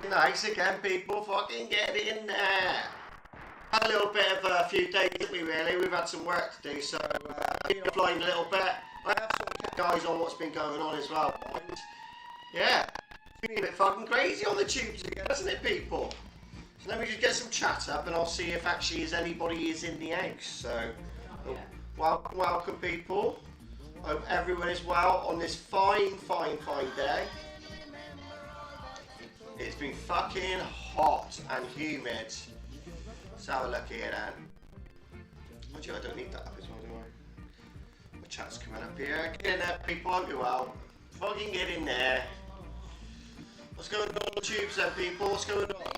Nice again, people. Fucking get in there. Had a little bit of a few days, didn't we, really? We've had some work to do, so been offline a little bit. I have sort of kept guys on what's been going on as well. And yeah, it's been a bit fucking crazy on the tubes again, hasn't it, people? So let me just get some chat up and I'll see if actually anybody is in the house. So, welcome, people. Hope everyone is well on this fine day. It's been fucking hot and humid. Let's have a look here then. Actually, I don't need that up as well, do I? My chat's coming up here. Get in there, people. Hope you're well. Fucking get in there. What's going on the tubes then, people? What's going on?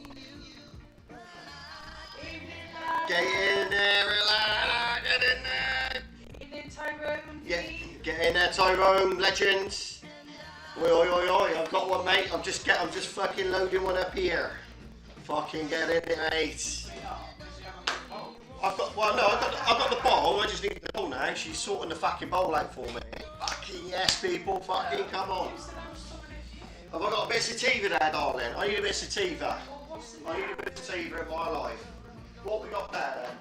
Get in there, relax. Get in there. Evening, Tyrone. Yeah, get in there, Tyrone. Legends. Oi, oi, oi, oi, I've got one, mate. I'm just fucking loading one up here. Fucking get in it, mate. I've got the bowl. I just need the bowl now. She's sorting the fucking bowl out for me. Fucking yes, people. Fucking come on. Have I got a bit of sativa there, darling? I need a bit of sativa. I need a bit of sativa in my life. What we got there then?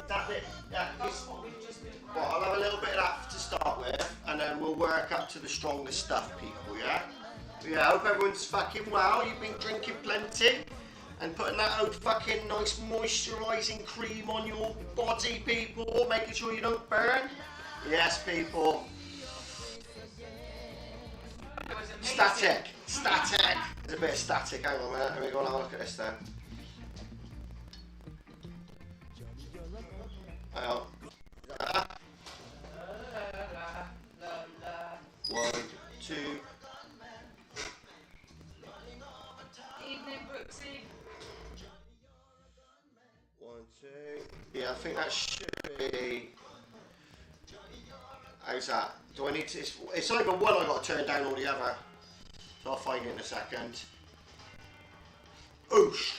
That bit. Yeah, well, I'll have a little bit of that to start with, and then we'll work up to the stronger stuff, people, yeah? Yeah, I hope everyone's fucking well. You've been drinking plenty and putting that old fucking nice moisturising cream on your body, people, making sure you don't burn. Yes, people. Static. There's a bit of static. Hang on a minute. Let me go and have a look at this then. Hang on. 1, 2. Evening, Brooksy. 1, 2. Yeah, I think that should be. How's that? Do I need to? It's either one I got to turn down or the other. So I'll find it in a second. Oosh.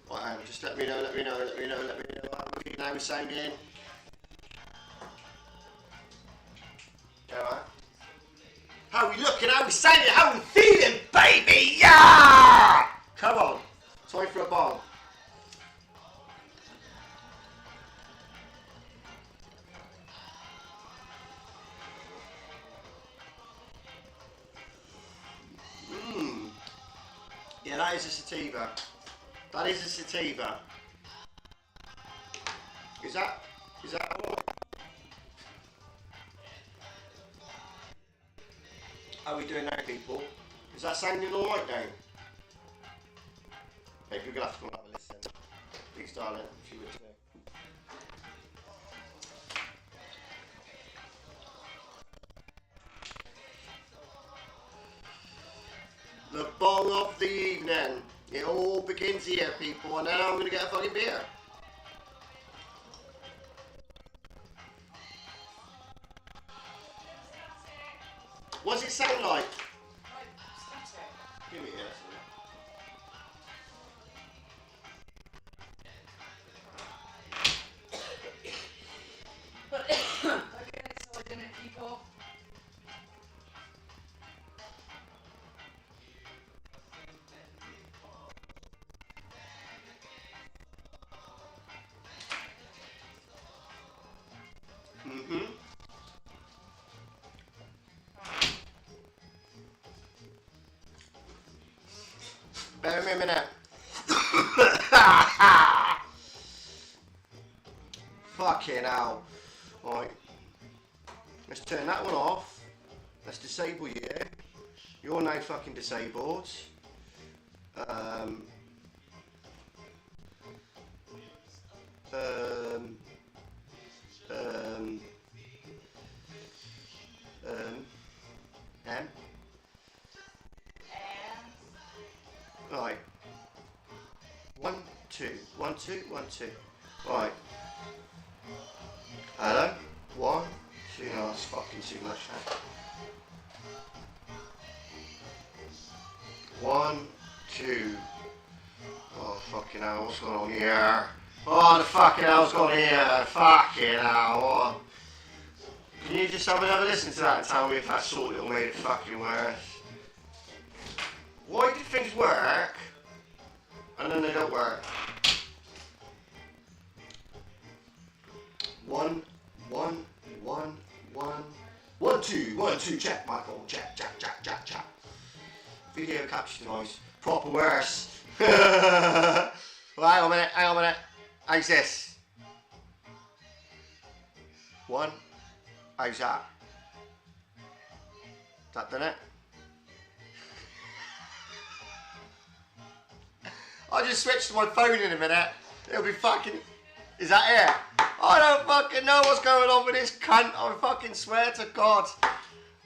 Right, just let me know. How we sounding? Alright. How we looking? How we sounding? How we feeling, baby? Yeah! Come on. Time for a bomb. Yeah, that is a sativa. That is a sativa. Is that what? How are we doing now, people? Is that sounding alright now? Maybe we're gonna have to come and have a listen. Please, darling, if you would too. The bong of the evening. It all begins here, people, and now I'm gonna get a fucking beer. What does it sound like? Give me here. People. Bear with me a minute. Fucking hell. Right. Let's turn that one off. Let's disable you. You're now fucking disabled. Right. 1, 2, 1, 2, 1, 2. Right. Hello? 1, 2. Oh, that's fucking too much now. 1, 2. Oh, fucking fucking hell, what's going on here? What the fucking hell's gone here? Fucking hell. Can you just have another listen to that and tell me if that sorted or made it fucking worse? Why do things work and then they don't work? 1, 1, 1, 1. 1, 2, 1, 2, check, Michael, check. Video capture device, proper worse. Well, hang on a minute. How's this? 1. How's that? That done it? I'll just switch to my phone in a minute. It'll be fucking... Is that it? I don't fucking know what's going on with this cunt. I fucking swear to God.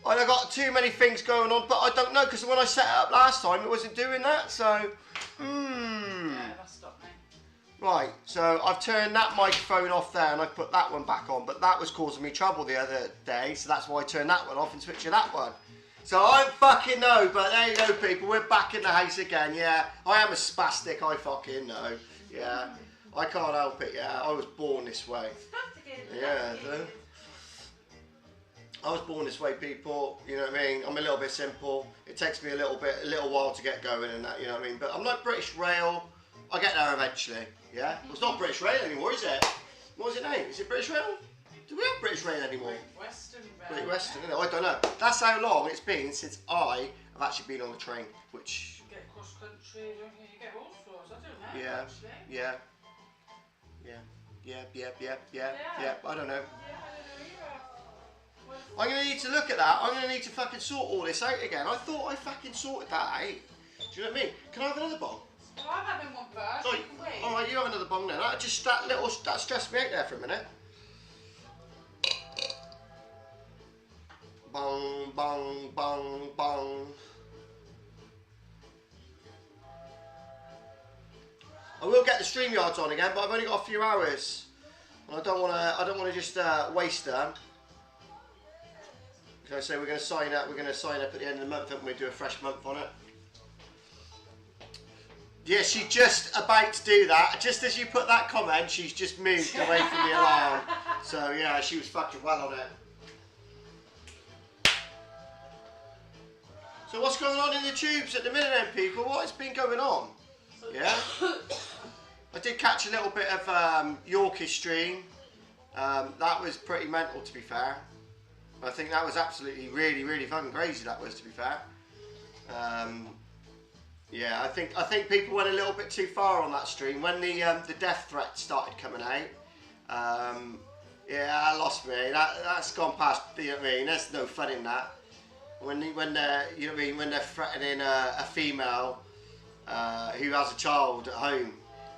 I've got too many things going on, but I don't know, because when I set it up last time, it wasn't doing that, so... Yeah, that's stopped me. Right, so I've turned that microphone off there and I've put that one back on, but that was causing me trouble the other day, so that's why I turned that one off and switched to that one. So I don't fucking know, but there you go, people, we're back in the house again, yeah. I am a spastic, I fucking know, yeah. I can't help it, yeah. I was born this way. Yeah, so. I was born this way, people, you know what I mean? I'm a little bit simple. It takes me a little while to get going and that, you know what I mean? But I'm like British Rail. I'll get there eventually, yeah? Well, it's not British Rail anymore, is it? What was it name? Is it British Rail? Do we have British Rail anymore? Great Western Rail. Great Western, isn't it? I don't know. That's how long it's been since I have actually been on the train, which... You get cross country, don't you? You get all sorts, I don't know, Yeah, actually. yeah. I don't know. Yeah, I don't know either. I'm going to need to look at that. I'm going to need to fucking sort all this out again. I thought I fucking sorted that out. Do you know what I mean? Can I have another bong? Well, I'm having one first. Sorry. You can wait. Alright, you have another bong then. That stressed me out there for a minute. Bong, bong, bong, bong. I will get the StreamYards on again, but I've only got a few hours, and I don't want to just waste them. Can I say we're going to sign up? We're going to sign up at the end of the month, and we do a fresh month on it. Yeah, she's just about to do that. Just as you put that comment, she's just moved away from the alarm. So yeah, she was fucking well on it. So what's going on in the tubes at the minute then, people? What has been going on? Yeah? I did catch a little bit of Yorkie String. That was pretty mental, to be fair. I think that was absolutely really fucking crazy, that was, to be fair. Yeah, I think people went a little bit too far on that stream. When the death threat started coming out, yeah, that lost me. That's gone past, you know what I mean? There's no fun in that. When they're, you know what I mean, when they're threatening a female who has a child at home,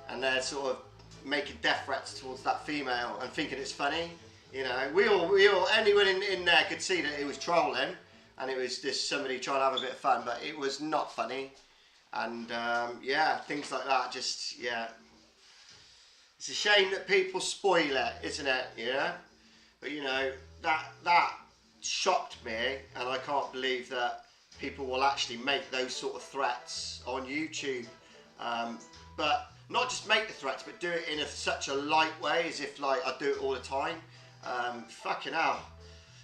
and they're sort of making death threats towards that female and thinking it's funny, you know, we all, anyone in there could see that it was trolling, and it was just somebody trying to have a bit of fun, but it was not funny, and yeah, things like that, just, yeah, it's a shame that people spoil it, isn't it, yeah, but you know, that shocked me, and I can't believe that people will actually make those sort of threats on YouTube, but not just make the threats, but do it in such a light way, as if like I do it all the time. Fucking hell,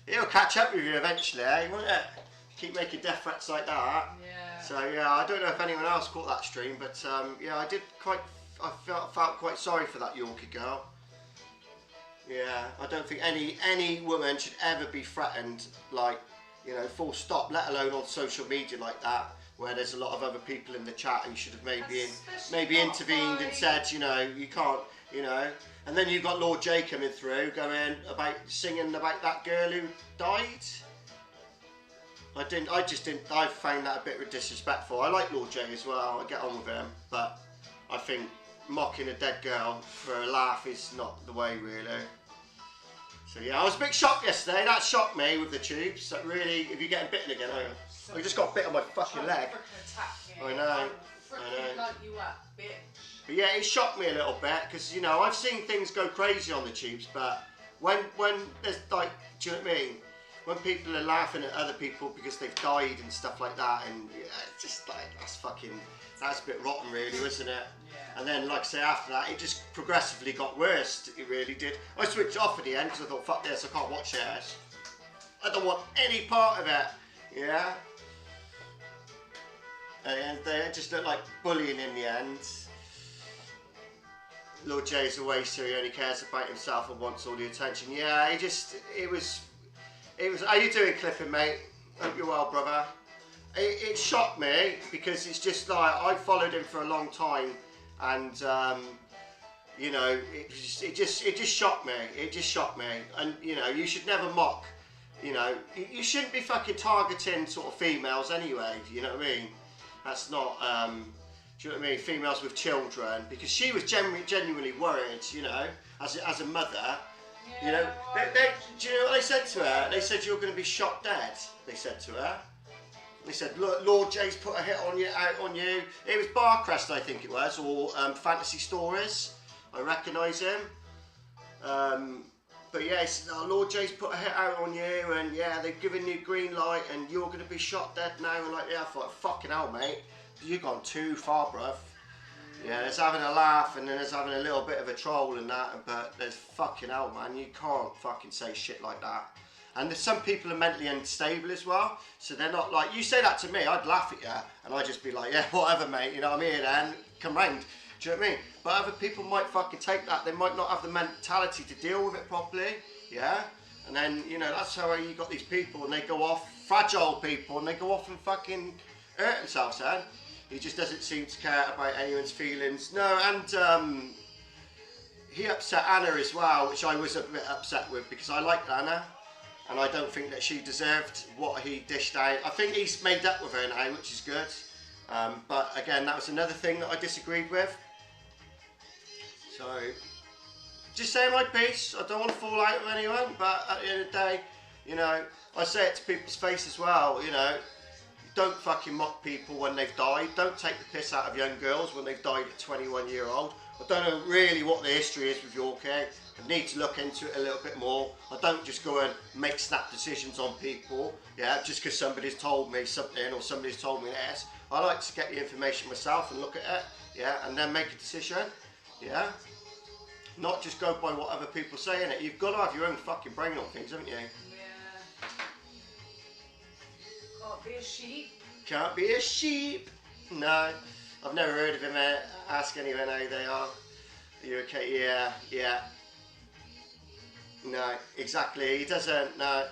it'll catch up with you eventually, eh, won't it? Keep making death threats like that. Yeah. So yeah, I don't know if anyone else caught that stream, but yeah, I felt quite sorry for that Yorkie girl. Yeah, I don't think any woman should ever be threatened, like, you know, full stop, let alone on social media like that, where there's a lot of other people in the chat who should have maybe intervened and said, you know, you can't, you know. And then you've got Lord J coming through, going about singing about that girl who died. I found that a bit disrespectful. I like Lord J as well, I get on with him, but I think mocking a dead girl for a laugh is not the way, really. So yeah, I was a bit shocked yesterday. That shocked me with the tubes. That really, if you're getting bitten again, I just got bit on my fucking leg. I know. Like you up, bitch. But yeah, it shocked me a little bit, because you know, I've seen things go crazy on the tubes, but when there's like, do you know what I mean? when people are laughing at other people because they've died and stuff like that, and yeah, it's just like, that's a bit rotten really, wasn't it? Yeah. And then, like I say, after that, it just progressively got worse. It really did. I switched off at the end because I thought, fuck this, I can't watch this. I don't want any part of it. Yeah. And they just look like bullying in the end. Lord J's a waster, he only cares about himself and wants all the attention. Yeah, it was, how you doing, Clifford, mate? Hope you're well, brother. It shocked me because it's just like, I followed him for a long time, and you know, it just shocked me. It just shocked me. And you know, you should never mock. You know, you shouldn't be fucking targeting sort of females anyway. You know what I mean? That's not. Do you know what I mean? Females with children, because she was genuinely worried. You know, as a mother. Yeah, You know, do you know what they said to her? They said, you're going to be shot dead. They said to her. They said, look, Lord J's put a hit on you, out on you. It was Barcrest, I think it was, or Fantasy Stories. I recognise him. But yeah, he said, oh, Lord J's put a hit out on you, and yeah, they've given you green light, and you're going to be shot dead now. And like, yeah, I thought, fucking hell, mate, you've gone too far, bruv. Yeah, there's having a laugh, and then there's having a little bit of a troll and that, but there's fucking hell, man, you can't fucking say shit like that. And there's some people are mentally unstable as well, so they're not like, you say that to me, I'd laugh at you, and I'd just be like, yeah, whatever, mate, you know, I'm here then, come round. Do you know what I mean? But other people might fucking take that, they might not have the mentality to deal with it properly, yeah? And then, you know, that's how you got these people, and they go off, fragile people, and they go off and fucking hurt themselves, then. He just doesn't seem to care about anyone's feelings. No, and he upset Anna as well, which I was a bit upset with, because I liked Anna. And I don't think that she deserved what he dished out. I think he's made up with her now, which is good. But again, that was another thing that I disagreed with. So, just saying my piece. I don't want to fall out with anyone, but at the end of the day, you know, I say it to people's face as well, you know, don't fucking mock people when they've died. Don't take the piss out of young girls when they've died at 21-year-old. I don't know really what the history is with Yorkie. I need to look into it a little bit more. I don't just go and make snap decisions on people, yeah, just because somebody's told me something or somebody's told me this. I like to get the information myself and look at it, yeah, and then make a decision, yeah. Not just go by what other people say in it. You've got to have your own fucking brain on things, haven't you? Yeah. Can't be a sheep. Can't be a sheep. No, I've never heard of him. Ask anyone how they are. Are you okay? Yeah, yeah. No, exactly. He doesn't. No.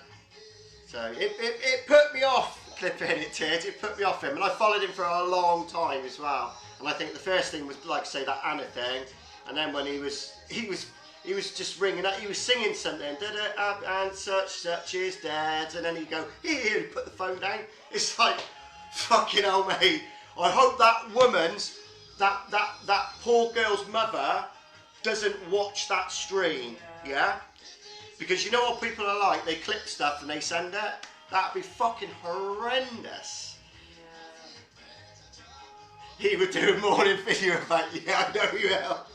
So it put me off. Clipping it did. It put me off him, and I followed him for a long time as well. And I think the first thing was, like, say, that Anna thing, and then when he was just ringing up, he was singing something, and such is dead, and then he'd go, here, and put the phone down. It's like, fucking hell, mate. I hope that woman's, that poor girl's mother doesn't watch that stream, yeah? Because you know what people are like, they clip stuff and they send it. That'd be fucking horrendous. Yeah. He would do a morning video about you, I know you will.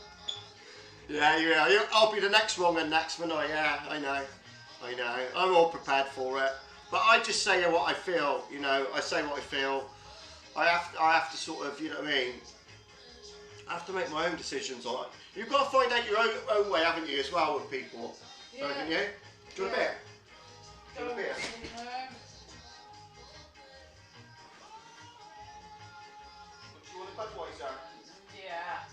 Yeah, you will. I'll be the next wrong and next one. Oh, yeah, I know. I'm all prepared for it. But I just say what I feel, you know. I say what I feel. I have to sort of, you know what I mean. I have to make my own decisions on it. You've got to find out your own way, haven't you, as well with people, Yeah. haven't you? Do you want a beer? Do you want a beer? Do you want a Budweiser? Yeah.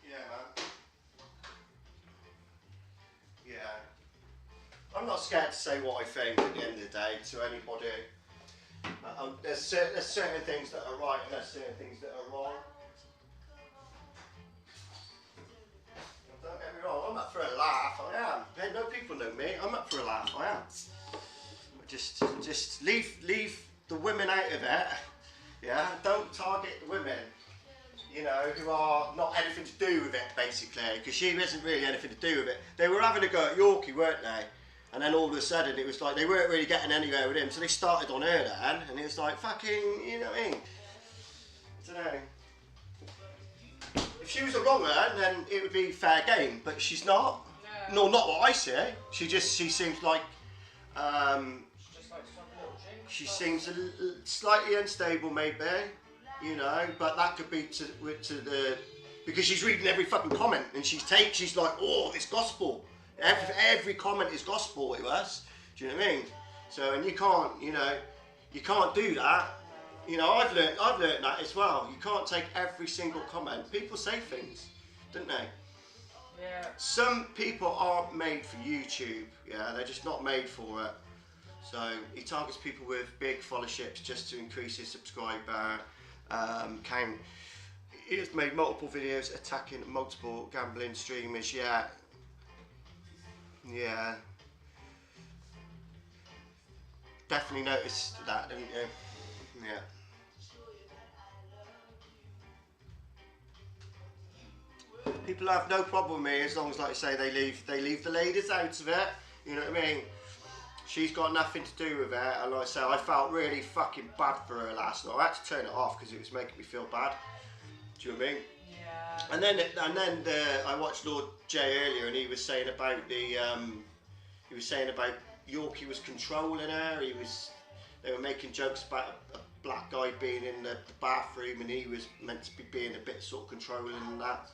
Yeah, man. Yeah. I'm not scared to say what I think at the end of the day to anybody. There's certain things that are right and there's certain things that are wrong. Don't get me wrong, I'm up for a laugh, I am. Hey, no people know me, I'm up for a laugh, I am. Just leave the women out of it. Yeah, don't target the women, you know, who are not anything to do with it, basically, because she isn't really anything to do with it. They were having a go at Yorkie, weren't they? And then all of a sudden it was like they weren't really getting anywhere with him, so they started on her then, and it was like, fucking, you know what I mean? I don't know. If she was a wrong one, then it would be fair game, but she's not. No, not what I say. She seems like, She just likes to have a little drink. she seems slightly unstable, maybe, you know, but that could be to the, because she's reading every fucking comment and she's like, oh, it's gospel. Every comment is gospel to us. Do you know what I mean? So, and you can't, you know, you can't do that. You know, I've learned that as well. You can't take every single comment. People say things, don't they? Yeah. Some people aren't made for YouTube. Yeah, they're just not made for it. So he targets people with big followerships just to increase his subscriber count. He has made multiple videos attacking multiple gambling streamers. Yeah. Yeah. Definitely noticed that, didn't you? Yeah. People have no problem with me as long as, like I say, they leave the ladies out of it. You know what I mean? She's got nothing to do with it, and like I say, I felt really fucking bad for her last night. I had to turn it off because it was making me feel bad. Do you know what I mean? Yeah. And then I watched Lord J earlier, and he was saying about Yorkie was controlling her. They were making jokes about a black guy being in the bathroom, and he was meant to be being a bit sort of controlling and that.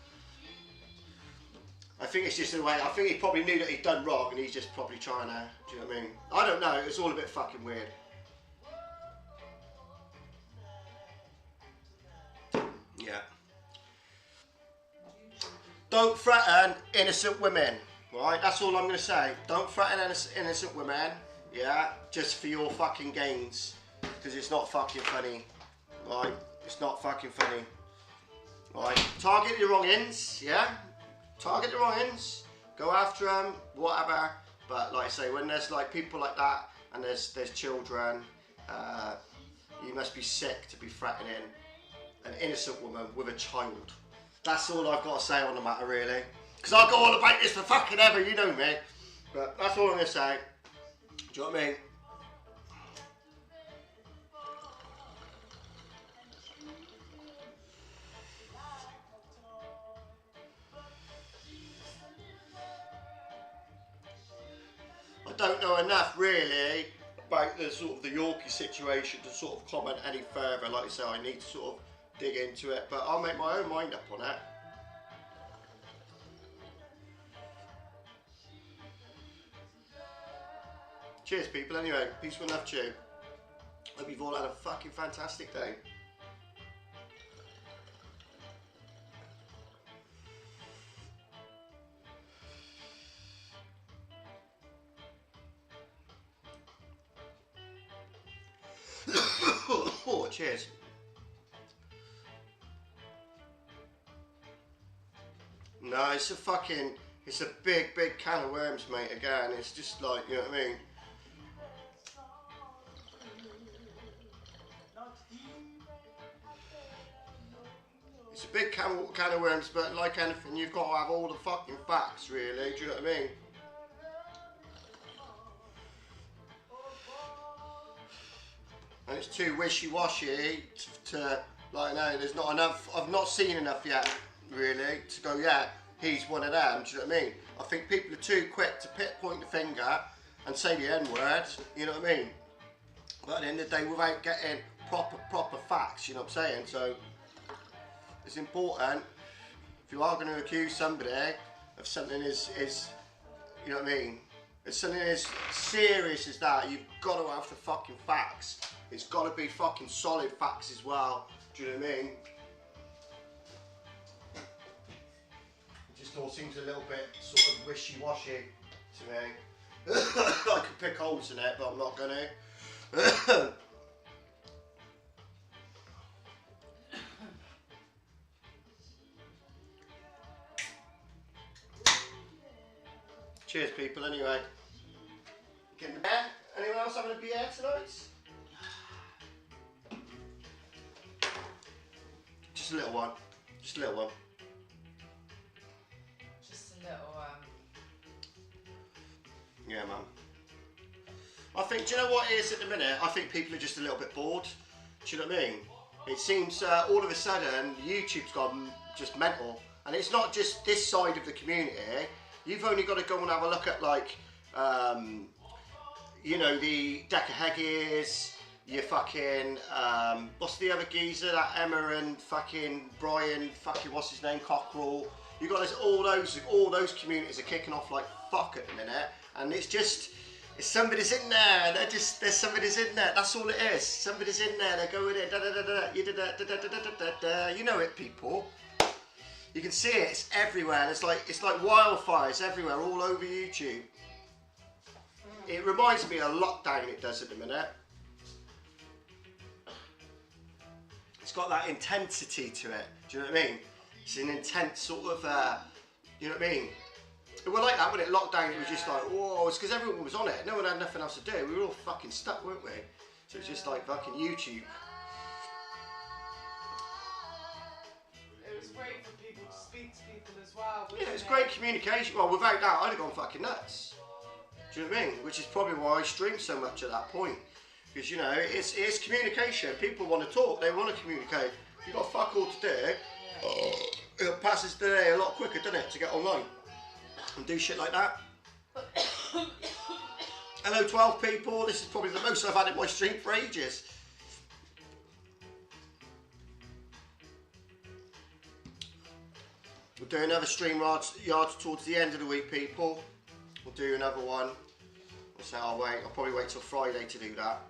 I think it's just the way. I think he probably knew that he'd done wrong, and he's just probably trying to. Do you know what I mean? I don't know. It's all a bit fucking weird. Yeah. Don't threaten innocent women, right? That's all I'm going to say. Don't threaten innocent women, yeah? Just for your fucking gains. Because it's not fucking funny, right? It's not fucking funny, right? Target the wrong ends, yeah? Target the wrong ends. Go after them, whatever. But like I say, when there's like people like that, and there's children, you must be sick to be threatening an innocent woman with a child. That's all I've got to say on the matter, really. Because I'll go on about this for fucking ever, you know me. But that's all I'm going to say. Do you know what I mean? I don't know enough, really, about the sort of the Yorkie situation to sort of comment any further. Like I say, I need to sort of dig into it, but I'll make my own mind up on it. Cheers, people. Anyway, peace and love to you. Hope you've all had a fucking fantastic day. Oh, cheers. No, it's a big can of worms, mate, again. It's just like, you know what I mean? It's a big can of worms, but like anything, you've got to have all the fucking facts, really. Do you know what I mean? And it's too wishy-washy to like, no, there's not enough. I've not seen enough yet, really, to go, yeah, he's one of them. Do you know what I mean? I think people are too quick to point the finger and say the N-word. You know what I mean? But at the end of the day, without getting proper facts, you know what I'm saying? So it's important, if you are going to accuse somebody of something is you know what I mean? If something as serious as that, you've got to have the fucking facts. It's got to be fucking solid facts as well. Do you know what I mean? It just all seems a little bit sort of wishy-washy to me. I could pick holes in it, but I'm not going to. Cheers, people, anyway. Getting a beer? Anyone else having a beer tonight? Just a little one. Just a little one. Just a little Yeah, man. I think, do you know what it is at the minute? I think people are just a little bit bored. Do you know what I mean? It seems all of a sudden YouTube's gone just mental. And it's not just this side of the community. You've only got to go and have a look at like, you know, the Decaheggies, your fucking, what's the other geezer, that Emma and fucking Brian, fucking what's his name, Cockerell. You got all those communities are kicking off like fuck at the minute, and it's just, it's somebody's in there. There's somebody's in there. That's all it is. Somebody's in there. They're going in. Da da da da. You da da da da da da da. You know it, people. You can see it. It's everywhere. It's like wildfires everywhere, all over YouTube. It reminds me of lockdown. It does at the minute. It's got that intensity to it. Do you know what I mean? It's an intense sort of, you know what I mean? It was like that when it locked down. It was just like, whoa, it's because everyone was on it. No one had nothing else to do. We were all fucking stuck, weren't we? So it's just like fucking YouTube. It was great for people to speak to people as well. Yeah, it's great communication. Well, without that, I'd have gone fucking nuts. Do you know what I mean? Which is probably why I streamed so much at that point. Because, you know, it's communication. People want to talk. They want to communicate. If you've got fuck all to do, it passes the day a lot quicker, doesn't it, to get online and do shit like that. Hello 12 people, this is probably the most I've had in my stream for ages. We'll do another stream yards towards the end of the week, people. We'll do another one. I'll say I'll probably wait till Friday to do that.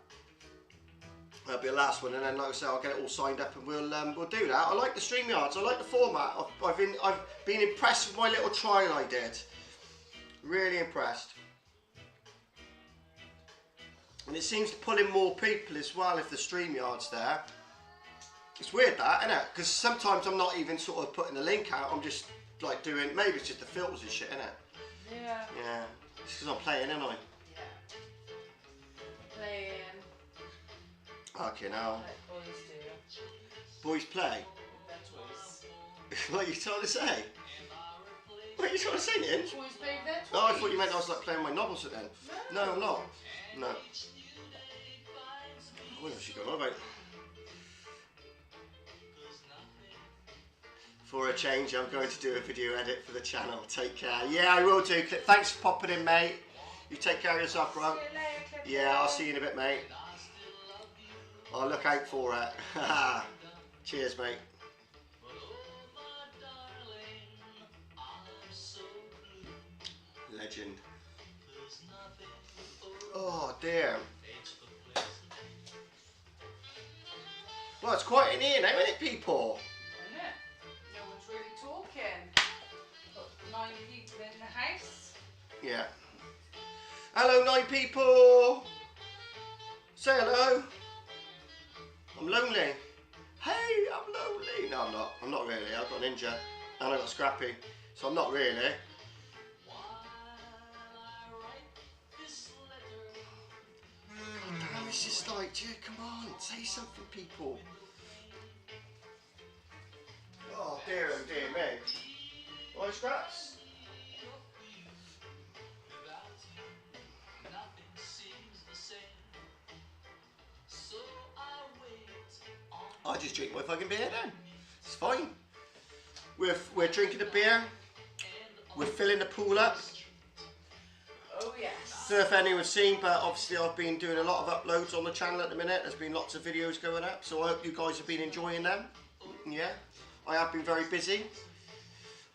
That'll be the last one, and then like I say, I'll get it all signed up and we'll do that. I like the stream yards, I like the format. I've been impressed with my little trial I did. Really impressed. And it seems to pull in more people as well if the stream yard's there. It's weird that, isn't it? Because sometimes I'm not even sort of putting the link out, I'm just like doing, maybe it's just the filters and shit, isn't it? Yeah. Yeah. It's because I'm playing, ain't I? Yeah. Playing. Okay, now. Like boys do. Boys play? With their toys. What are you trying to say? What are you trying to say, Nin? Boys play with their toys. Oh, I thought you meant I was like playing my novels then. No, I'm not. No. What has she gone on about? For a change, I'm going to do a video edit for the channel. Take care. Yeah, I will do. Thanks for popping in, mate. You take care of yourself, bro. See you later, Yeah, I'll see you in a bit, mate. I'll look out for it. Cheers, mate. Legend. Oh, dear. Well, it's quite in here now, isn't it, people? Isn't it? No one's really talking. Got 9 people in the house. Yeah. Hello, 9 people. Say hello. I'm lonely. Hey, I'm lonely. No, I'm not. I'm not really. I've got Ninja and I've got Scrappy. So I'm not really. God damn, it's just like, dude, come on, say something, people. Oh dear me. Oi, Scraps. I just drink my fucking beer then. It's fine. We're drinking a beer. We're filling the pool up. Oh yes. Don't know if anyone's seen, but obviously I've been doing a lot of uploads on the channel at the minute. There's been lots of videos going up, so I hope you guys have been enjoying them. Yeah, I have been very busy.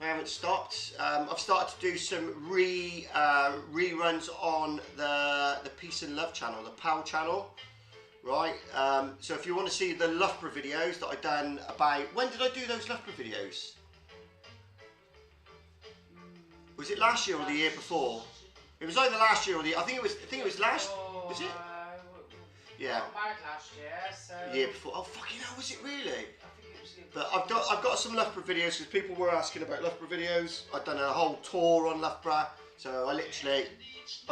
I haven't stopped. I've started to do some reruns on the Peace and Love channel, the PAL channel. Right, so if you want to see the Loughborough videos that I've done about, when did I do those Loughborough videos? Was it last year or the year before? It was either last year or I think it was last. Was it? Yeah. Got married last year, so. Year before. Oh fucking hell, was it really? I think it was the year But I've got some Loughborough videos because people were asking about Loughborough videos. I've done a whole tour on Loughborough, so I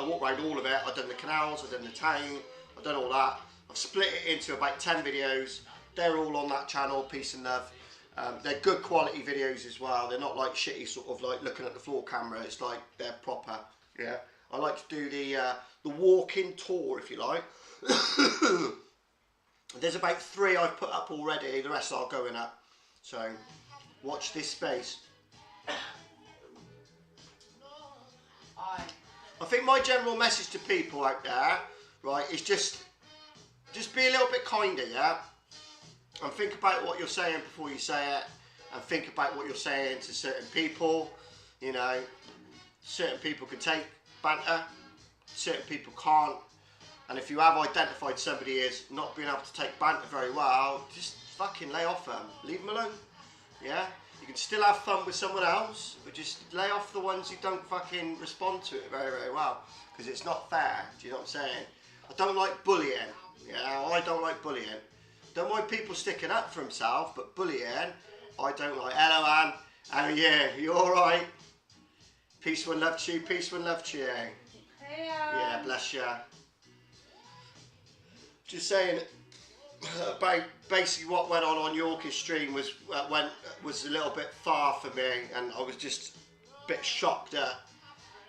walked around all of it. I've done the canals, I've done the town, I've done all that. I've split it into about 10 videos. They're all on that channel, Peace and Love. They're good quality videos as well. They're not like shitty sort of like looking at the floor camera. It's like they're proper. Yeah. I like to do the walk-in tour, if you like. There's about 3 I've put up already. The rest are going up. So watch this space. think my general message to people out there, right, is just be a little bit kinder, yeah? And think about what you're saying before you say it, and think about what you're saying to certain people. You know, certain people can take banter, certain people can't. And if you have identified somebody as not being able to take banter very well, just fucking lay off them. Leave them alone. Yeah? You can still have fun with someone else, but just lay off the ones who don't fucking respond to it very, very well. Because it's not fair. Do you know what I'm saying? I don't like bullying. Yeah, I don't like bullying. Don't mind people sticking up for themselves, but bullying, I don't like. Hello, Anne. How are you? You alright? Peace, one, love to you. Peace, one, love to you. Hey, Yeah, bless you. Just saying about basically what went on Yorkie String was a little bit far for me, and I was just a bit shocked at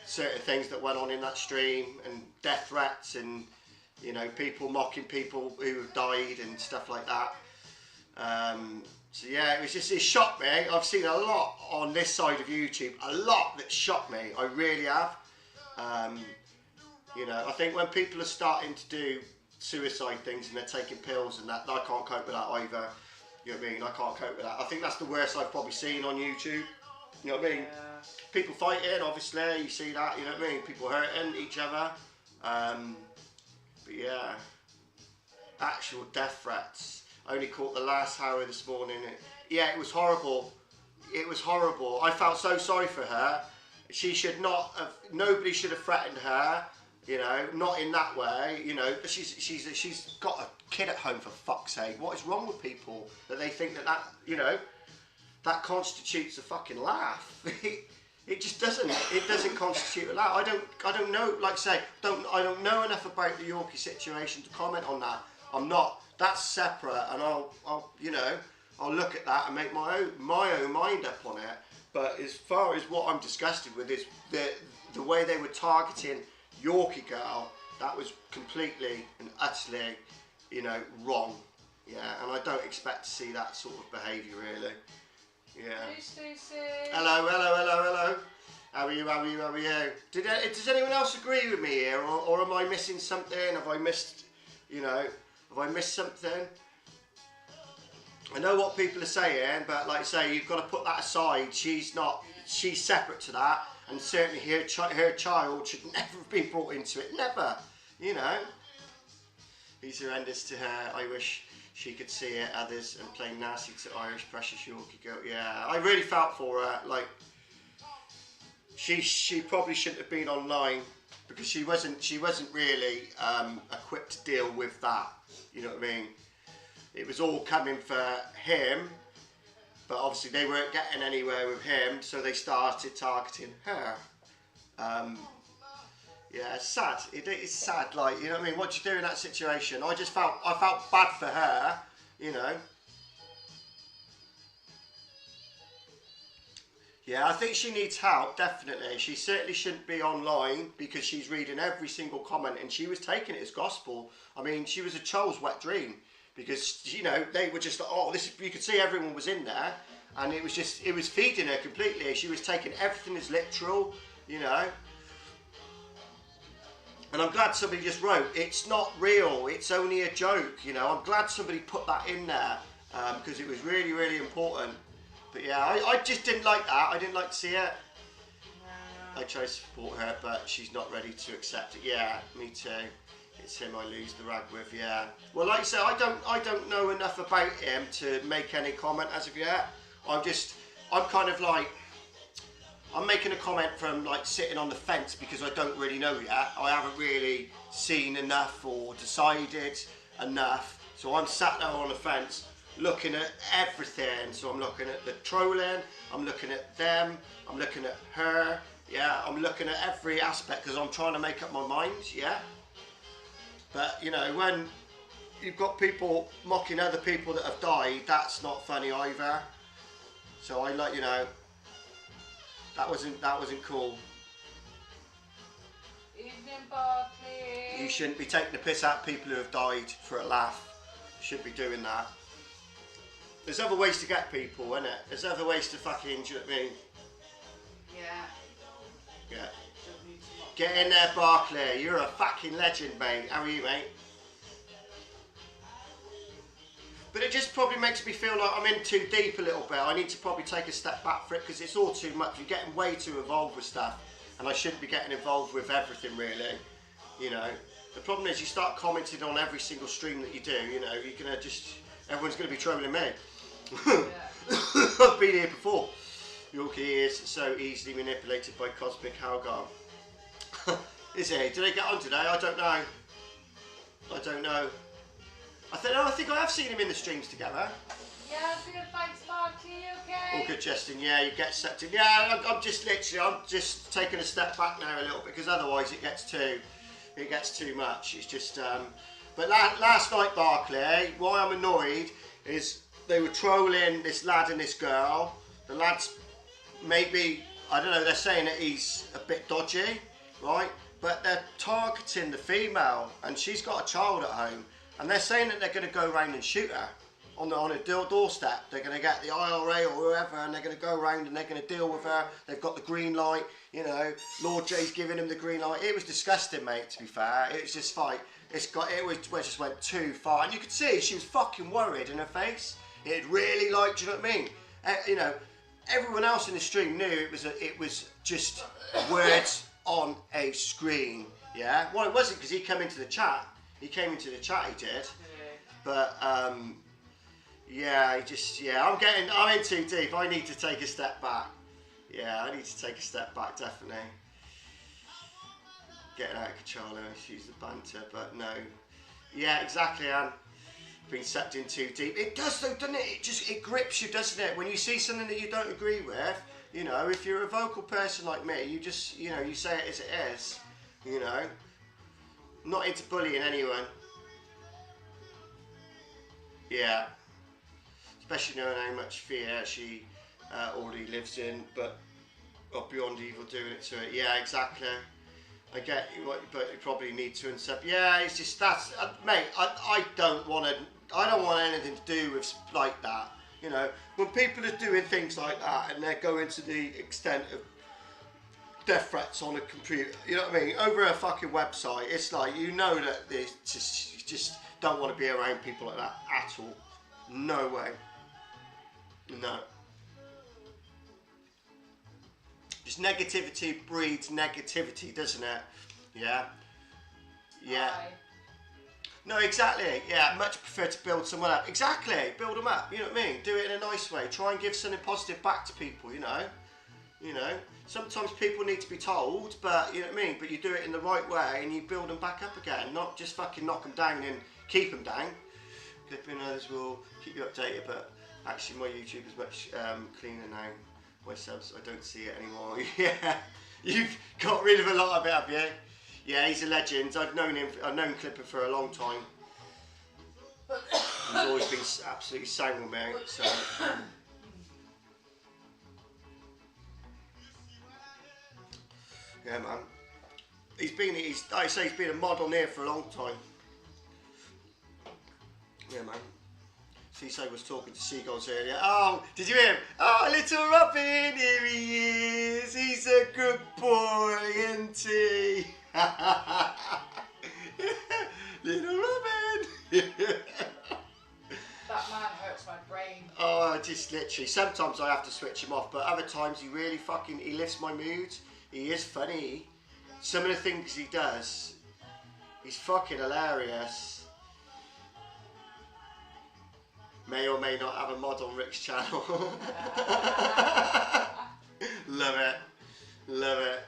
certain things that went on in that stream, and death threats, and you know, people mocking people who have died and stuff like that. So yeah, it shocked me. I've seen a lot on this side of YouTube, a lot that shocked me. I really have. You know, I think when people are starting to do suicide things and they're taking pills and that, I can't cope with that either. You know what I mean? I can't cope with that. I think that's the worst I've probably seen on YouTube. You know what I mean? Yeah. People fighting, obviously, you see that, you know what I mean? People hurting each other. But yeah, actual death threats. I only caught the last hour this morning. Yeah, it was horrible. It was horrible. I felt so sorry for her. She should not have, nobody should have threatened her. You know, not in that way. You know, she's got a kid at home, for fuck's sake. What is wrong with people that they think that you know, that constitutes a fucking laugh? It just doesn't. It doesn't constitute a laugh. I don't know. Like I say, I don't know enough about the Yorkie situation to comment on that. I'm not. That's separate, and I'll you know, I'll look at that and make my own mind up on it. But as far as what I'm disgusted with is the way they were targeting Yorkie girl. That was completely and utterly, you know, wrong. Yeah, and I don't expect to see that sort of behaviour really. Yeah. Hey, Stacey. Hello, hello, hello, hello. How are you, how are you, how are you? Does anyone else agree with me here, or am I missing something? Have I missed, you know, have I missed something? I know what people are saying, but like I say, you've got to put that aside. She's separate to that, and certainly her child should never have been brought into it, never, you know. He's horrendous to her. I wish she could see it, others, and play nasty to Irish precious Yorkie girl. Yeah, I really felt for her. Like, she probably shouldn't have been online, because she wasn't really equipped to deal with that. You know what I mean? It was all coming for him, but obviously they weren't getting anywhere with him, so they started targeting her. Yeah, it's sad. It's sad. Like, you know what I mean? What you do in that situation? I felt bad for her. You know. Yeah, I think she needs help, definitely. She certainly shouldn't be online, because she's reading every single comment and she was taking it as gospel. I mean, she was a child's wet dream, because, you know, they were just like, oh, this, you could see everyone was in there, and it was feeding her completely. She was taking everything as literal, you know. And I'm glad somebody just wrote, it's not real, it's only a joke, you know. I'm glad somebody put that in there, because it was really, really important. But yeah, I just didn't like that. I didn't like to see it. I tried to support her, but she's not ready to accept it. Yeah, me too. It's him I lose the rag with, yeah. Well, like I said, I don't know enough about him to make any comment as of yet. I'm kind of like, I'm making a comment from like sitting on the fence, because I don't really know yet. I haven't really seen enough or decided enough. So I'm sat there on the fence looking at everything. So I'm looking at the trolling, I'm looking at them, I'm looking at her, yeah, I'm looking at every aspect, because I'm trying to make up my mind, yeah. But you know, when you've got people mocking other people that have died, that's not funny either. So I like, you know, that wasn't cool. Evening, Barkley. You shouldn't be taking the piss out of people who have died for a laugh. You shouldn't be doing that. There's other ways to get people, isn't it? There's other ways to fucking, do you know what I mean? Yeah. Yeah. Don't need to mock Get in there, Barclay. You're a fucking legend, mate. How are you, mate? But it just probably makes me feel like I'm in too deep a little bit. I need to probably take a step back for it because it's all too much. You're getting way too involved with stuff, and I shouldn't be getting involved with everything, really. You know, the problem is you start commenting on every single stream that you do. You know, you're gonna just everyone's gonna be trolling me. I've been here before. Yorkie is so easily manipulated by cosmic Halgar. Is he? Did they get on today? I don't know. I don't know. I think I have seen him in the streams together. Yeah, I'm good, thanks, Marty, okay? All good, Justin. Yeah, you get sucked in. Yeah, I'm just taking a step back now a little bit because otherwise it gets too much. It's just. But last night, Barclay, why I'm annoyed is they were trolling this lad and this girl. The lad's maybe, I don't know, they're saying that he's a bit dodgy, right? But they're targeting the female and she's got a child at home. And they're saying that they're going to go around and shoot her on a doorstep. They're going to get the IRA or whoever and they're going to go around and they're going to deal with her. They've got the green light, you know. Lord J's giving them the green light. It was disgusting, mate, to be fair. It was just like, it just went too far. And you could see she was fucking worried in her face. It really like, do you know what I mean? You know, everyone else in the stream knew it was just words on a screen, yeah? Well, it wasn't because he came into the chat. He came into the chat, he did. But, yeah, I'm in too deep. I need to take a step back. Yeah, I need to take a step back, definitely. Getting out of control, excuse the banter, but no. Yeah, exactly, Anne. Been sucked in too deep. It does though, doesn't it? It grips you, doesn't it? When you see something that you don't agree with, you know, if you're a vocal person like me, you just, you know, you say it as it is, you know. Not into bullying anyone. Yeah. Especially knowing how much fear she already lives in, but beyond evil doing it to it. Yeah, exactly. I get you, but you probably need to accept. Yeah, it's just that's, mate. I don't want anything to do with like that. You know, when people are doing things like that and they're going to the extent of death threats on a computer, you know what I mean, over a fucking website, it's like, you know that you just don't want to be around people like that at all. No way. No. Just negativity breeds negativity, doesn't it? Yeah. Yeah. Aye. No, exactly. Yeah, much prefer to build someone up. Exactly. Build them up. You know what I mean? Do it in a nice way. Try and give something positive back to people, you know? You know? Sometimes people need to be told, but, you know what I mean? But you do it in the right way and you build them back up again. Not just fucking knock them down and keep them down. Clipping others will keep you updated, but actually my YouTube is much cleaner now. My subs, I don't see it anymore. Yeah, you've got rid of a lot of it, have you? Yeah, he's a legend. I've known Clipper for a long time. He's always been absolutely sound with me. So. Yeah, man. Like I say, he's been a mod on here for a long time. Yeah, man. Seaside was talking to seagulls earlier. Oh, did you hear him? Oh, little Robin, here he is. He's a good boy, isn't he? Little Robin. That man hurts my brain. Oh, just literally. Sometimes I have to switch him off, but other times he really he lifts my mood. He is funny. Some of the things he does, he's fucking hilarious. May or may not have a mod on Rick's channel. Love it. Love it.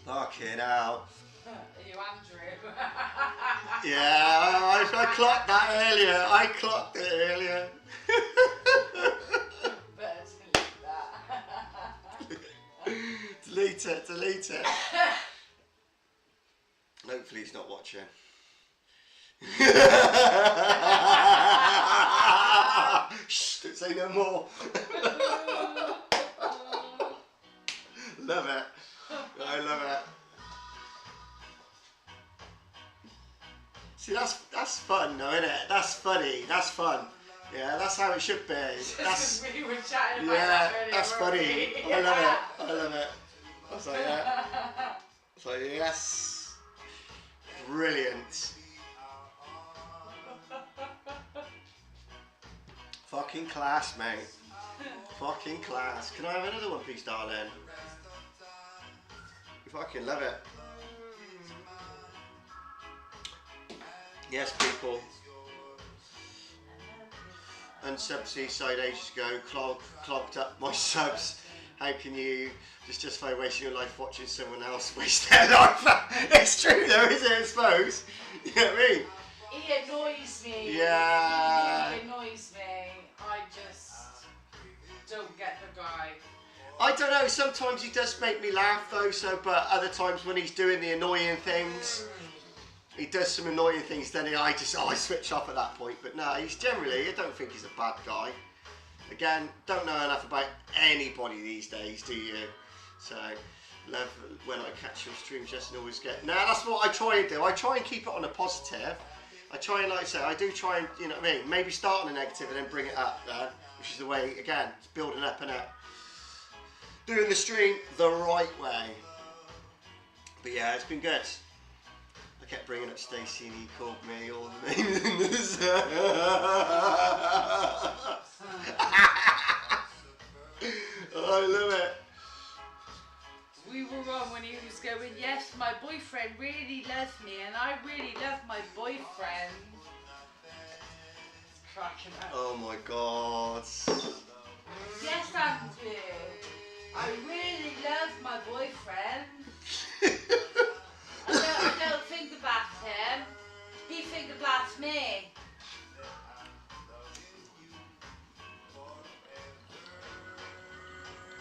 Fucking hell. Are you Andrew? Yeah, I clocked that earlier. I clocked it earlier. Better delete that. Delete it, delete it. Hopefully he's not watching. Shh, don't say no more. Love it. I love it. See, that's fun though, isn't it? That's funny. That's fun. Yeah, that's how it should be. That's we were chatting about that earlier, that's weren't funny. we? I love it. I love it. I was like, yeah. So yes, brilliant. Fucking class, mate. Fucking class. Can I have another one, please, darling? You fucking love it. Yes, people. Unsub Seaside ages ago, clogged up my subs. How can you just justify wasting your life watching someone else waste their life? It's true though, isn't it, I suppose? You know what I mean? He annoys me. Yeah. He annoys me. I just don't get the guy. I don't know, sometimes he does make me laugh though, so, but other times when he's doing the annoying things, he does some annoying things, then I switch off at that point. But no, he's generally, I don't think he's a bad guy. Again, don't know enough about anybody these days, do you? So, love when I catch your streams, just and always get. Now that's what I try and do. I try and keep it on a positive. I try and, like I say, I do try and, you know what I mean, maybe start on a negative and then bring it up, which is the way, again, it's building up and up. Doing the stream the right way. But yeah, it's been good. I kept bringing up Stacey and he called me all the names. I love it. We were on when he was going, yes, my boyfriend really loves me and I really love my boyfriend. Cracking up. Oh my god. Yes, Andrew. I really love my boyfriend. I don't finger blast him. He finger blasts me.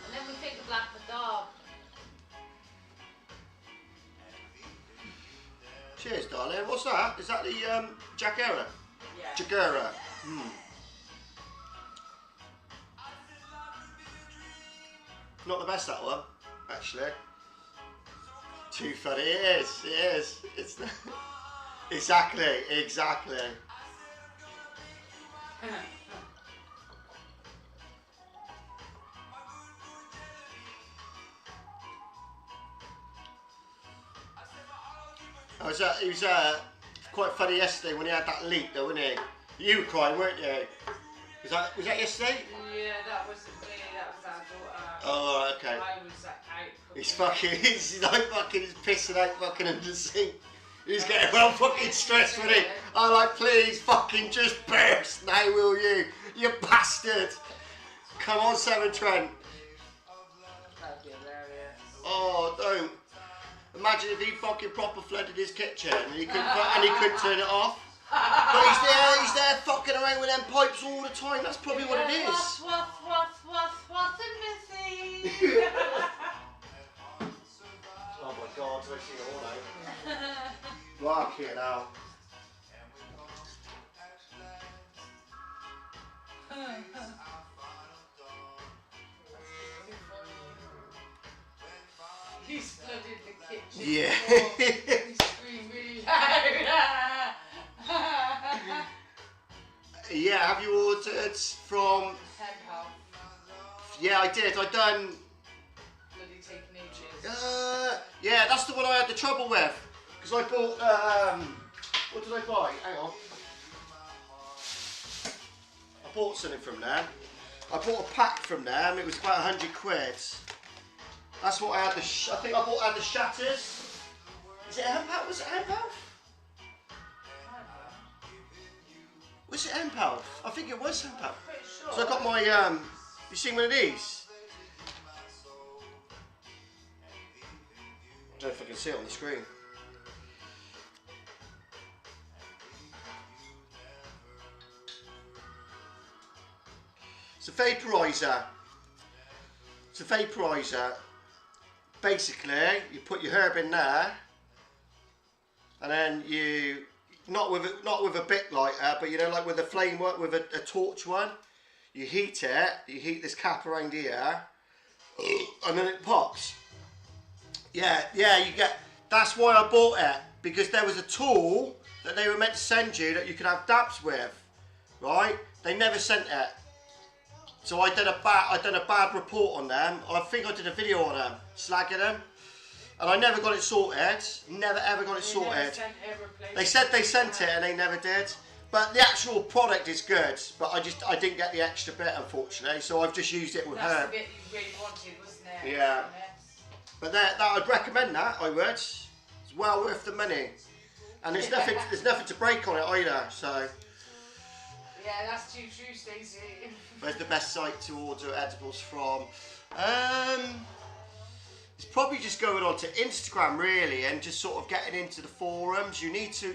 And then we finger blast the dog. Cheers, darling. What's that? Is that the Jaguar? Yeah. Jaguar. Not the best, that one, actually. Too funny. It is. It is. It's exactly. It was quite funny yesterday when he had that leak, though, wasn't he? You were crying, weren't you? Was that yesterday? Yeah, that wasn't me. That was our daughter. Oh, right, okay. I was out. He's like fucking, he's pissing out fucking under the sink. He's getting well fucking stressed with it. I'm like, please fucking just burst now, will you? You bastard. Come on, Sam and Trent. That'd be hilarious. Oh, don't. Imagine if he fucking proper flooded his kitchen and he couldn't turn it off. But he's there fucking around with them pipes all the time. That's probably what it is. What's it missing? Oh my god, do I see it all now? Fucking hell. He's flooded the kitchen. Yeah. He screamed really loud. Yeah, have you ordered from... £10. Yeah, I did. I done... Bloody taking ages. Yeah, that's the one I had the trouble with. Because I bought... what did I buy? Hang on. I bought something from there. I bought a pack from them. It was about 100 quid. That's what I had. I think I had the shatters. Is it £10? Was it £10? Was it £10? I think it was £10. Sure. So I got my. You seen one of these? I don't know if I can see it on the screen. It's a vaporizer. It's a vaporizer. Basically, you put your herb in there, and then you not with a bit lighter, but you know, like with a flame one, with a torch one. You heat it. You heat this cap around here, and then it pops. Yeah, you get. That's why I bought it, because there was a tool that they were meant to send you that you could have dabs with, right? They never sent it. So I done a bad report on them. I think I did a video on them, slagging them. And I never got it sorted. Never ever got it sorted. They said they sent it and they never did. But the actual product is good. But I didn't get the extra bit, unfortunately. So I've just used it with her. That's the bit you really wanted, wasn't it? Yeah. But that I'd recommend that. I would. It's well worth the money. And there's nothing to break on it either. So. Yeah, that's too true, Stacey. Where's the best site to order edibles from? It's probably just going on to Instagram really, and just sort of getting into the forums. You need to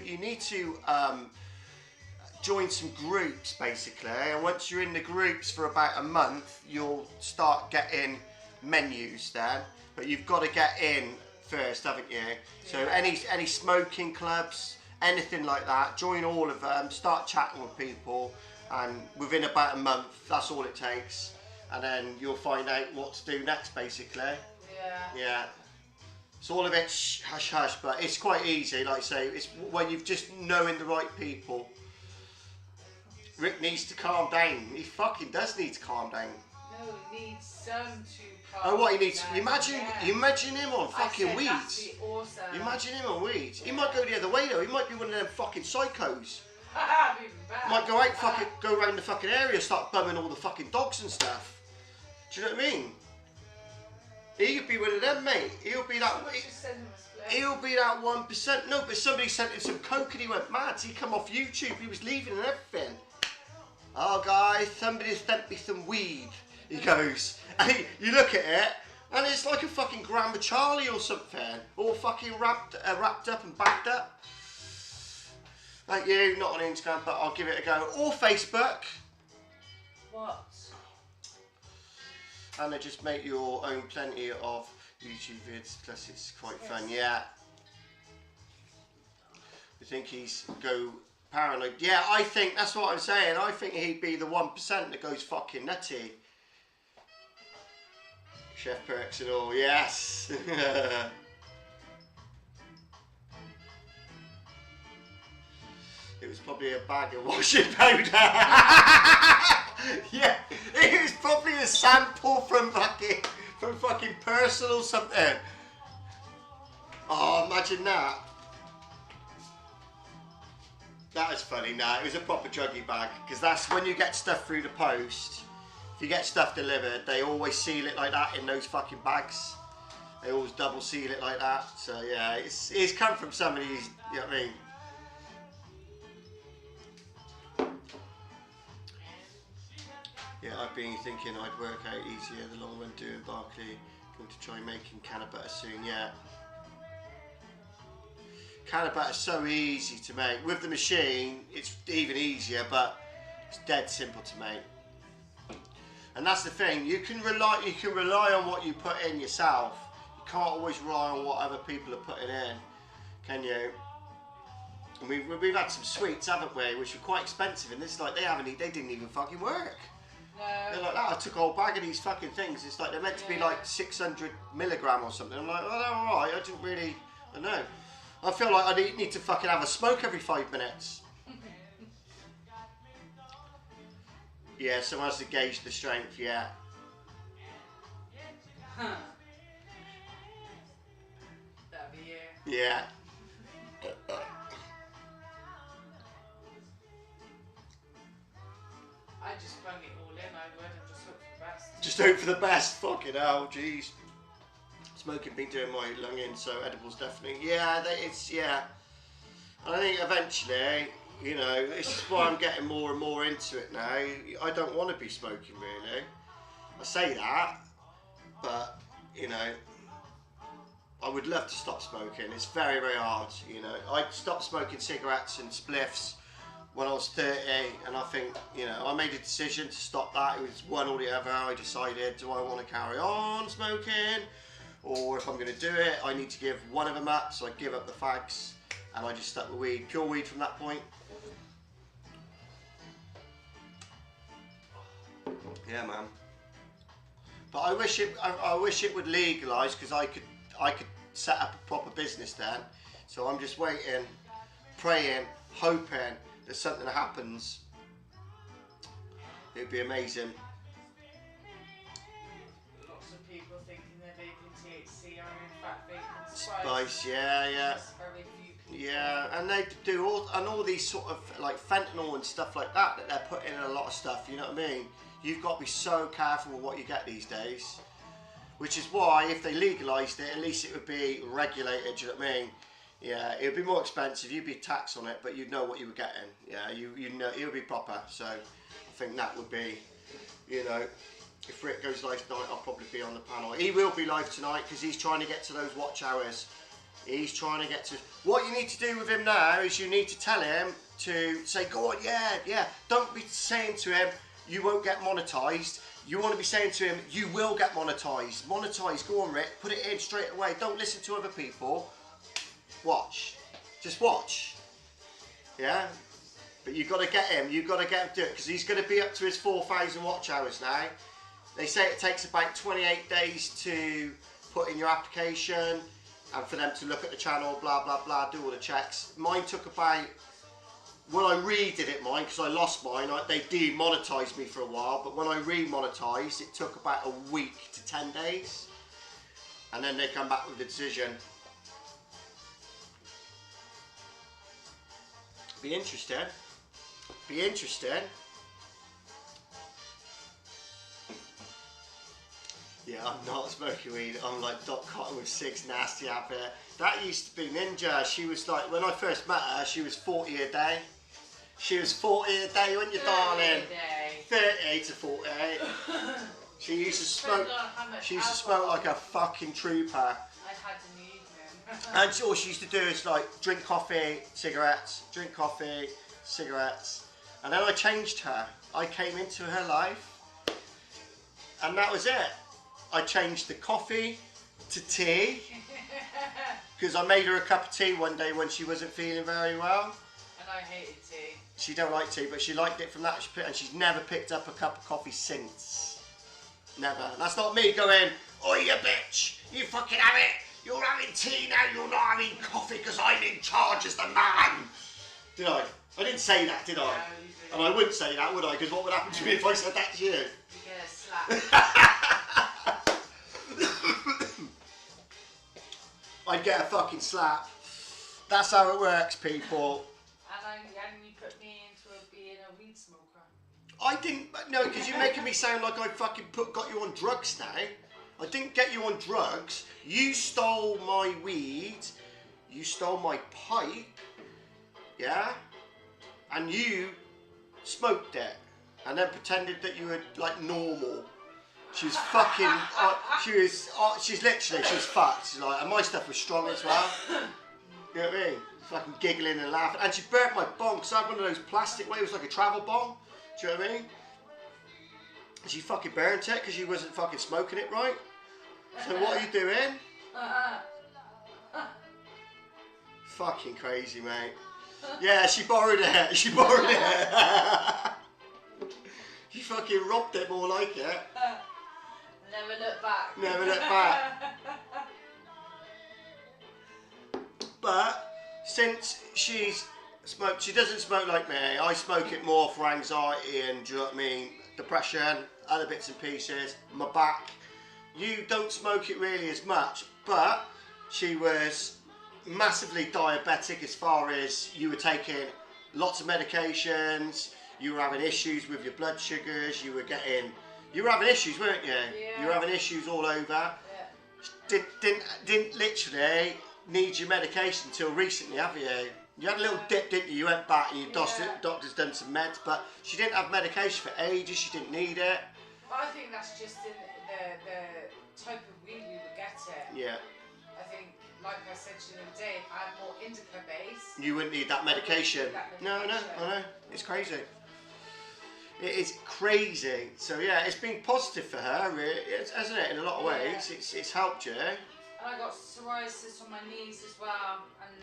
join some groups basically, and once you're in the groups for about a month, you'll start getting menus then. But you've got to get in first, haven't you? So any smoking clubs, anything like that, join all of them. Start chatting with people, and within about a month, that's all it takes, and then you'll find out what to do next basically. Yeah. It's all a bit hush hush, but it's quite easy. Like I say, it's when you've just knowing the right people. Rick needs to calm down. He fucking does need to calm down. No, he needs some to calm down. Oh, what he needs? Down. Imagine him on fucking weed. That'd be awesome. Imagine him on weed. He might go the other way though. He might be one of them fucking psychos. Might go out, go around the fucking area, start bumming all the fucking dogs and stuff. Do you know what I mean? He could be one of them, mate. He'll be that 1%. No, but somebody sent him some coke and he went mad. He come off YouTube. He was leaving and everything. Oh, guys, somebody sent me some weed. He goes, and you look at it, and it's like a fucking Grandma Charlie or something, all fucking wrapped up and backed up. Thank you. Not on Instagram, but I'll give it a go. Or Facebook. What? And just make your own plenty of YouTube vids, plus it's quite fun, yeah. I think he's go paranoid. Yeah, I think, that's what I'm saying, I think he'd be the 1% that goes fucking nutty. Chef Perks and all, yes. It was probably a bag of washing powder. Yeah, it was probably a sample from fucking Personal or something. Oh, imagine that. That is funny. Nah, it was a proper druggy bag, because that's when you get stuff through the post. If you get stuff delivered, they always seal it like that in those fucking bags. They always double seal it like that. So yeah, it's come from somebody who's, you know what I mean. Yeah, I've been thinking I'd work out easier the long run doing Barclay. Going to try making canna butter soon, yeah. Canna butter's so easy to make. With the machine, it's even easier, but it's dead simple to make. And that's the thing, you can rely on what you put in yourself. You can't always rely on what other people are putting in, can you? And we've had some sweets, haven't we, which were quite expensive, and it's like they didn't even fucking work. No. They're like, I took a whole bag of these fucking things. It's like they're meant to be like 600 milligram or something. I'm like, well, they're alright. I didn't really, I don't know. I feel like I need to fucking have a smoke every 5 minutes. Yeah, someone has to gauge the strength, yeah. Huh. That'd be you. Yeah. I just bung it all in, I would, and just hope for the best. Just hope for the best. Fucking hell, jeez. Smoking been doing my lung in, so edibles definitely. Yeah, yeah. I think eventually, you know, this is why I'm getting more and more into it now. I don't want to be smoking really. I say that, but you know, I would love to stop smoking. It's very, very hard. You know, I stopped smoking cigarettes and spliffs when I was 30, and I think, you know, I made a decision to stop that. It was one or the other. I decided, do I want to carry on smoking, or if I'm going to do it, I need to give one of them up. So I give up the fags, and I just stuck with weed, pure weed from that point. Yeah, man. But I wish it would legalise, because I could set up a proper business then. So I'm just waiting, praying, hoping that something happens It'd be amazing. Lots of people thinking they're vaping THC are in fact vaping Spice, yeah. Just very few people. Yeah, and they do all these sort of like fentanyl and stuff like that they're putting in a lot of stuff, you know what I mean? You've got to be so careful with what you get these days. Which is why if they legalised it, at least it would be regulated, do you know what I mean? Yeah, it would be more expensive, you'd be taxed on it, but you'd know what you were getting. Yeah, you know, it would be proper. So I think that would be, you know, if Rick goes live tonight, I'll probably be on the panel. He will be live tonight because he's trying to get to those watch hours. He's trying to get to... What you need to do with him now is you need to tell him to say, go on, yeah. Don't be saying to him, you won't get monetised. You want to be saying to him, you will get monetised. Monetised, go on Rick, put it in straight away. Don't listen to other people. Watch. Just watch. Yeah? But you've got to get him to do it because he's going to be up to his 4,000 watch hours now. They say it takes about 28 days to put in your application and for them to look at the channel, blah, blah, blah, do all the checks. Mine took about, when I redid it mine, because I lost mine, they demonetised me for a while, but when I remonetised, it took about a week to 10 days. And then they come back with the decision. Be interesting. Be interesting. Yeah, I'm not smoking weed. I'm like Doc Cotton with 6 nasty habit. That used to be Ninja. She was like, when I first met her, she was 40 a day. She was 40 a day, weren't you, darling? 30 to 40. She used to smoke. She used to smoke like a fucking trooper. I had an evening. And all she used to do is like drink coffee, cigarettes, drink coffee, cigarettes. And then I changed her. I came into her life, and that was it. I changed the coffee to tea because I made her a cup of tea one day when she wasn't feeling very well. And I hated tea. She don't like tea, but she liked it from that, and she's never picked up a cup of coffee since. Never. That's not me going, oh you bitch, you fucking have it. You're having tea now, you're not having coffee because I'm in charge as the man. Did I? I didn't say that, did I? No, you didn't. And I wouldn't say that, would I? Because what would happen to me if I said that to you? You get a slap. I'd get a fucking slap. That's how it works, people. And you put me into being a weed smoker. I didn't, no, because you're making me sound like I fucking got you on drugs now. I didn't get you on drugs. You stole my weed. You stole my pipe. Yeah? And you smoked it. And then pretended that you were like normal. She was fucking, she's literally, she was fucked. She's like, and my stuff was strong as well. You know what I mean? Fucking giggling and laughing. And she burnt my bong, because I had one of those plastic ones, it was like a travel bong. Do you know what I mean? And she fucking burnt it because she wasn't fucking smoking it right. So what are you doing? Fucking crazy, mate. Yeah, she borrowed it. She borrowed it. She fucking robbed it, more like it. Never look back. Never look back. But since she's smoked, she doesn't smoke like me. I smoke it more for anxiety and, do you know what I mean, depression, other bits and pieces, my back. You don't smoke it really as much, but she was massively diabetic as far as you were taking lots of medications, you were having issues with your blood sugars, you were having issues, weren't you? Yeah. You were having issues all over. Yeah. Didn't literally need your medication until recently, have you? You had a little dip, didn't you? You went back and your doctor's done some meds, but she didn't have medication for ages, she didn't need it. But I think that's just in the type of weed we would get it. Yeah. I think, like I said to you the other day, if I had more indica base, You wouldn't need that medication. No, I know. It's crazy. It is crazy. So yeah, it's been positive for her, really, hasn't it? In a lot of ways, it's helped you. and I got psoriasis on my knees as well, and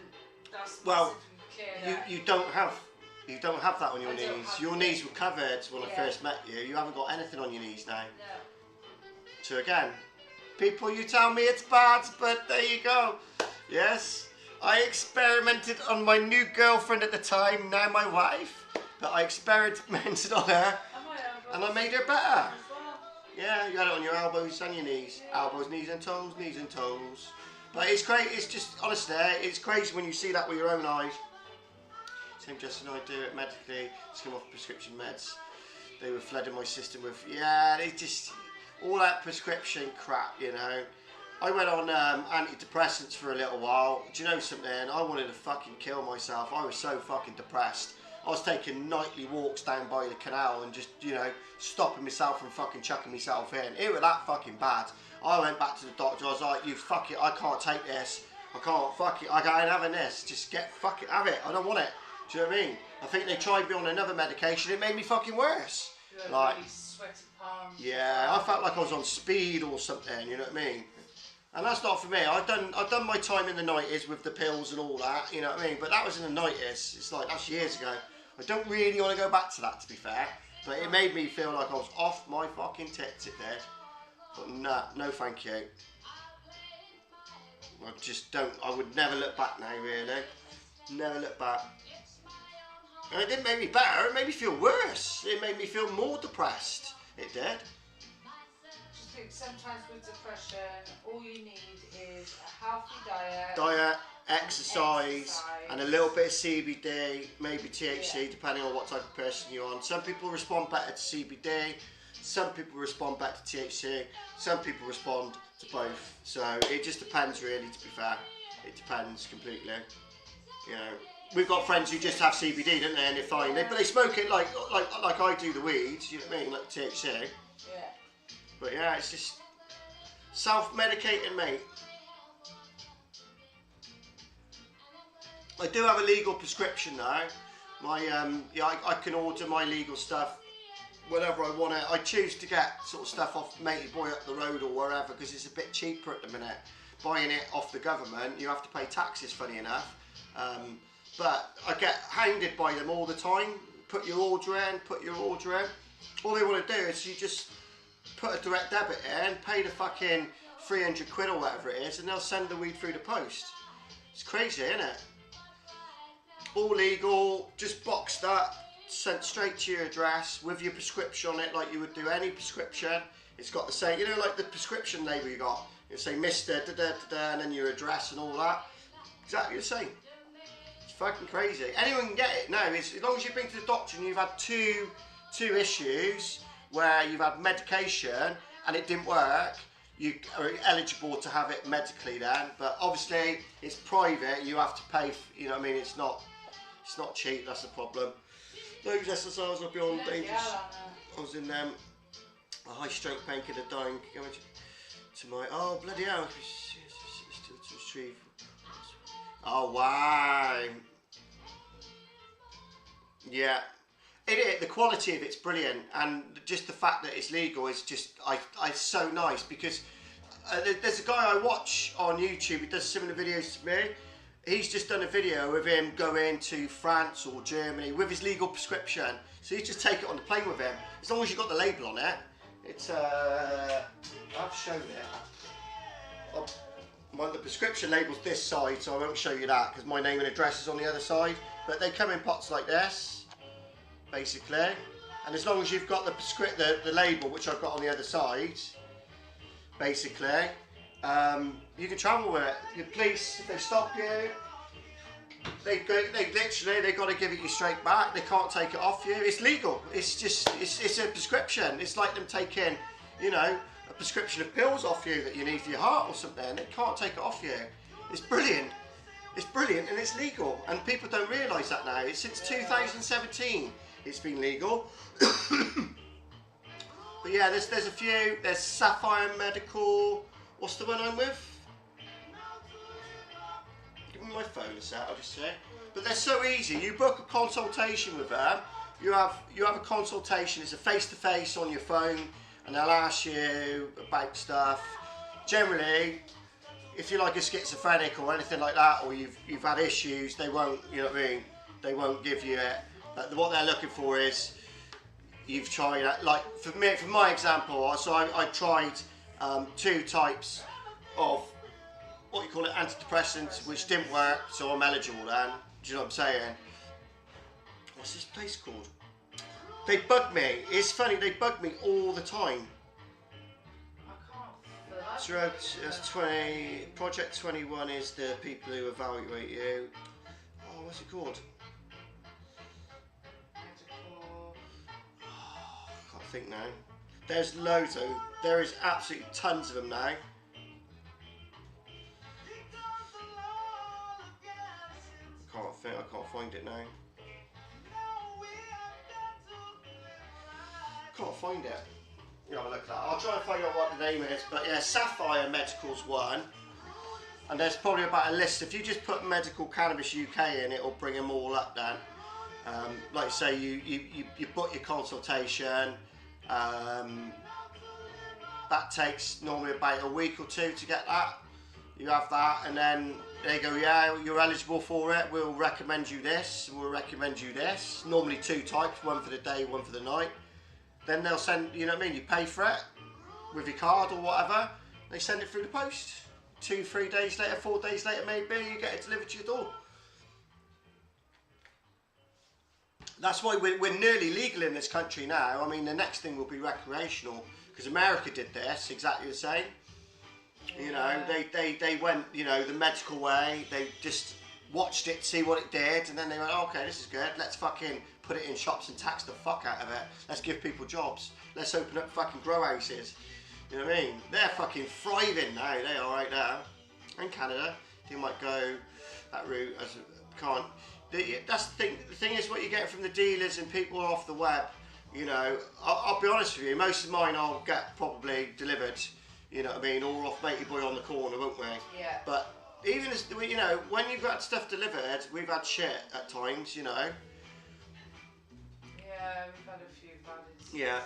that's Well, cleared up. you don't have that on your I don't knees. have Your it. knees were covered when I Yeah. first met you. You haven't got anything on your knees now. No. So again, people, you tell me it's bad, but there you go. Yes, I experimented on my new girlfriend at the time, now my wife, but I experimented on her. I might have and I made her better. Yeah, you had it on your elbows and your knees. Elbows, knees and toes, knees and toes. But it's great, it's just, honestly, it's crazy when you see that with your own eyes. Same Justin and I do it medically, just come off prescription meds. They were flooding my system with, yeah, they just, all that prescription crap, you know. I went on antidepressants for a little while. Do you know something? I wanted to fucking kill myself. I was so fucking depressed. I was taking nightly walks down by the canal and just, you know, stopping myself from fucking chucking myself in. It was that fucking bad. I went back to the doctor. I was like, you fuck it, I can't take this. I can't, fuck it, I ain't having this. Just get, fuck it, have it. I don't want it. Do you know what I mean? I think they tried me on another medication. It made me fucking worse. Like, really sweaty palms. yeah, I felt like I was on speed or something. You know what I mean? And that's not for me. I've done my time in the 90s with the pills and all that. You know what I mean? But that was in the 90s. It's like that's years ago. I don't really want to go back to that, to be fair. But it made me feel like I was off my fucking tits. It did. But nah, no, thank you. I just don't. I would never look back now. Really, never look back. And it didn't make me better, it made me feel worse. It made me feel more depressed. It did. I think sometimes with depression, all you need is a healthy diet. Diet, exercise, and a little bit of CBD, maybe THC, depending on what type of person you're on. Some people respond better to CBD, some people respond better to THC, some people respond to both. So it just depends really, to be fair. It depends completely. You know. We've got friends who just have CBD, don't they, and they're fine. But they smoke it like I do the weeds, you know what I mean, like THC. Yeah. But yeah, it's just self-medicating, mate. I do have a legal prescription now. My yeah, I can order my legal stuff whenever I want it. I choose to get sort of stuff off Matey Boy up the road or wherever because it's a bit cheaper at the minute. Buying it off the government, you have to pay taxes, funny enough. But I get hounded by them all the time. Put your order in, put your order in. All they want to do is you just put a direct debit in, pay the fucking 300 quid or whatever it is, and they'll send the weed through the post. It's crazy, isn't it? All legal, just boxed up, sent straight to your address with your prescription on it like you would do any prescription. It's got the same, you know, like the prescription label you got. You say Mr. Da-da-da-da, and then your address and all that. Exactly the same. Fucking crazy. Anyone can get it now. As long as you've been to the doctor and you've had two issues where you've had medication and it didn't work, you are eligible to have it medically then. But obviously it's private. You have to pay. You know what I mean? It's not cheap. That's the problem. Those SSRs are beyond dangerous. I was in a high strength painkiller dying. Going to my bloody hell. Oh wow. Yeah, the quality of it's brilliant, and just the fact that it's legal is just it's so nice because there's a guy I watch on YouTube who does similar videos to me. He's just done a video of him going to France or Germany with his legal prescription, so you just take it on the plane with him as long as you've got the label on it. It's I've shown it. The prescription label's this side, so I won't show you that because my name and address is on the other side. But they come in pots like this, basically. And as long as you've got the label, which I've got on the other side, basically, you can travel with it. The police, if they stop you, they literally got to give it you straight back. They can't take it off you. It's legal. It's just it's a prescription. It's like them taking, you know, a prescription of pills off you that you need for your heart or something. They can't take it off you. It's brilliant. It's brilliant and it's legal. And people don't realise that now. It's since 2017 it's been legal. But yeah, there's a few. There's Sapphire Medical. What's the one I'm with? Give me my phone a sec, I'll just say. But they're so easy. You book a consultation with them. You have a consultation. It's a face-to-face on your phone. And they'll ask you about stuff. Generally, if you're like a schizophrenic or anything like that, or you've had issues, they won't, you know what I mean? They won't give you it. But what they're looking for is you've tried, like for me, for my example, so I tried 2 types of what you call it, antidepressants, which didn't work, so I'm eligible then. Do you know what I'm saying? What's this place called? They bug me. It's funny, they bug me all the time. Throughout 20, Project 21 is the people who evaluate you. Oh, what's it called? Can't think now. There's loads though. There is absolutely tons of them now. I can't find it now. Can't find it. You have a look at that. I'll try and find out what the name is. But yeah, Sapphire Medical's one. And there's probably about a list. If you just put Medical Cannabis UK in, it'll bring them all up then. Like I say, you book your consultation. That takes normally about a week or two to get that. You have that, and then they go, yeah, you're eligible for it. We'll recommend you this. We'll recommend you this. Normally 2 types, one for the day, one for the night. Then they'll send, you know what I mean? You pay for it with your card or whatever. They send it through the post. 2, 3 days later, 4 days later, maybe you get it delivered to your door. That's why we're nearly legal in this country now. I mean, the next thing will be recreational, because America did this exactly the same. You know, they went, you know, the medical way. They just watched it, see what it did, and then they went, oh, okay, this is good. Let's fucking put it in shops and tax the fuck out of it. Let's give people jobs. Let's open up fucking grow houses. You know what I mean? They're fucking thriving now. They are right now. In Canada, they might go that route. As can't. That's the thing. The thing is, what you get from the dealers and people off the web. You know, I'll be honest with you. Most of mine I'll get probably delivered. You know what I mean? Or off Matey Boy on the corner, won't we? Yeah. But even as, you know, when you've got stuff delivered, we've had shit at times, you know. Yeah, we've had a few bad instances. Yeah.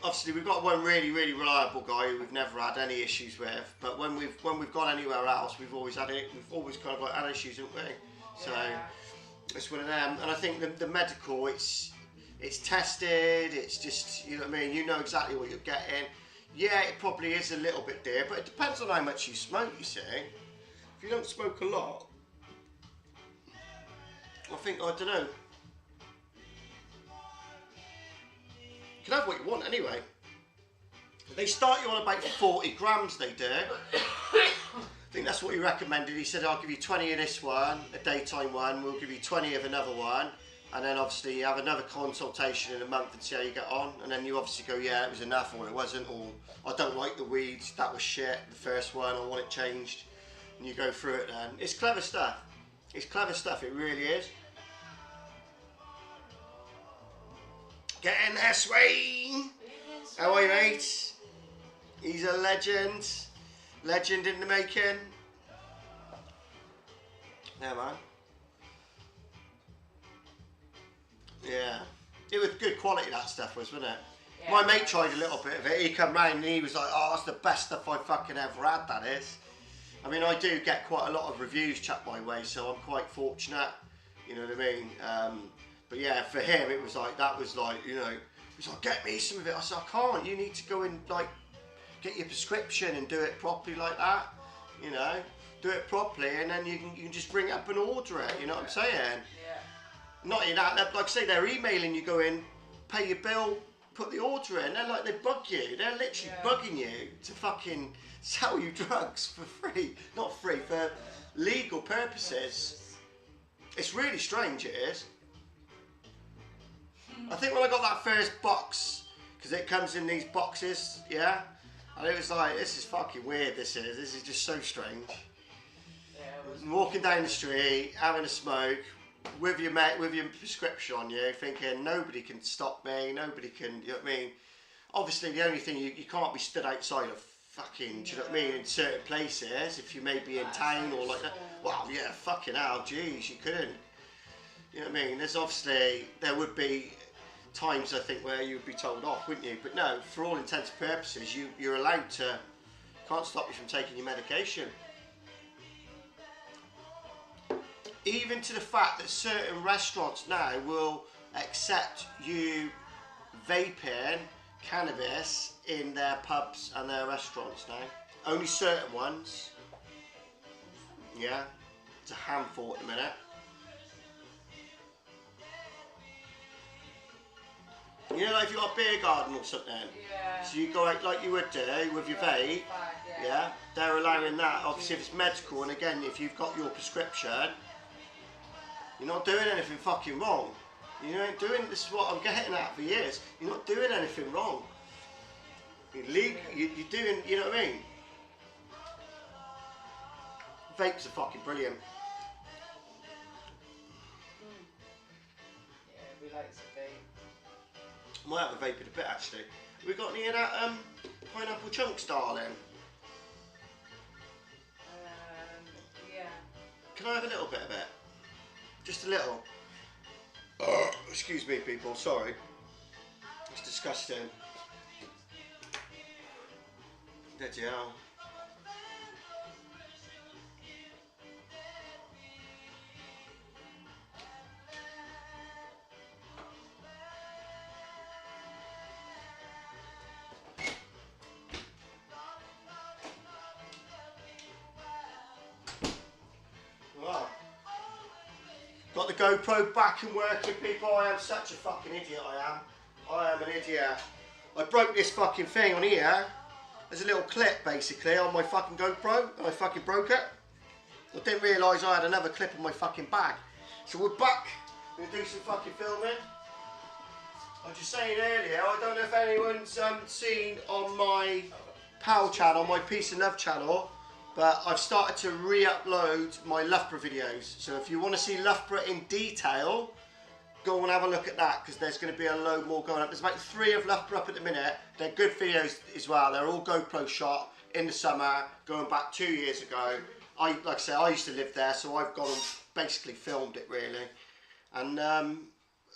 Obviously, we've got one really, really reliable guy who we've never had any issues with. But when we've gone anywhere else, we've always had it. We've always kind of like had issues, haven't we? So it's one of them. And I think the medical, it's tested. It's just, you know what I mean. You know exactly what you're getting. Yeah, it probably is a little bit dear, but it depends on how much you smoke, you see. If you don't smoke a lot, I think, I don't know. You can have what you want anyway. They start you on about 40 grams, they do. I think that's what he recommended. He said, I'll give you 20 of this one, a daytime one, we'll give you 20 of another one. And then obviously you have another consultation in a month and see how you get on. And then you obviously go, yeah, it was enough, or it wasn't, or I don't like the weeds, that was shit, the first one, I want it changed. And you go through it then. It's clever stuff. It's clever stuff, it really is. Get in there, Swain! How are you, mate? He's a legend. Legend in the making. Yeah, man. Yeah, it was good quality, that stuff was, wasn't it? Yeah, my mate tried a little bit of it. He come round and he was like, oh, that's the best stuff I fucking ever had, that is. I mean, I do get quite a lot of reviews chucked my way, so I'm quite fortunate, you know what I mean? But yeah, for him it was like, that was like, you know, he was like, get me some of it. I said, I can't, you need to go and like get your prescription and do it properly like that, you know? Do it properly and then you can just bring it up and order it, you know what I'm saying? Yeah. Not in that, like I say, they're emailing you, going, pay your bill, put the order in. They're like, they bug you. They're literally bugging you to fucking sell you drugs for free. Not free, for legal purposes. It's really strange, it is. I think when I got that first box, because it comes in these boxes, yeah, and it was like, this is fucking weird, this is just so strange. Yeah, walking down the street, having a smoke, with your mate, with your prescription on you, thinking nobody can stop me, nobody can, you know what I mean? Obviously the only thing, you can't be stood outside of fucking, do you know what I mean, in certain places, if you may be in town or like that. Well, yeah, fucking hell, geez, you couldn't. You know what I mean? There's obviously, there would be times I think where you would be told off, wouldn't you? But no, for all intents and purposes, you're allowed to, can't stop you from taking your medication. Even to the fact that certain restaurants now will accept you vaping cannabis in their pubs and their restaurants now. Only certain ones. Yeah, it's a handful at the minute. You know, like if you've got a beer garden or something. Yeah. So you go out like you would do with your vape. Yeah. They're allowing that. Obviously, if it's medical, and again, if you've got your prescription, you're not doing anything fucking wrong. You ain't doing. This is what I'm getting at for years. You're not doing anything wrong. You're doing. You know what I mean? Vapes are fucking brilliant. Yeah, we like to vape. Might have a vape in a bit actually. We got any of that pineapple chunks, darling? Yeah. Can I have a little bit of it? Just a little. Excuse me, people. Sorry. It's disgusting. Bloody hell. Got the GoPro back and working, people. I am such a fucking idiot, I am an idiot. I broke this fucking thing on here. There's a little clip, basically, on my fucking GoPro, and I fucking broke it. I didn't realise I had another clip on my fucking bag. So we're back. We're going to do some fucking filming. I was just saying earlier, I don't know if anyone's seen on my PAL channel, my Peace and Love channel, but I've started to re-upload my Loughborough videos. So if you want to see Loughborough in detail, go and have a look at that, because there's going to be a load more going up. There's about 3 of Loughborough up at the minute. They're good videos as well. They're all GoPro shot in the summer, going back 2 years ago. Like I say, I used to live there, so I've gone and basically filmed it really. And a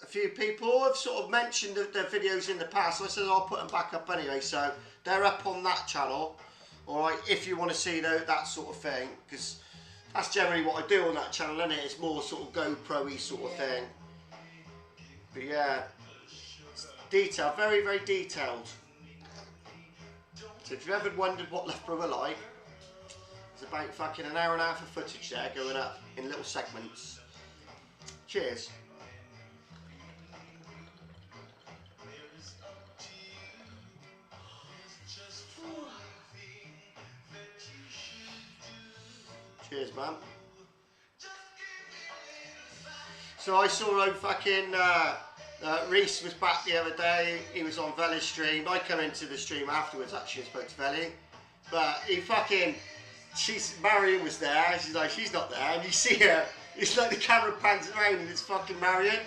few people have sort of mentioned their videos in the past, so I said I'll put them back up anyway. So they're up on that channel. Alright, if you want to see that sort of thing, because that's generally what I do on that channel, isn't it? It's more sort of GoPro-y sort of thing. But yeah, detail, very, very detailed. So if you've ever wondered what Loughborough were like, there's about fucking an hour and a half of footage there going up in little segments. Cheers. Cheers, man. So I saw fucking Reese was back the other day. He was on Veli's stream. I come into the stream afterwards actually and spoke to Veli, but he fucking, Marion was there. She's like, she's not there, and you see her. It's like the camera pans around and it's fucking Marion,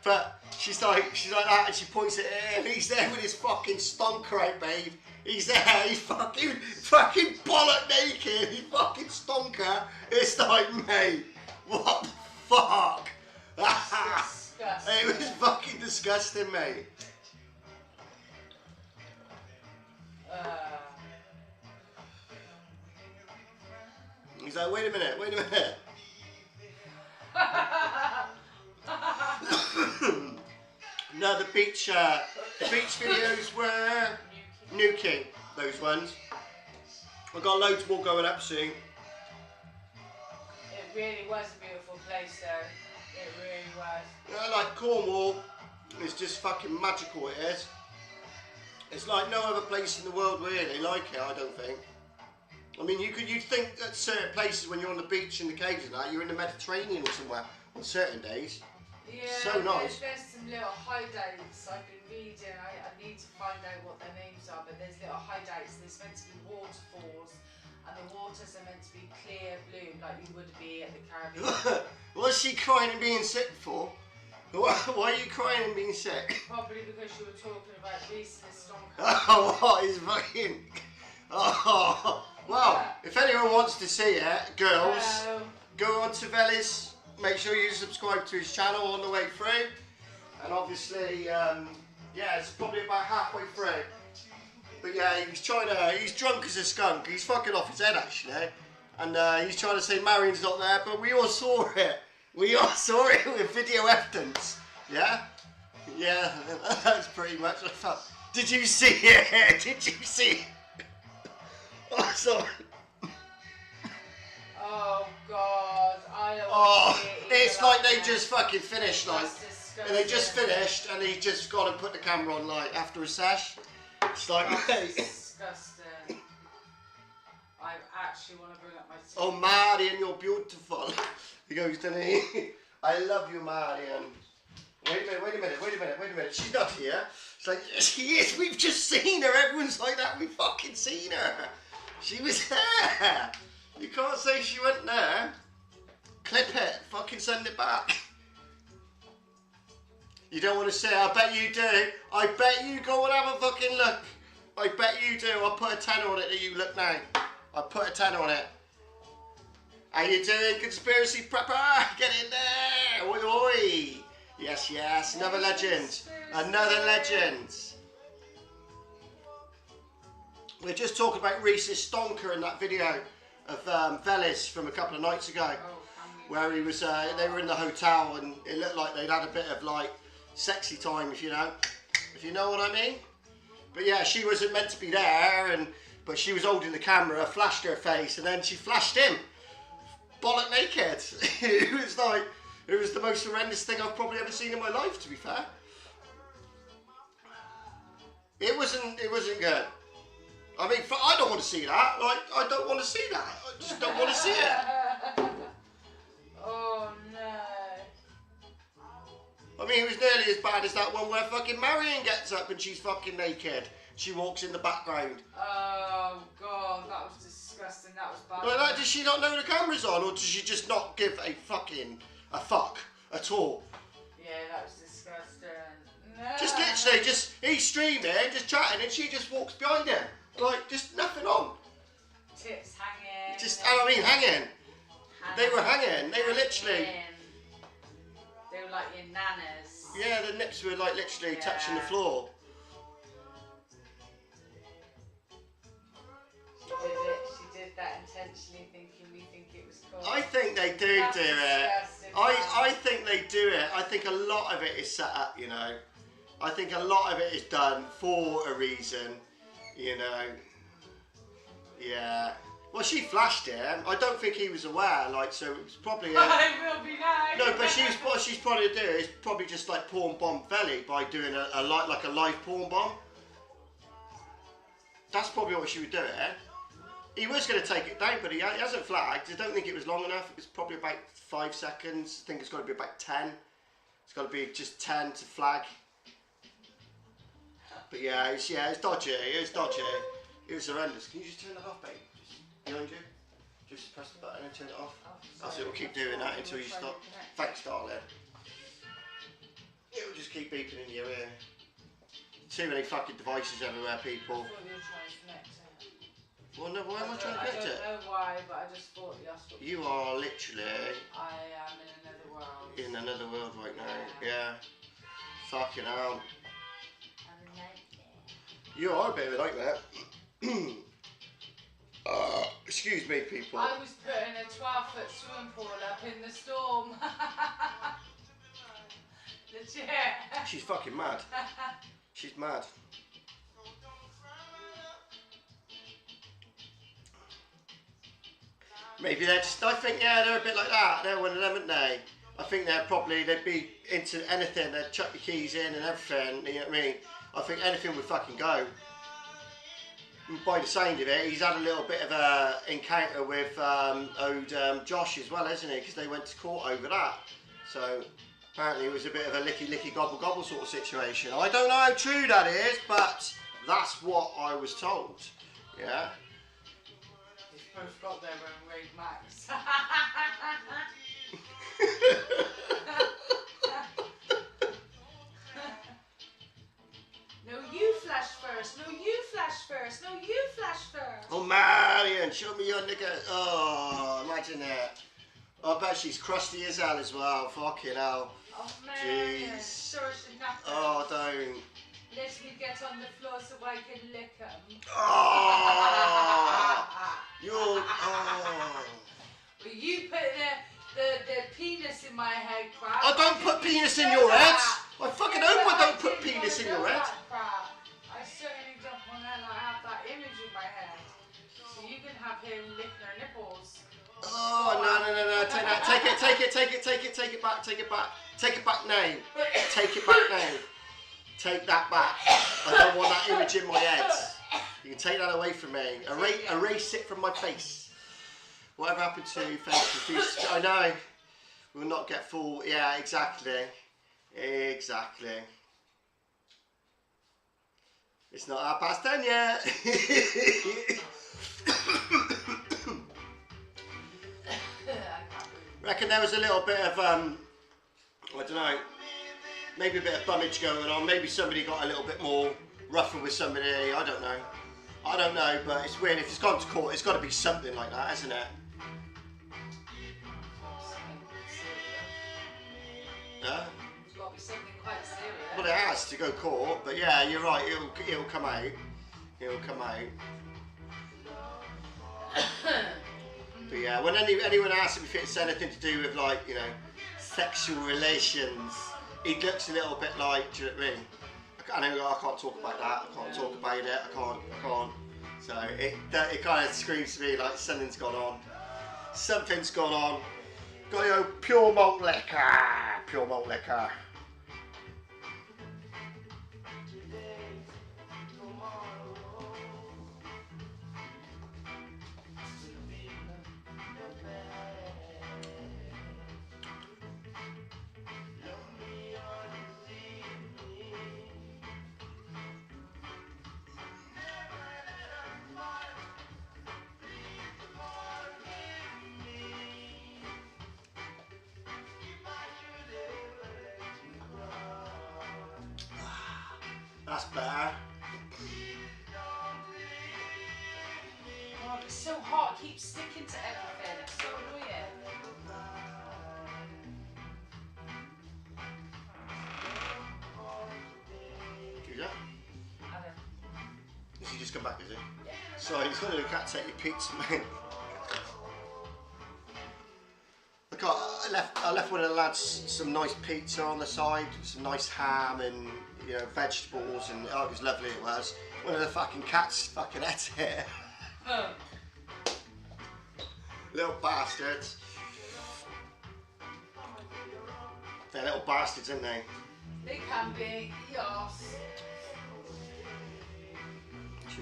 but she's like that, and she points at him. He's there with his fucking stonker out, babe. He's there, he's fucking bollock naked, he's fucking stonker. It's like, mate, what the fuck? It was fucking disgusting, mate. He's like, wait a minute. No, the beach videos were nuking, those ones. I've got loads more going up soon. It really was a beautiful place though. It really was. Yeah, like Cornwall, it's just fucking magical, it is. It's like no other place in the world really like it, I don't think. I mean, you'd think that certain places when you're on the beach in the caves and that, you're in the Mediterranean or somewhere on certain days. Yeah, so nice. There's some little hideouts I've been reading. I need to find out what their names are, but there's little hideouts. There's meant to be waterfalls, and the waters are meant to be clear blue, like you would be at the Caribbean. What's she crying and being sick for? Why are you crying and being sick? Probably because you were talking about Reese and his stonker. Oh, what is fucking... Oh, well, if anyone wants to see it, girls, go on to Veli's. Make sure you subscribe to his channel on the way through. And obviously, yeah, it's probably about halfway through. But yeah, he's drunk as a skunk. He's fucking off his head actually. And he's trying to say Marion's not there, but we all saw it. We all saw it with video evidence. Yeah? Yeah, that's pretty much what I felt. Did you see it? Did you see it? Oh, sorry. Oh God, I don't Oh, want to see it it's like they just fucking finished, like. That's And they just finished, and he just gone and put the camera on like after a sesh. It's like, mate. Disgusting. I actually want to bring up my teeth. Oh, Marion, you're beautiful. He goes, doesn't he? I love you, Marion. Wait a minute. She's not here. It's like, yes, she is. We've just seen her. Everyone's like that. We've fucking seen her. She was there. You can't say she went there. Clip it. Fucking send it back. You don't want to say it. I bet you do. I bet you go and have a fucking look. I bet you do. I'll put a 10 on it that you look now. I'll put a 10 on it. How you doing, conspiracy prepper? Get in there. Oi, oi. Yes. Another legend. Another legend. We're just talking about Reese's stonker in that video of Velis from a couple of nights ago, where he was. They were in the hotel and it looked like they'd had a bit of like sexy time, if you know what I mean. But yeah, she wasn't meant to be there, but she was holding the camera, flashed her face, and then she flashed him, bollock naked. It was the most horrendous thing I've probably ever seen in my life, to be fair. It wasn't good. I mean, I don't want to see that. Like, I don't want to see that. I just don't want to see it. Oh no. I mean, it was nearly as bad as that one where fucking Marion gets up and she's fucking naked. She walks in the background. Oh god, that was disgusting. That was bad. Like, does she not know the camera's on, or does she just not give a fuck at all? Yeah, that was disgusting. No. Just literally, he's streaming, just chatting, and she just walks behind him. Like, just nothing on. Tits hanging. Hanging. They were hanging. They were literally. They were like your nanas. Yeah, the nips were like literally touching the floor. She did that intentionally, thinking we think it was cool. I think they do it. I think they do it. I think a lot of it is set up, you know. I think a lot of it is done for a reason, you know. Yeah. Well, she flashed him. I don't think he was aware, like, so it was probably. I will be nice. No, but what she's probably doing is probably just like porn bomb Velly by doing a live porn bomb. That's probably what she would do. He was going to take it down, but he hasn't flagged. I don't think it was long enough. It was probably about 5 seconds. I think it's got to be about 10. It's got to be just 10 to flag. But yeah, it's dodgy. It was horrendous. Can you just turn that off, babe? Just behind you. Just press the button and turn it off. That's it. We'll keep doing that until you stop. Thanks, darling. It will just keep beeping in your ear. Too many fucking devices everywhere, people. Well, no, why am I trying to connect it? I don't know why, but I just thought that's what you are literally. I am in another world. In another world right now. Yeah. Fucking hell. I'm a nightmare. You are a bit of a nightmare. Excuse me, people. I was putting a 12-foot swimming pool up in the storm. Legit. She's fucking mad. She's mad. Maybe they're just, I think, yeah, they're a bit like that. They're one of them, aren't they? I think they'd be into anything. They'd chuck your keys in and everything, you know what I mean? I think anything would fucking go. And by the sound of it, he's had a little bit of a encounter with Josh as well, hasn't he? Because they went to court over that. So apparently it was a bit of a licky gobble gobble sort of situation. I don't know how true that is, but that's what I was told. Yeah. They've both got their own Raid Max. No, you flash first. No, you flash first. No, you flash first. Oh, Marion, show me your nigga. Oh, imagine that. I bet she's crusty as hell as well. Fucking hell. Oh, Marion. Jeez. Seriously, nothing. Oh, don't. Let me get on the floor so I can lick them. Oh. You're. Oh. Well, you put the penis in my head, crap. I don't put penis in your head. I fucking hope I don't put penis in your head. I certainly don't want to have that image in my head. So you can have him licking her nipples. Oh, no. Take that. Take it back. Take it back now. Take it back now. Take that back. I don't want that image in my head. You can take that away from me. Erase it from my face. Whatever happened to face? I know. We'll not get full. Yeah, exactly. It's not 10:30 yet. Reckon there was a little bit of I don't know, maybe a bit of bummage going on. Maybe somebody got a little bit more rougher with somebody. I don't know, but it's weird. If it's gone to court, it's got to be something like that, hasn't it? Yeah. It's got to be something quite serious. Well, it has to go court, but yeah, you're right. It'll come out. But yeah, when anyone asks him if it's anything to do with, like, you know, sexual relations, he looks a little bit like, do you know what I mean? I can't talk about that. I can't talk about it. I can't. So it kind of screams to me like something's gone on. Something's gone on. Got your pure malt liquor. That's better. Oh, it's so hot. It keeps sticking to everything. It's so annoying. Who's that? Adam. Has he just come back, is he? Yeah. Sorry, he's got a cat take your pizza, mate. I left one of the lads some nice pizza on the side, some nice ham and, you know, vegetables, and oh, it was lovely. It was. One of the fucking cats fucking ate it. Little bastards. They're little bastards, aren't they? They can be. Yes.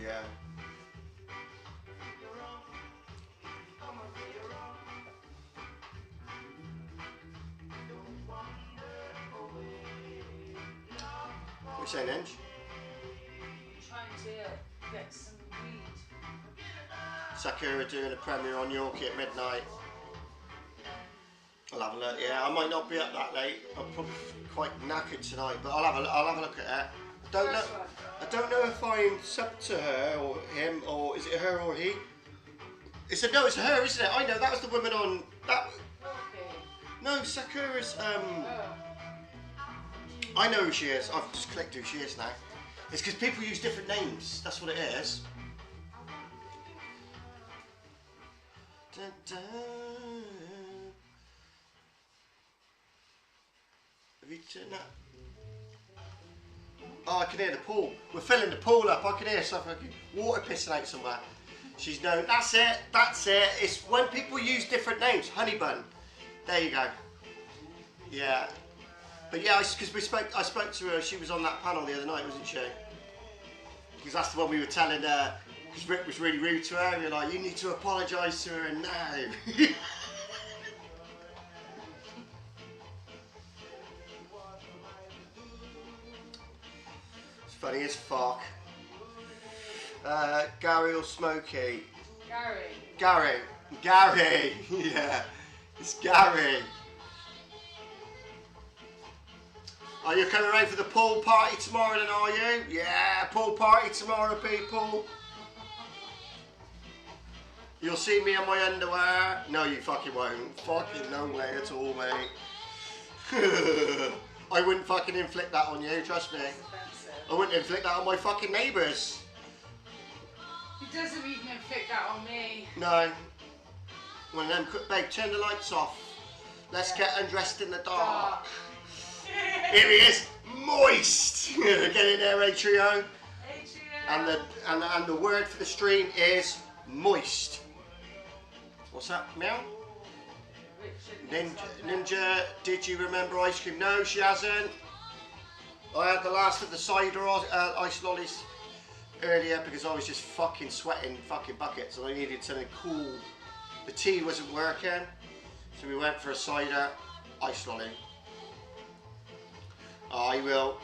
Yeah. What are you saying, Inge? I'm trying to get some weed. Sakura doing a premiere on Yorkie at midnight. I'll have a look. Yeah, I might not be up that late. I'm probably quite knackered tonight, but I'll have a look at it. I don't know if I'm sub to her or him, or is it her or he? It's her, isn't it? I know, that was the woman on that. Okay. No, Sakura's. Oh. I know who she is. I've just clicked who she is now. It's because people use different names. That's what it is. Dun, dun. Have you turned that? Oh, I can hear the pool. We're filling the pool up. I can hear something. Water pissing out somewhere. She's known. That's it. It's when people use different names. Honey Bun. There you go. Yeah. But yeah, because I spoke to her. She was on that panel the other night, wasn't she? Because that's the one we were telling her. Because Rick was really rude to her. And you're like, you need to apologise to her now. It's funny as fuck. Gary or Smokey? Gary. Gary. Yeah, it's Gary. Are you coming around for the pool party tomorrow then, are you? Yeah, pool party tomorrow, people. You'll see me in my underwear. No, you fucking won't. Fucking no way at all, mate. I wouldn't fucking inflict that on you, trust me. I wouldn't inflict that on my fucking neighbours. He doesn't even inflict that on me. No. One of them, babe, turn the lights off. Let's get undressed in the dark. Here he is, moist. Get in there, Atrio. And the word for the stream is moist. What's that, Meow? Richard Ninja, did you remember ice cream? No, she hasn't. I had the last of the cider ice lollies earlier because I was just fucking sweating fucking buckets and I needed something cool. The tea wasn't working, so we went for a cider ice lolly. Oh, he will.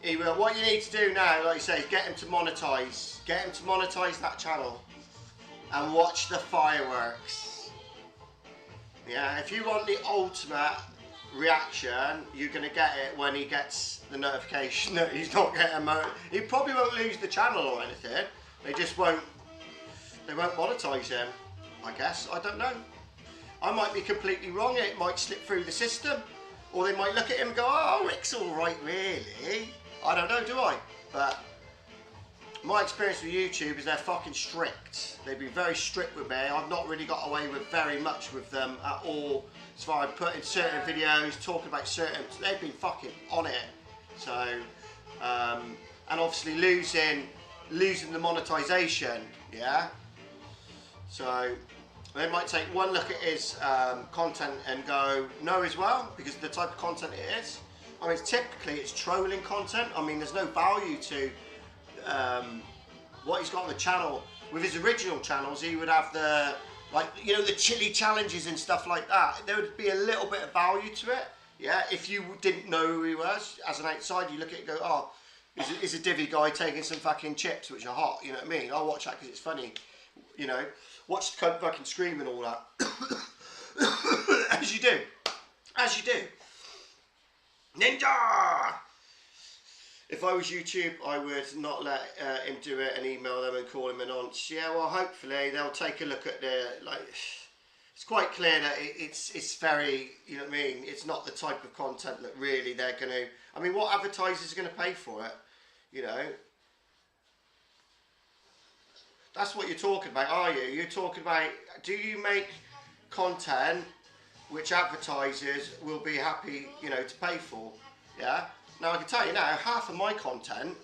He will. What you need to do now, like you say, is get him to monetize. Get him to monetize that channel and watch the fireworks. Yeah, if you want the ultimate reaction, you're going to get it when he gets the notification that he's not getting he probably won't lose the channel or anything. They just won't monetize him, I guess. I don't know. I might be completely wrong. It might slip through the system, or they might look at him and go, oh, Rick's all right, really. I don't know, do I? But my experience with YouTube is they're fucking strict. They've been very strict with me. I've not really got away with very much with them at all. As far as putting certain videos, talking about certain, they've been fucking on it. So, and obviously losing the monetization, yeah. So they might take one look at his content and go no as well, because of the type of content it is. I mean, typically it's trolling content. I mean, there's no value to what he's got on the channel. With his original channels, he would have the, like, you know, the chili challenges and stuff like that. There would be a little bit of value to it, yeah. If you didn't know who he was as an outsider, you look at it and go, oh, is a divvy guy taking some fucking chips which are hot, you know what I mean? I'll watch that because it's funny, you know. Watch the cunt fucking scream and all that. As you do. Ninja! If I was YouTube, I would not let him do it and email them and call him a nonce. Yeah, well, hopefully they'll take a look at the, like, it's quite clear that it's very, you know what I mean, it's not the type of content that really they're going to, I mean, what advertisers are going to pay for it, you know? That's what you're talking about, are you? You're talking about, do you make content which advertisers will be happy, you know, to pay for? Yeah. Now I can tell you now, half of my content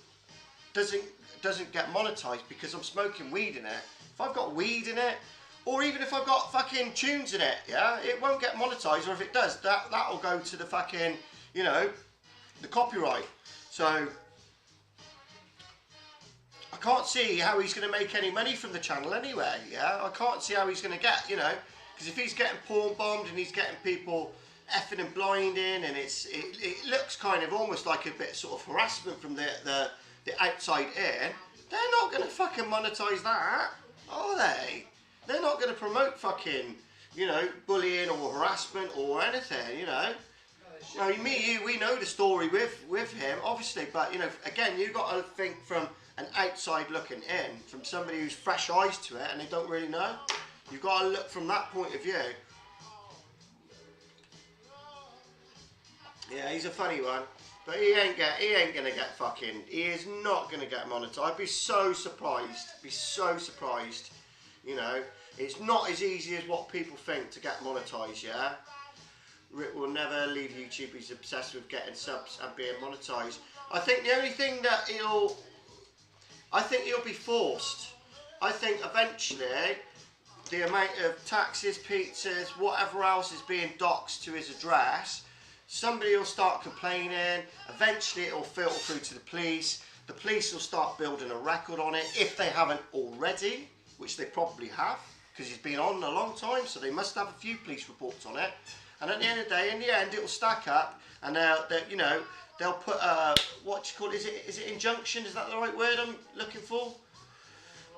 doesn't get monetized because I'm smoking weed in it. If I've got weed in it, or even if I've got fucking tunes in it, yeah, it won't get monetized. Or if it does, that'll go to the fucking, you know, the copyright. So I can't see how he's going to make any money from the channel anyway, yeah? I can't see how he's going to get, you know, because if he's getting porn bombed and he's getting people effing and blinding, and it looks kind of almost like a bit sort of harassment from the outside in, they're not going to fucking monetize that, are they? They're not going to promote fucking, you know, bullying or harassment or anything, you know. Now, me, we know the story with him, obviously, but, you know, again, you've got to think from an outside looking in, from somebody who's fresh eyes to it and they don't really know. You've got to look from that point of view. Yeah, he's a funny one, but he ain't gonna get fucking, he is not gonna get monetized. I'd be so surprised, you know. It's not as easy as what people think to get monetized, yeah. Rick will never leave YouTube. He's obsessed with getting subs and being monetized. I think the only thing that he'll be forced. I think eventually the amount of taxes, pizzas, whatever else is being doxed to his address, somebody will start complaining. Eventually it'll filter through to the police. The police will start building a record on it if they haven't already, which they probably have, because he's been on a long time, so they must have a few police reports on it. And at the end of the day, in the end, it'll stack up, and you know, they'll put a, what do you call it? Is it injunction? Is that the right word I'm looking for?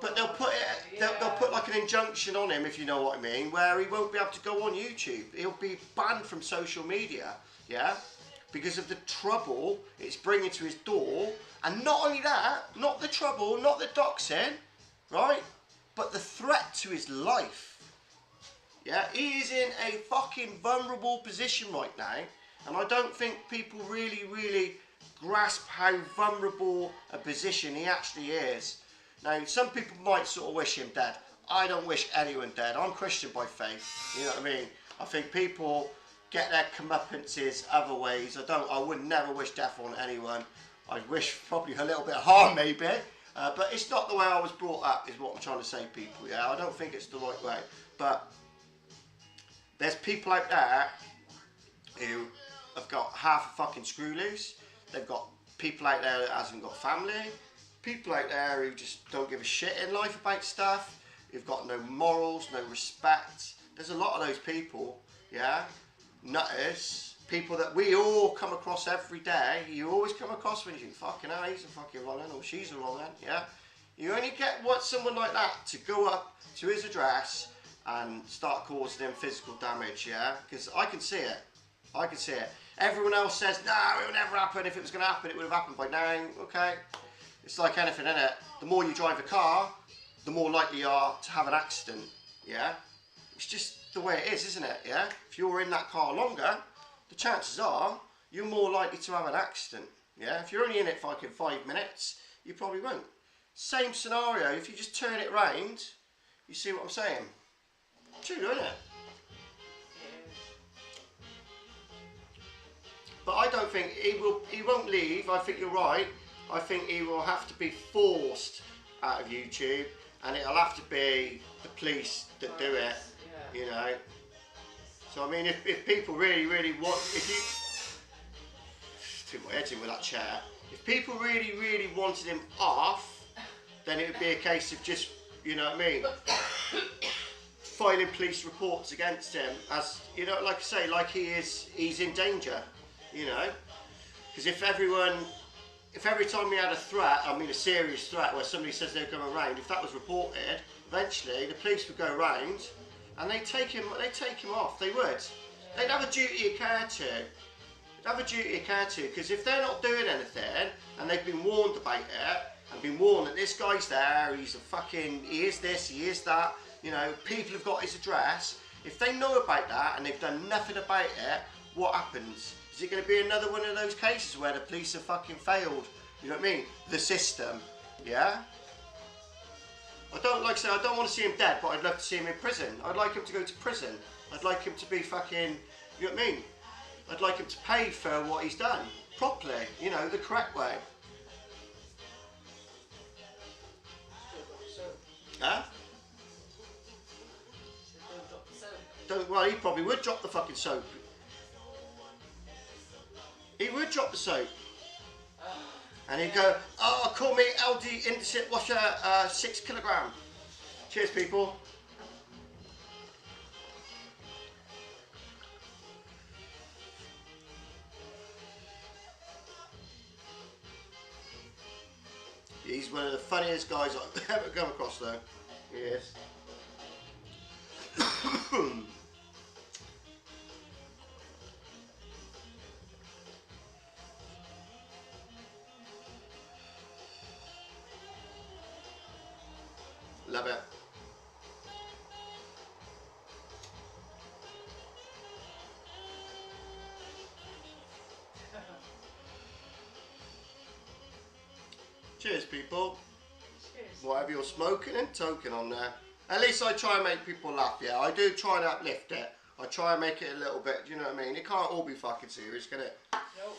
But they'll put it, they'll put like an injunction on him, if you know what I mean, where he won't be able to go on YouTube. He'll be banned from social media, yeah, because of the trouble it's bringing to his door. And not only that, not the trouble, not the doxing, right, but the threat to his life. Yeah, he is in a fucking vulnerable position right now, and I don't think people really grasp how vulnerable a position he actually is. Now, some people might sort of wish him dead. I don't wish anyone dead. I'm Christian by faith, you know what I mean? I think people get their comeuppances other ways. I would never wish death on anyone. I'd wish probably a little bit of harm maybe, But it's not the way I was brought up, is what I'm trying to say, people. Yeah, I don't think it's the right way. But there's people out there who have got half a fucking screw loose. They've got people out there that hasn't got family. People out there who just don't give a shit in life about stuff. Who've got no morals, no respect. There's a lot of those people, yeah. Nutters, people that we all come across every day. You always come across when you think, fucking hell, he's a fucking wrong un, or she's a wrong un, yeah. You only get someone like that to go up to his address and start causing him physical damage, yeah. Because I can see it. I can see it. Everyone else says, no, it will never happen. If it was going to happen, it would have happened by now. Okay. It's like anything, isn't it? The more you drive a car, the more likely you are to have an accident, yeah. It's just the way it is, isn't it, yeah? If you're in that car longer, the chances are you're more likely to have an accident, yeah? If you're only in it for like 5 minutes, you probably won't. Same scenario, if you just turn it round, you see what I'm saying? True, isn't it? But I don't think he won't leave. I think you're right. I think he will have to be forced out of YouTube, and it'll have to be the police that do it, you know. So I mean, if people really want, took my head in with that chair. If people really wanted him off, then it would be a case of just, you know what I mean, filing police reports against him, as you know, like I say, like he's in danger, you know. Because if every time we had a threat, I mean a serious threat where somebody says they're going around, if that was reported, eventually the police would go around and they'd take him off. They would. They'd have a duty of care to. They'd have a duty of care to, because if they're not doing anything and they've been warned about it and been warned that this guy's there, he is this, he is that, you know, people have got his address. If they know about that and they've done nothing about it, what happens? Is it going to be another one of those cases where the police have fucking failed? You know what I mean? The system, yeah? I don't want to see him dead, but I'd love to see him in prison. I'd like him to go to prison. I'd like him to be fucking, you know what I mean? I'd like him to pay for what he's done, properly, you know, the correct way. Huh? Well, he probably would drop the fucking soap. He would drop the soap. And he'd go, oh, call me LD Indesit Washer 6 kilogram. Cheers, people. He's one of the funniest guys I've ever come across, though. Yes. Love it. Cheers, people. Cheers. Whatever you're smoking and toking on there. At least I try and make people laugh, yeah. I do try and uplift it. I try and make it a little bit, do you know what I mean? It can't all be fucking serious, can it? Nope.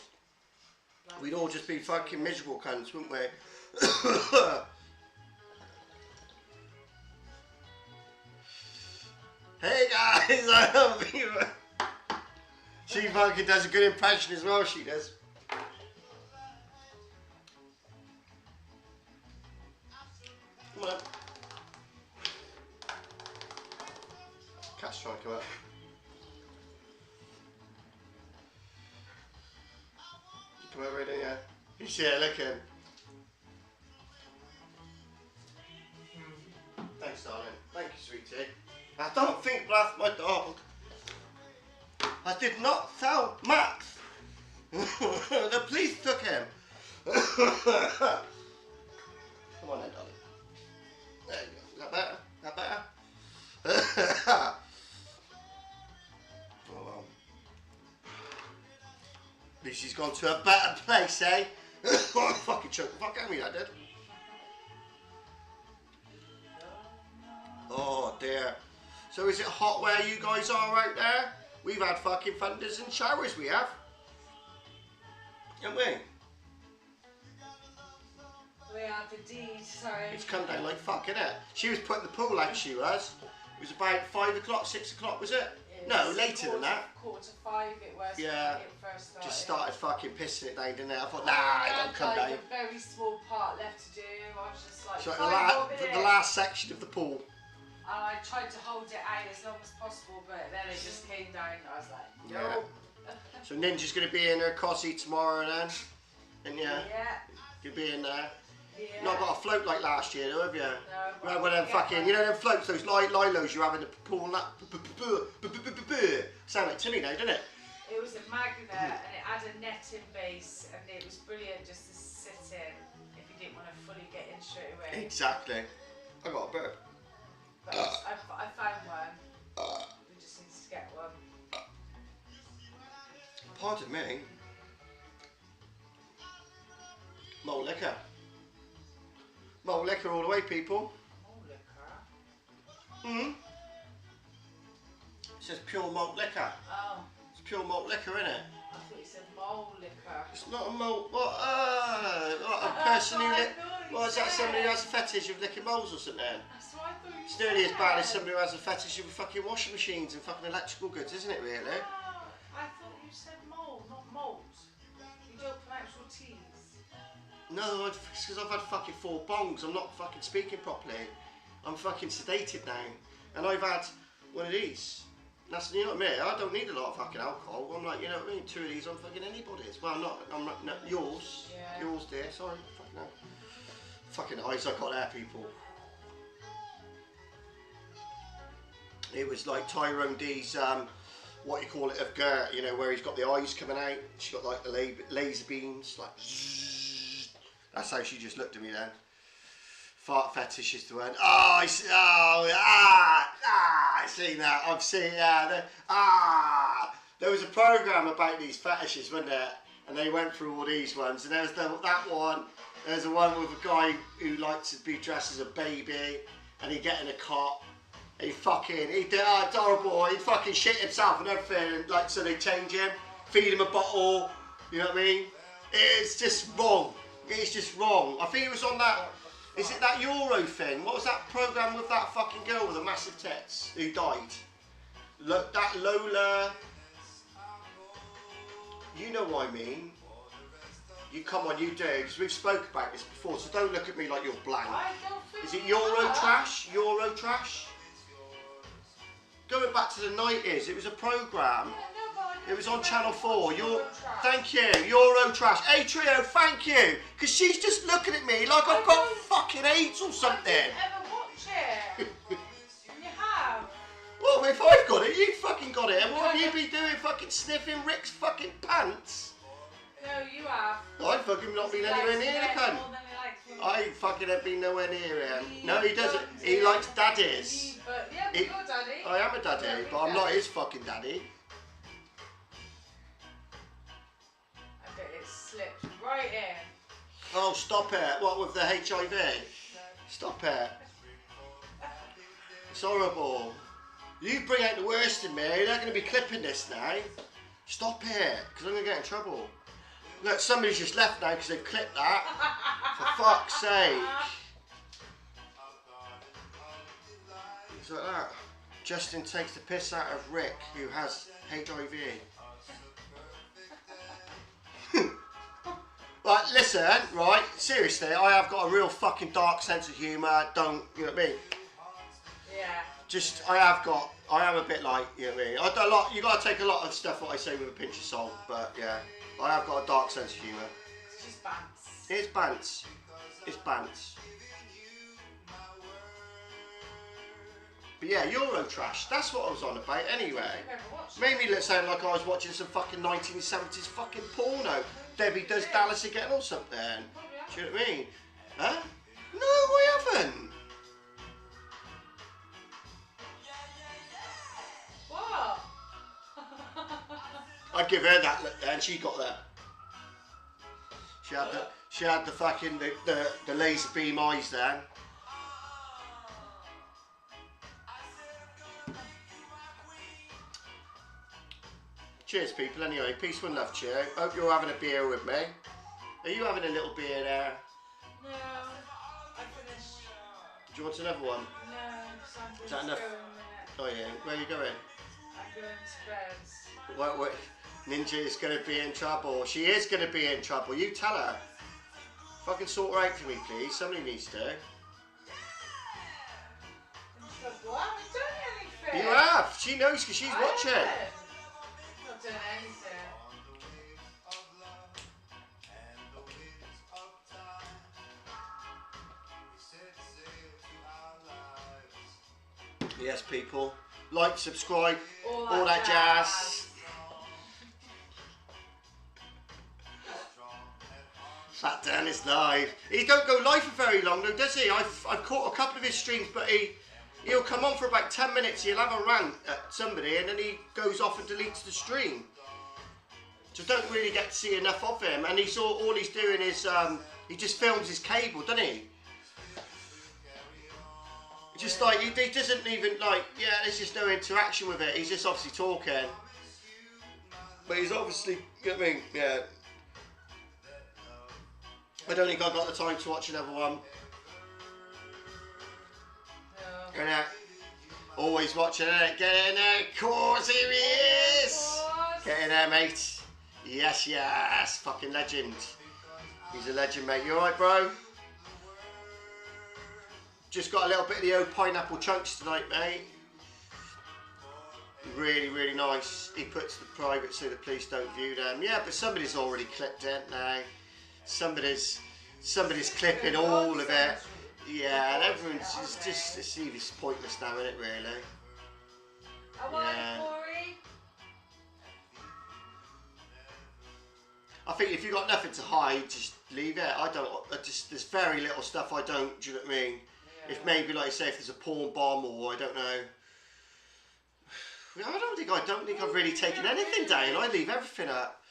We'd all just be fucking miserable cunts, wouldn't we? Hey guys, I love you. She fucking does a good impression as well, she does. Come on. Cat's trying to come out. You come over here, don't you? You see it, look at him. Thanks, darling. Thank you, sweetie. I don't think that's my dog. I did not tell Max. The police took him. Come on then, darling. There you go. Is that better? Is that better? Oh, well. At least she's gone to a better place, eh? Oh, fucking choke the fuck out of me, that did. Oh dear. So is it hot where you guys are right there? We've had fucking thunders and showers, we have. Haven't we? We have. have indeed. Sorry. It's come down like fuck, innit? She was putting the pool out, she was. It was about 5 o'clock, 6 o'clock, was it? No, later than that. 4:45 it was Yeah. when it first started. Just started fucking pissing it down, didn't it? I thought, nah, it don't come like down. a very small part left to do. I was just like, So the the last section of the pool. And I tried to hold it out as long as possible, but then it just came down. And I was like, no. Yeah. So Ninja's going to be in her cosy tomorrow then. And yeah, you'll be in there. Yeah. Not got a float like last year though, have you? No. Well, them fucking, you know them floats, those lilos you have in the pool and that. Sound like Timmy now, doesn't it? It was a magnet and it had a netting base and it was brilliant just to sit in if you didn't want to fully get in straight away. Exactly. I got a bird. But I found one. We just need to get one. Pardon me. Malt liquor. Malt liquor all the way, people. Malt liquor? Hmm. It says pure malt liquor. Oh, It's pure malt liquor, isn't it? I thought you said mole liquor. It's not a malt. What? What a person who what is that? Somebody who has a fetish of licking moles or something? That's what I thought you It's said. nearly as bad as somebody who has a fetish of fucking washing machines and fucking electrical goods, isn't it? Really? Oh, I thought you said mole, not malt. You don't pronounce your T's. No, it's because I've had fucking 4 bongs. I'm not fucking speaking properly. I'm fucking sedated now, and I've had one of these. That's, you know what I mean? I don't need a lot of fucking alcohol. I'm like, you know what I mean? 2 of these, I'm fucking anybody's. Well, I'm not no, yours. Yeah. Yours, dear. Sorry. Fucking hell. Fucking eyes I got there, people. It was like Tyrone D's, what you call it, of Gert, you know, where he's got the eyes coming out. She's got like the laser beams, like zzz. That's how she just looked at me then. Fart fetish is the one. I seen that. I've seen there was a program about these fetishes, wasn't there? And they went through all these ones. And there's that one. There's the one with a guy who likes to be dressed as a baby, and he'd get in a cot. He did it's horrible. He fucking shit himself and everything. And like, so they change him, feed him a bottle. You know what I mean? It's just wrong. It's just wrong. I think it was on that. Is it that Euro thing? What was that program with that fucking girl with the massive tits who died? That Lola. You know what I mean. You come on, you do, because we've spoke about this before. So don't look at me like you're blank. I don't think Is it you Euro are. Trash? Euro Trash? Going back to the 90s, it was a program. Yeah, no, but I It was don't on Channel remember 4. Euro Trash. Thank you. Euro Trash. Hey Trio, thank you. Because she's just looking at me like I've got fucking AIDS or something. I didn't ever watch it. You have. Well, if I've got it, you fucking got it. And what have you been doing? Fucking sniffing Rick's fucking pants? No, you have. I've fucking not been anywhere near the cunt. I fucking have been nowhere near him. No, he doesn't. He likes daddies. But yeah, but He- you're daddy. I am a daddy, but I'm not his fucking daddy. I bet it slipped right in. Oh, stop it. What, with the HIV? Stop it. It's horrible. You bring out the worst in me. They're going to be clipping this now. Stop it, because I'm going to get in trouble. Look, somebody's just left now because they've clipped that. For fuck's sake. It's like that. Justin takes the piss out of Rick, who has HIV. Right, listen, right, seriously, I have got a real fucking dark sense of humour, don't, you know what I mean? Yeah. Just, I am a bit like, you know what I mean? I do a lot, you got to take a lot of stuff what I say with a pinch of salt, but yeah, I have got a dark sense of humour. It's just bants. It's bants. It's bants. But yeah, Euro Trash, that's what I was on about anyway. I've never watched it. Made me look sound like I was watching some fucking 1970s fucking porno. Debbie Does Dallas Again or something. Do you know what I mean? Huh? No, I haven't. What? I'd give her that look there and she got that. She had the fucking, the laser beam eyes there. Cheers people, anyway, peace and love to you. Hope you're having a beer with me. Are you having a little beer there? No, I finished. Do you want another one? No, because I'm going Is that to enough? go in a minute. Oh yeah, where are you going? I'm going to bed. What, Ninja is going to be in trouble. She is going to be in trouble. You tell her. Fucking sort her out for me, please. Somebody needs to. Well, I haven't done anything. You have. She knows because she's watching. I'm not doing anything. Yes, people. Like, subscribe, All that jazz. Fat Dan is live. He don't go live for very long though, does he? I've caught a couple of his streams, but he'll come on for about 10 minutes, he'll have a rant at somebody, and then he goes off and deletes the stream. So don't really get to see enough of him, and all he's doing is he just films his cable, doesn't he? Just like he doesn't even like, yeah, there's just no interaction with it. He's just obviously talking, but he's obviously, you know what I mean? Yeah. I don't think I've got the time to watch another one. No. And always watching it. Get in there, of course here he is. Get in there, mate. Yes, yes, fucking legend. He's a legend, mate. You alright, bro? Just got a little bit of the old pineapple chunks tonight, mate. Really, really nice. He puts the private so the police don't view them. Yeah, but somebody's already clipped it now. Somebody's clipping all of it. Yeah, and everyone's it's pointless now, isn't it, really? How are you, Corey? I think if you've got nothing to hide, just leave it. There's very little stuff I don't, do you know what I mean? Yeah. If maybe, like I say, if there's a porn bomb or I don't know. I don't think I've really taken anything down. I leave everything up.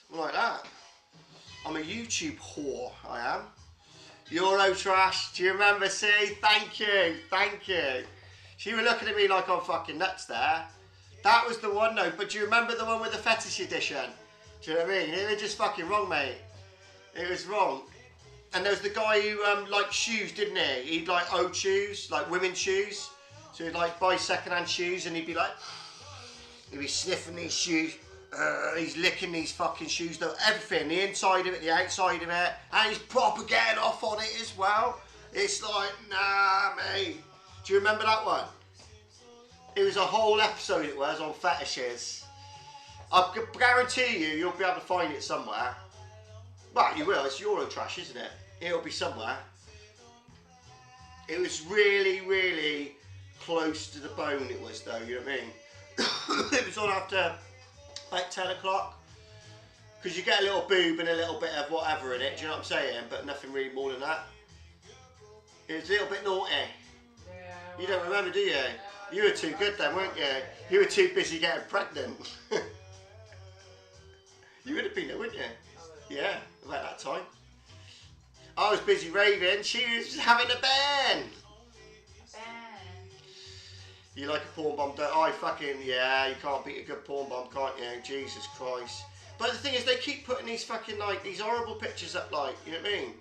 Like that. I'm a YouTube whore, I am. Eurotrash, do you remember, see? Thank you, thank you. She was looking at me like I'm fucking nuts there. That was the one though, but do you remember the one with the fetish edition? Do you know what I mean? It was just fucking wrong, mate. It was wrong. And there was the guy who liked shoes, didn't he? He'd like old shoes, like women's shoes. So he'd like buy second-hand shoes and he'd be sniffing these shoes. He's licking these fucking shoes, though, everything, the inside of it, the outside of it, and he's proper getting off on it as well. It's like, nah, mate. Do you remember that one? It was a whole episode, it was, on fetishes. I guarantee you'll be able to find it somewhere. Well, you will, it's Eurotrash, isn't it? It'll be somewhere. It was really, really close to the bone, it was, though, you know what I mean? It was on after like 10 o'clock, because you get a little boob and a little bit of whatever in it, do you know what I'm saying, but nothing really more than that. It was a little bit naughty. Yeah, well, you don't remember, do you? No, you were too good then, weren't you? You were too busy getting pregnant. You would have been there, wouldn't you? Yeah, about that time. I was busy raving, she was having a ban. You like a porn bomb, don't I? Yeah, you can't beat a good porn bomb, can't you? Jesus Christ. But the thing is, they keep putting these fucking, like, these horrible pictures up, like, you know what I mean?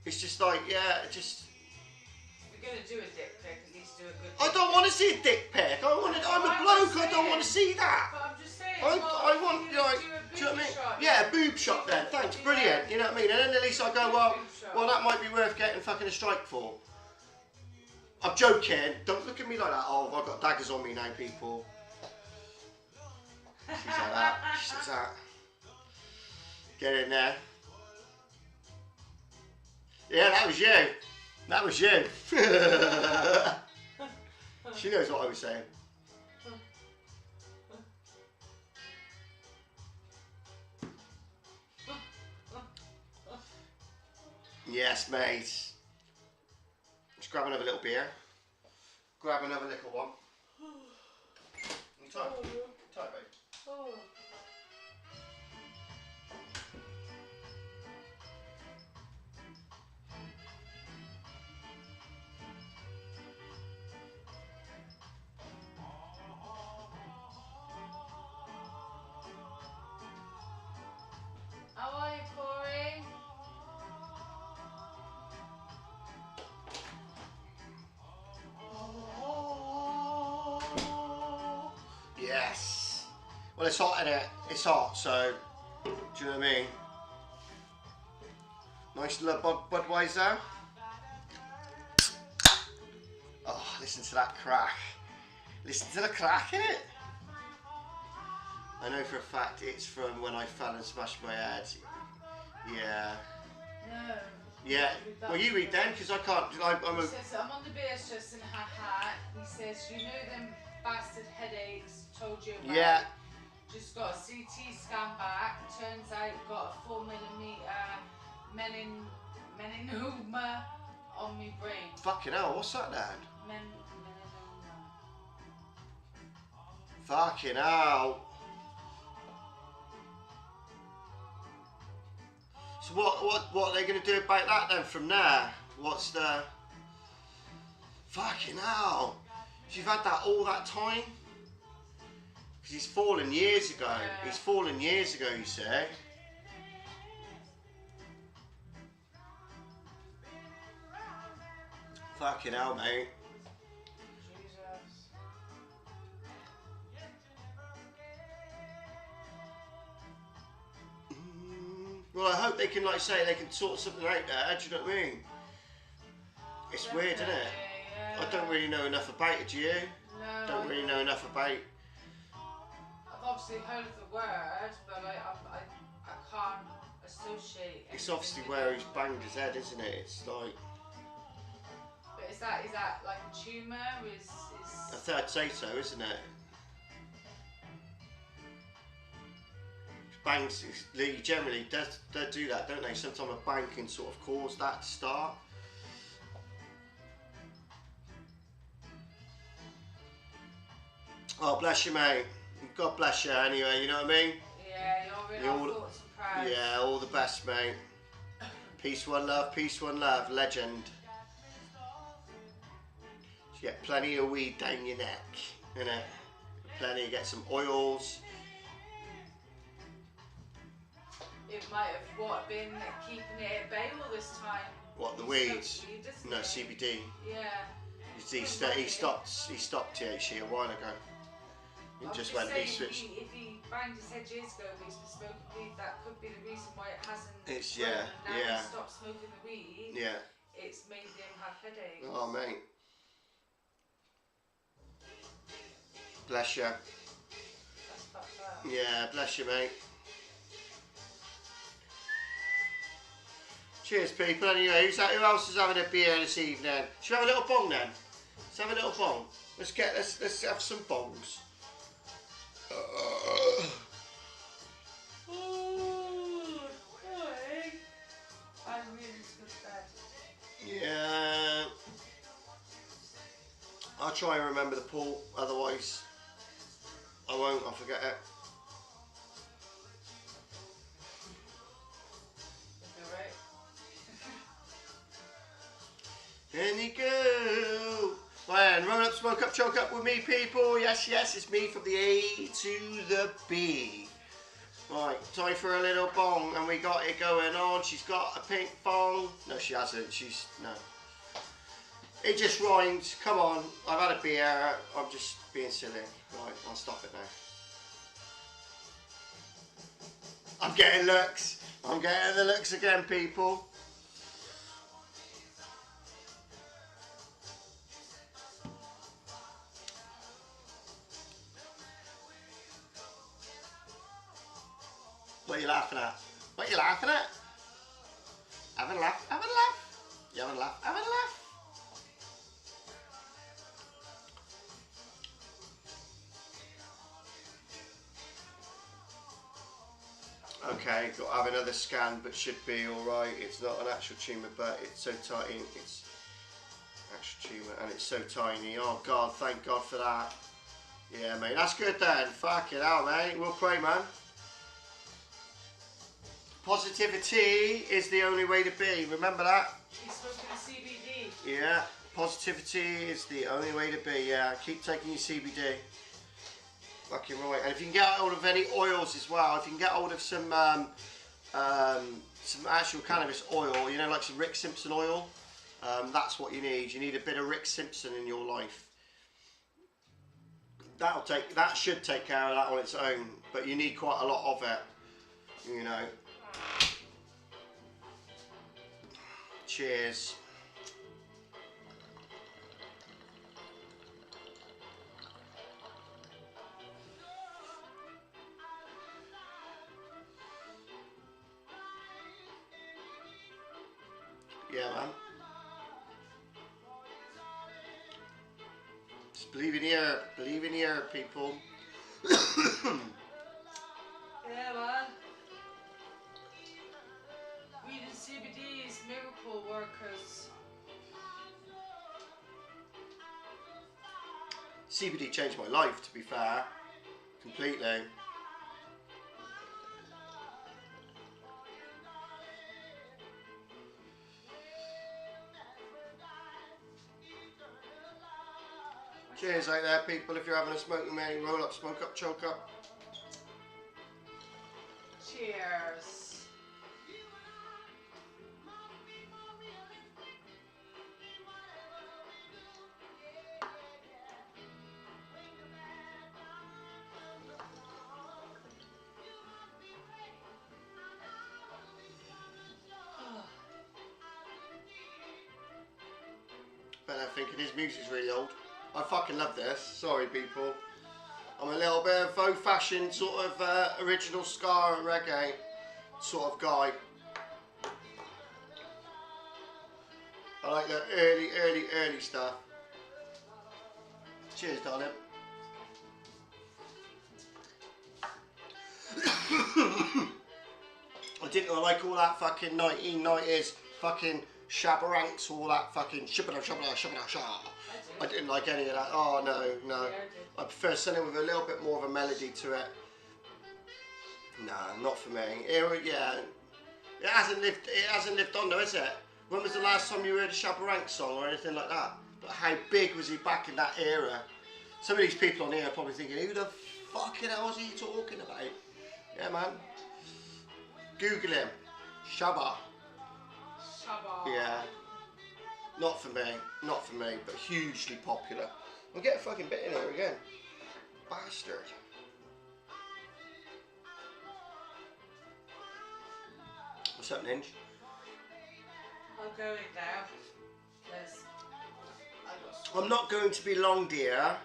It's just like, yeah, just... If you're going to do a dick pic, at least do a good I don't want to see a dick pic. I'm a bloke, I don't want to see that. But I'm just saying, I want, like, do you know what I mean? Yeah, a boob shot then, thanks, brilliant, you know what I mean? And then at least I go, well, that might be worth getting fucking a strike for. I'm joking. Don't look at me like that. Oh, I've got daggers on me now, people. She's like that. She's like that. Get in there. Yeah, that was you. That was you. She knows what I was saying. Yes, mate. Just grab another little beer. Grab another little one. You tight? Tight, babe. Oh. How are you, Corey? Well, it's hot in it. It's hot, so do you know what I mean? Nice little Budweiser. Oh, listen to that crack. Listen to the crack in it. I know for a fact it's from when I fell and smashed my head. Yeah. No. Yeah. Well, you read them because I can't. I'm He says, I'm on the beers just in ha. He says, you know them bastard headaches told you about. Yeah. Just got a CT scan back. Turns out got a 4mm meninoma on me brain. Fucking hell, what's that then? Meninoma. Fucking hell. So what are they going to do about that then from there? What's the... Fucking hell. So you've had that all that time? Because he's fallen years ago. Yeah. He's fallen years ago, you say? Fucking hell, mate. Jesus. Well, I hope they can, like say, they can sort something out there, do you know what I mean? It's weird, isn't it? Yeah. I don't really know enough about it, do you? No. Don't really know enough about... I've obviously heard of the word, but I can't associate. It's obviously where he's banged his head, isn't it? It's like... But is that like a tumour? I'd say so, isn't it? Bangs, they generally they do that, don't they? Sometimes a bang can sort of cause that to start. Oh, bless you, mate. God bless you anyway, you know what I mean? Yeah, you're in our thoughts and prayers. Yeah, all the best, mate. Peace, one love, legend. You get plenty of weed down your neck, innit? Plenty, get some oils. It might have been keeping it at bay all this time. What, the He weeds? smoked weed, doesn't No, he? CBD. Yeah. He stopped THC a while ago. He I'm just saying, switched. If he banged his head years ago, but he's been smoking weed, that could be the reason why it hasn't. It's grown. yeah, And now yeah, he stopped smoking the weed. yeah. It's made him have headaches. Oh, mate. Bless you. That's fucked up. Yeah, bless you, mate. Cheers, people. Anyway, who else is having a beer this evening? Should we have a little bong then? Let's have a little bong. Let's have some bongs. I'm really good bed. Yeah. I'll try and remember the pool, otherwise I won't, I'll forget it. And you go. Well, run up, smoke up, choke up with me, people. Yes, yes, it's me from the A to the B. Right, time for a little bong, and we got it going on. She's got a pink bong. No, she hasn't. No. It just rhymed. Come on, I've had a beer. I'm just being silly. Right, I'll stop it now. I'm getting looks. I'm getting the looks again, people. What are you laughing at? What are you laughing at? Having a laugh? Having a laugh? You having a laugh? Having a laugh? Okay, got to have another scan, but should be alright. It's not an actual tumour, but it's so tiny. It's actual tumour, and it's so tiny. Oh God, thank God for that. Yeah, mate, that's good then. Fuck it out, mate. We'll pray, man. Positivity is the only way to be. Remember that? He's smoking a CBD. Yeah, positivity is the only way to be. Yeah, keep taking your CBD. Fucking right. And if you can get hold of any oils as well, if you can get hold of some actual cannabis oil, you know, like some Rick Simpson oil, that's what you need. You need a bit of Rick Simpson in your life. that should take care of that on its own, but you need quite a lot of it, you know. Cheers. Yeah, man. Just believe in the air, people. Yeah, man. Weed and CBD is miracle workers. CBD changed my life, to be fair, completely. Cheers out there, people. If you're having a smoke with me, roll up, smoke up, choke up. Cheers. But I'm thinking his music's really old. I fucking love this. Sorry, people. I'm a little bit of faux-fashion sort of original ska and reggae sort of guy. I like the early stuff. Cheers, darling. I like all that fucking 1990s fucking shabaranks, all that fucking shabba shabba. I didn't like any of that. Oh no. I prefer something with a little bit more of a melody to it. Nah, not for me. Yeah, it hasn't lived on though, is it? When was the last time you heard a shabarank song or anything like that? But how big was he back in that era? Some of these people on here are probably thinking, who the fucking hell is he talking about? Yeah, man. Google him. Shabba. Shabba. Yeah. Not for me, but hugely popular. I'll get a fucking bit in here again. Bastard. What's up, Ninja? I'll go in now. Because I'm not going to be long, dear.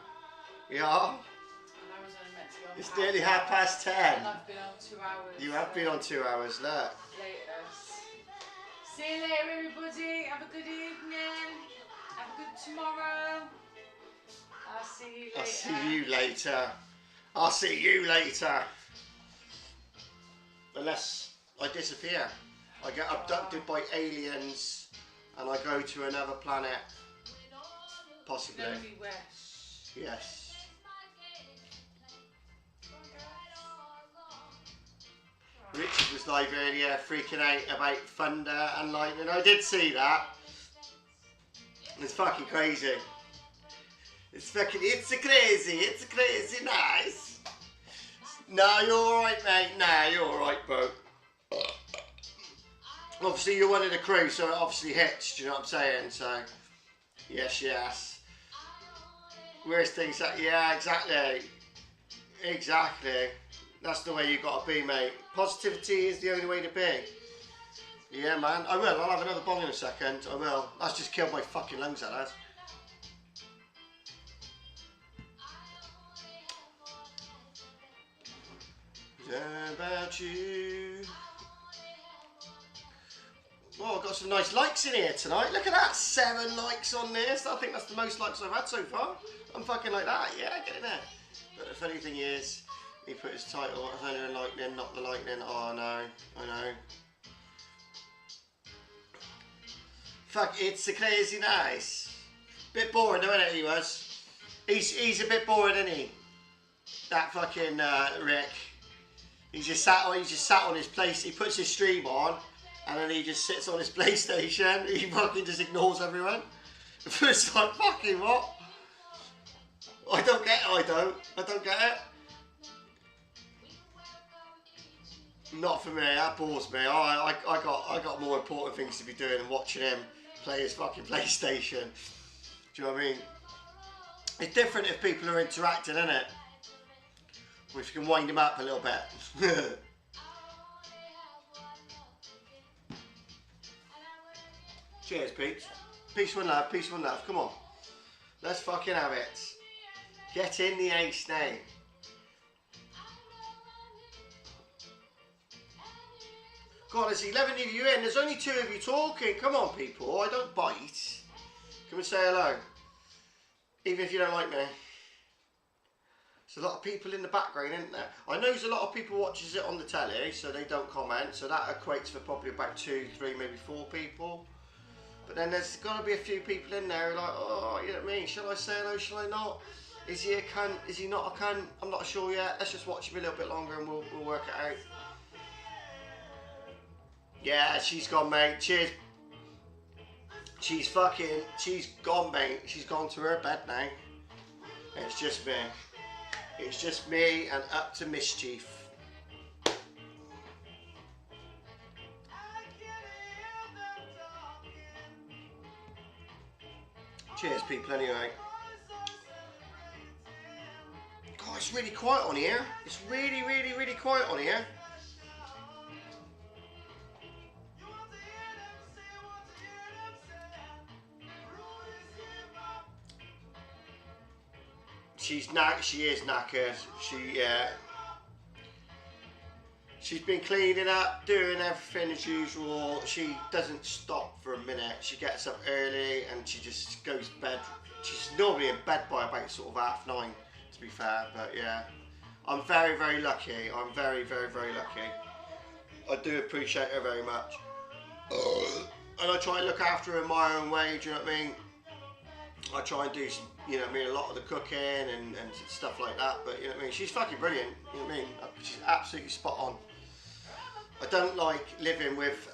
Yeah. And I was only meant to be on It's half nearly an half hour, past 10. And I've been on 2 hours. You have been on 2 hours, look. Later. See you later, everybody. Have a good evening. Have a good tomorrow. I'll see you later. I'll see you later. Unless I disappear. I get abducted by aliens and I go to another planet. Possibly. Nobody wish. Yes. Richard was live earlier freaking out about thunder and lightning. I did see that. It's fucking crazy. It's a crazy nice. No, you're alright, mate. Nah, you're alright, bro. Obviously, you're one of the crew, so it obviously hits, do you know what I'm saying? So, yes. Where's things at? Yeah, exactly. That's the way you got to be, mate. Positivity is the only way to be. Yeah, man. I will. I'll have another bong in a second. I will. That's just killed my fucking lungs, that has. About you. Well, I've got some nice likes in here tonight. Look at that. 7 likes on this. I think that's the most likes I've had so far. I'm fucking like that. Yeah, get in there. But the funny thing is, he put his title, Thunder and Lightning, not the Lightning. Oh, no. I know. Fuck, it's a crazy nice. Bit boring, though, isn't it, he was? He's a bit boring, isn't he? That fucking Rick. He just sat on his place. He puts his stream on, and then he just sits on his PlayStation. He fucking just ignores everyone. It's like, fucking what? I don't get it. I don't get it. Not for me. That bores me. I got more important things to be doing than watching him play his fucking PlayStation. Do you know what I mean? It's different if people are interacting, isn't it? If you can wind them up a little bit. Cheers, Pete. Peace one love, peace one love. Come on. Let's fucking have it. Get in the ace now. God, there's 11 of you in. There's only 2 of you talking. Come on, people. I don't bite. Come and say hello. Even if you don't like me. There's a lot of people in the background, isn't there? I know there's a lot of people watches it on the telly, so they don't comment. So that equates for probably about 2, 3, maybe 4 people. But then there's got to be a few people in there who are like, oh, you know what I mean? Shall I say hello? Shall I not? Is he a cunt? Is he not a cunt? I'm not sure yet. Let's just watch him a little bit longer and we'll work it out. Yeah, she's gone, mate. Cheers. She's gone, mate. She's gone to her bed now. It's just me. It's just me and up to mischief. Cheers, people, anyway. God, it's really quiet on here. It's really, really, really quiet on here. She is knackered. She's been cleaning up, doing everything as usual. She doesn't stop for a minute. She gets up early and she just goes to bed. She's normally in bed by about sort of 9:30, to be fair. But yeah, I'm very, very lucky. I'm very, very, very lucky. I do appreciate her very much. And I try and look after her in my own way, do you know what I mean? I try and do some, you know what I mean, a lot of the cooking and stuff like that, but you know what I mean, she's fucking brilliant, you know what I mean, she's absolutely spot on. I don't like living with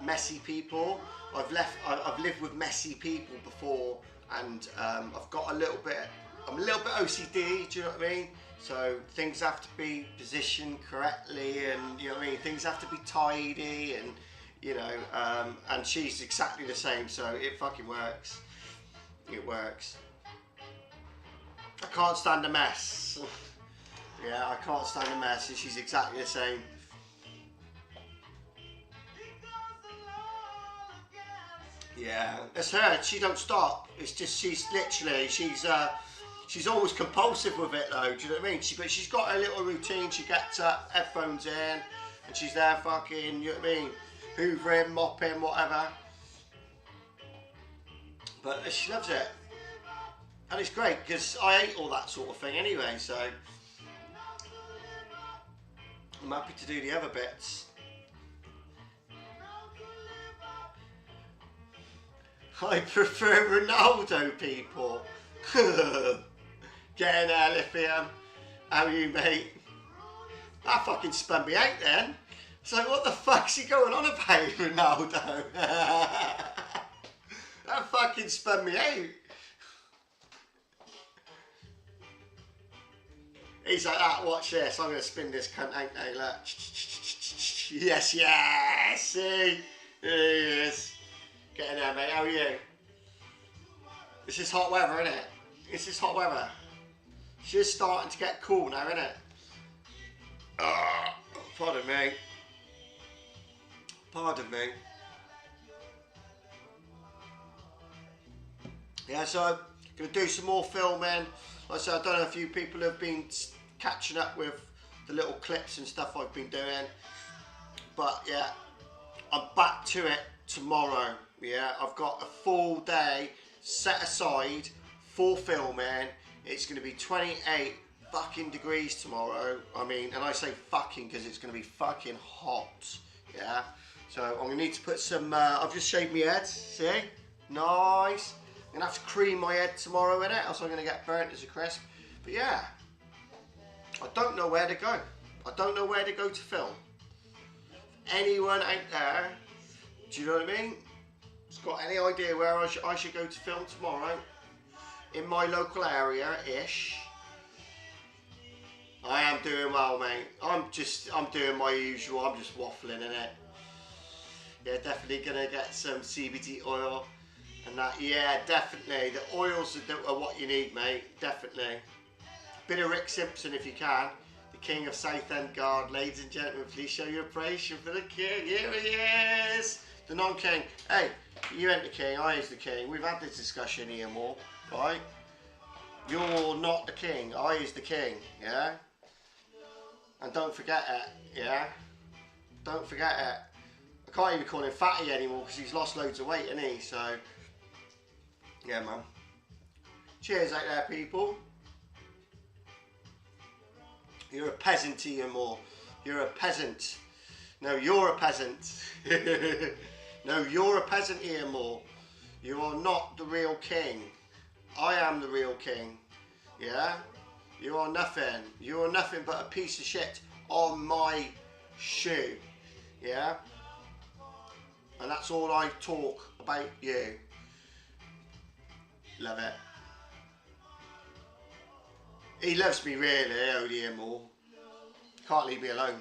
messy people. I've lived with messy people before, and I've got I'm a little bit OCD, do you know what I mean? So things have to be positioned correctly, and you know what I mean, things have to be tidy, and you know, and she's exactly the same, so it fucking works. It works. I can't stand a mess. Yeah, I can't stand a mess, and she's exactly the same. Yeah, it's her. She don't stop. It's just she's always compulsive with it though. Do you know what I mean? But she's got her little routine. She gets up, headphones in, and she's there fucking. You know what I mean? Hoovering, mopping, whatever. But she loves it, and it's great because I hate all that sort of thing anyway. So I'm happy to do the other bits. I prefer Ronaldo, people. Getting there, Lithium. How are you, mate? That fucking spun me out then. It's like, what the fuck's he going on about, Ronaldo? That fucking spun me out. He's like, ah, watch this. I'm going to spin this cunt out now, look. Yes, yes. See? There he is. Getting there, mate. How are you? This is hot weather, isn't it? This is hot weather. It's just starting to get cool now, isn't it? Pardon me. Pardon me. Yeah, so I'm going to do some more filming. Like I said, I don't know if you people have been catching up with the little clips and stuff I've been doing. But yeah, I'm back to it tomorrow. Yeah, I've got a full day set aside for filming. It's going to be 28 fucking degrees tomorrow. I mean, and I say fucking because it's going to be fucking hot. Yeah, so I'm going to need to put some, I've just shaved my head, see? Nice. I'm going to have to cream my head tomorrow in it, else I'm going to get burnt as a crisp. But yeah, I don't know where to go. I don't know where to go to film. Anyone out there, do you know what I mean? Has got any idea where I should go to film tomorrow? In my local area-ish. I am doing well, mate. I'm doing my usual. I'm just waffling in it. Yeah, definitely gonna get some CBD oil. And that, yeah, definitely. The oils are what you need, mate. Definitely. Bit of Rick Simpson if you can. The King of Southend Guard. Ladies and gentlemen, please show your appreciation for the King. Here he is. The non-King. Hey, you ain't the King. I is the King. We've had this discussion here more, right? You're not the King. I is the King, yeah? And don't forget it, yeah? Don't forget it. I can't even call him Fatty anymore because he's lost loads of weight, hasn't he? So, yeah, man. Cheers out there, people. You're a peasant, Ian Moore. You're a peasant. No, you're a peasant. No, you're a peasant, Ian Moore. You are not the real king. I am the real king. Yeah? You are nothing. You are nothing but a piece of shit on my shoe. Yeah? And that's all I talk about you. Love it. He loves me really, old Ian Moore. Can't leave me alone.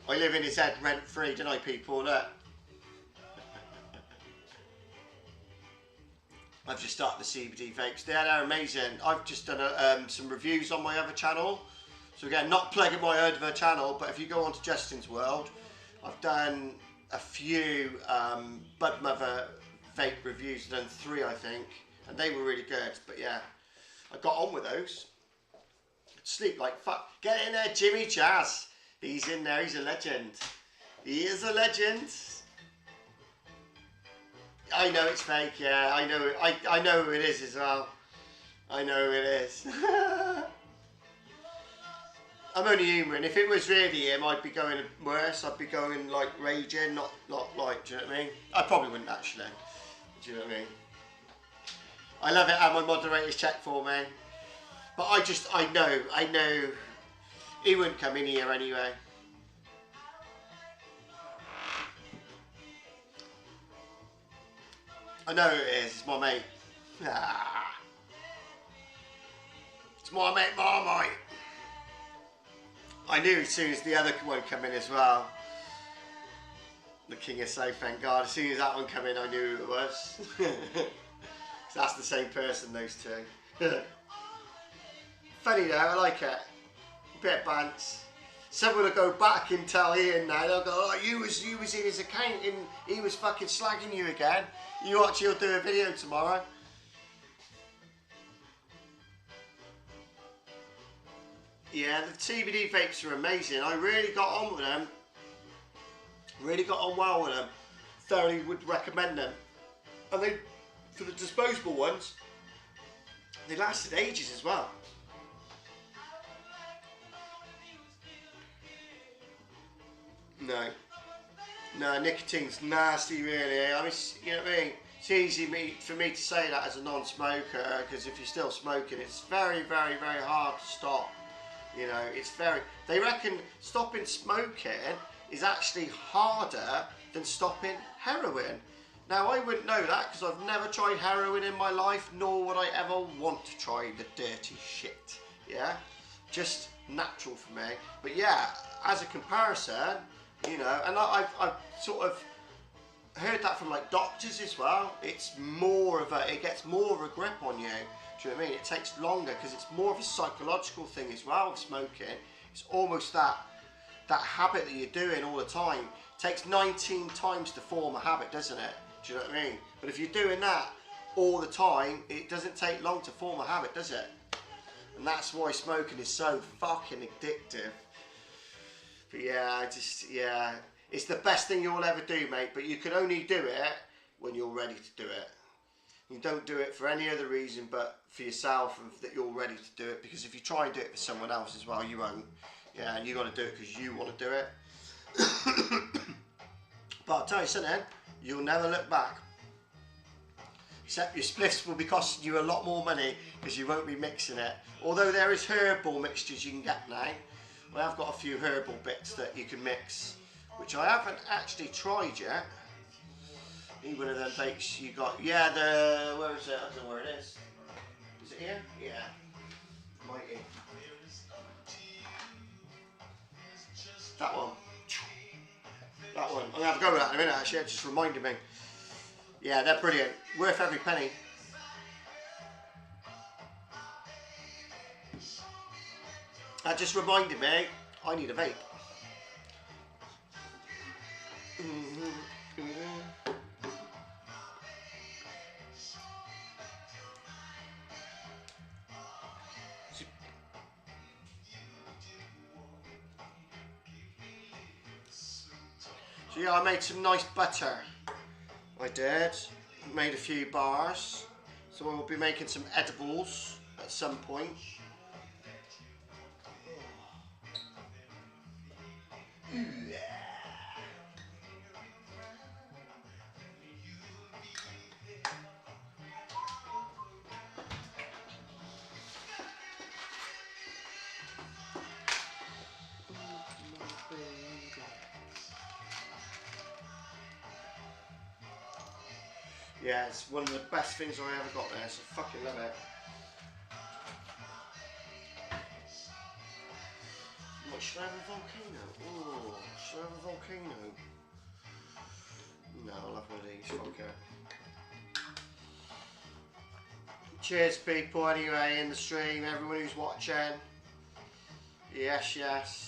I live in his head rent free, don't I, people? Look. I've just started the CBD vapes. They're amazing. I've just done some reviews on my other channel. So again, not plugging my other channel, but if you go onto Justin's World, I've done a few Bud Mother vape reviews. I've done 3, I think, and they were really good. But yeah, I got on with those. Sleep like fuck. Get in there, Jimmy Jazz. He's in there. He's a legend. He is a legend. I know it's fake, yeah, I know I know who it is as well. I know who it is. I'm only humouring. If it was really him, I'd be going worse. I'd be going like raging, not like, do you know what I mean? I probably wouldn't actually. Do you know what I mean? I love it how my moderators check for me. But I know he wouldn't come in here anyway. I know who it is, it's my mate. Ah. It's my mate Marmite. I knew as soon as the other one come in as well. The King of Southend Guard. As soon as that one come in, I knew who it was. So that's the same person, those two. Funny though, I like it. A bit of bants. Someone will go back and tell Ian now, they'll go, oh, you was in his account and he was fucking slagging you again. You watch, he'll do a video tomorrow. Yeah, the CBD vapes are amazing. I really got on with them. Really got on well with them. Thoroughly would recommend them. And they, for the disposable ones, they lasted ages as well. No, nicotine's nasty really. I mean, you know what I mean? It's easy for me to say that as a non-smoker, because if you're still smoking, it's very, very, very hard to stop. You know, they reckon stopping smoking is actually harder than stopping heroin. Now, I wouldn't know that because I've never tried heroin in my life, nor would I ever want to try the dirty shit, yeah? Just natural for me. But yeah, as a comparison, you know, and I've sort of heard that from like doctors as well. It's more of it gets more of a grip on you. Do you know what I mean? It takes longer because it's more of a psychological thing as well with smoking. It's almost that habit that you're doing all the time. It takes 19 times to form a habit, doesn't it? Do you know what I mean? But if you're doing that all the time, it doesn't take long to form a habit, does it? And that's why smoking is so fucking addictive. But yeah, it's the best thing you'll ever do, mate, but you can only do it when you're ready to do it. You don't do it for any other reason but for yourself and that you're ready to do it, because if you try and do it for someone else as well, you won't. Yeah, and you got to do it because you want to do it. But I'll tell you something, you'll never look back. Except your spliffs will be costing you a lot more money because you won't be mixing it. Although there is herbal mixtures you can get now. I have got a few herbal bits that you can mix, which I haven't actually tried yet. Need one of them vapes you got. Yeah, where is it? I don't know where it is. Is it here? Yeah. Mighty. That one. That one. I'm going to have a go with that in a minute actually, it just reminded me. Yeah, they're brilliant. Worth every penny. That just reminded me, I need a vape. So yeah, I made some nice butter. I did. Made a few bars. So we'll be making some edibles at some point. Yeah, it's one of the best things I ever got there, so I fucking love it. What, should I have a volcano? Oh, should I have a volcano? No, I'll have one of these, fuck it. Cheers people anyway in the stream, everyone who's watching. Yes, yes.